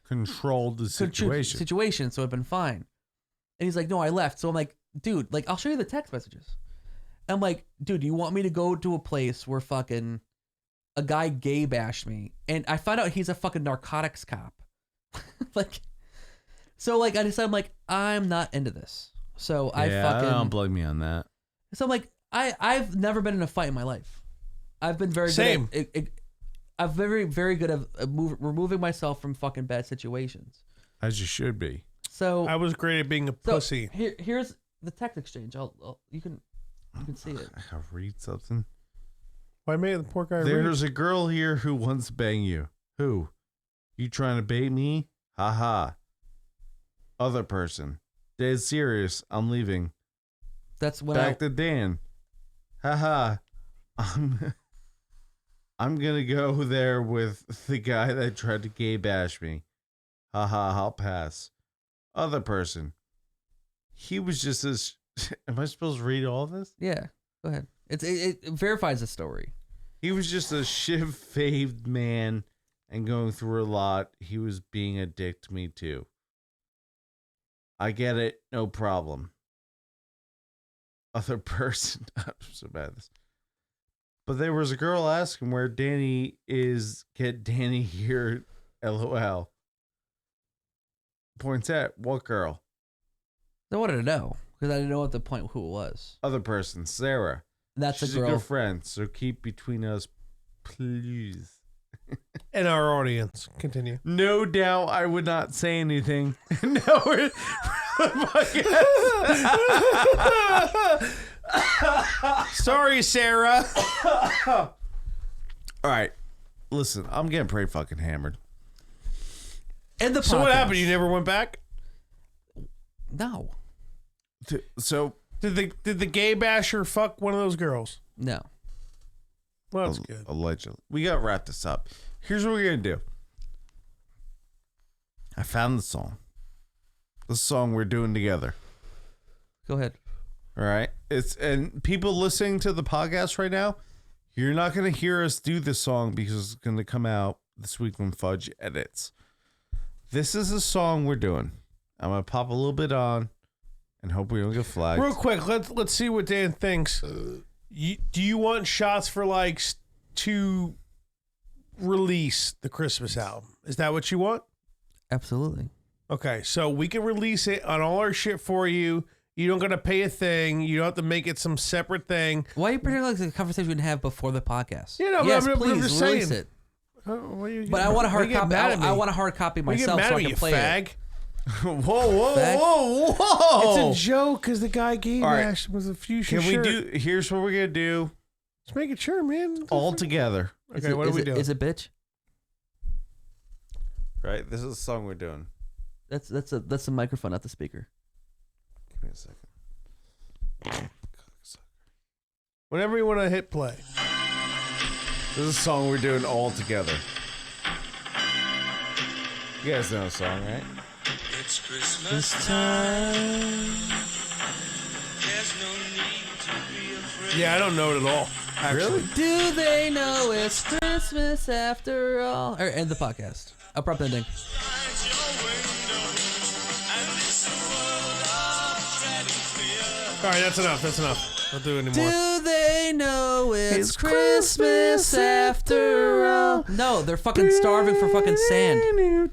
controlled the situation, so it would have been fine. And he's like, "No, I left." So I'm like, "Dude, like I'll show you the text messages." And I'm like, "Dude, you want me to go to a place where fucking a guy gay bashed me?" And I found out he's a fucking narcotics cop. Like, so like I decided, I'm like, I'm not into this. So I don't blame me on that. So I'm like, I've never been in a fight in my life. I've been very Same. good at I'm very, very good at removing myself from fucking bad situations. As you should be. So I was great at being a pussy. Here's the text exchange. You can see it. I gotta read something. Why made the poor guy There's a girl here who wants to bang you. Who? You trying to bait me? Haha. Other person. Dead serious. I'm leaving. That's when Back to Dan. Haha. I'm gonna go there with the guy that tried to gay bash me. Haha, I'll pass. Other person. He was just as. Am I supposed to read all this? Yeah, go ahead. It verifies the story. He was just a shiv-faved man and going through a lot. He was being a dick to me too. I get it, no problem. Other person. I'm so bad at this. But there was a girl asking where Danny is. Get Danny here. LOL. Poinsett. What girl? I wanted to know because I didn't know at the point who it was. Other person. Sarah. That's She's a girl. good friend, so keep between us, please. And our audience. Continue. No doubt I would not say anything. Sorry, Sarah. All right. Listen, I'm getting pretty fucking hammered. And the So what podcast. happened? You never went back? No. So Did the gay basher fuck one of those girls? No. Well, that's good. allegedly, we gotta wrap this up. Here's what we're gonna do. I found the song. The song we're doing together. Go ahead. All right. And people listening to the podcast right now, you're not gonna hear us do this song because it's gonna come out this week when Fudge edits. This is a song we're doing. I'm gonna pop a little bit on and hope we don't get flagged. Real quick, let's see what Dan thinks. Do you want Shots for Likes to release the Christmas album? Is that what you want? Absolutely. Okay, so we can release it on all our shit for you. You don't gotta pay a thing. You don't have to make it some separate thing. Why are you pretending like the conversation we didn't have before the podcast? Yeah, no, yes, but I'm please just release saying. it. But I want a hard copy. I want a hard copy Why you get myself mad so at I me, can you play fag? it. Whoa! It's a joke because the guy gay All right. bash was a fuchsia Can we shirt. do? Here's what we're gonna do. Just make it sure, man. All together. Okay, what do we do? Is it bitch? Right. This is the song we're doing. That's the microphone, not the speaker. Give me a second. Whenever you want to hit play. This is a song we're doing all together. You guys know the song, right? It's Christmas time. There's no need to be afraid. Yeah, I don't know it at all. Actually. Do they know it's Christmas after all? Or end the podcast. Abrupt ending. All right, that's enough. That's enough. Don't do it anymore. Do they know it's Christmas after all? No, they're fucking starving for fucking sand.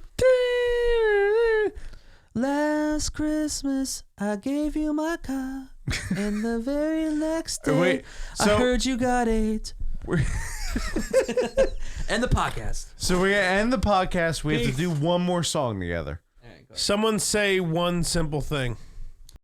Last Christmas, I gave you my car. And the very next day, Wait, I so- heard you got AIDS. End the podcast. So we're gonna end the podcast. We have to do one more song together. Someone say one simple thing.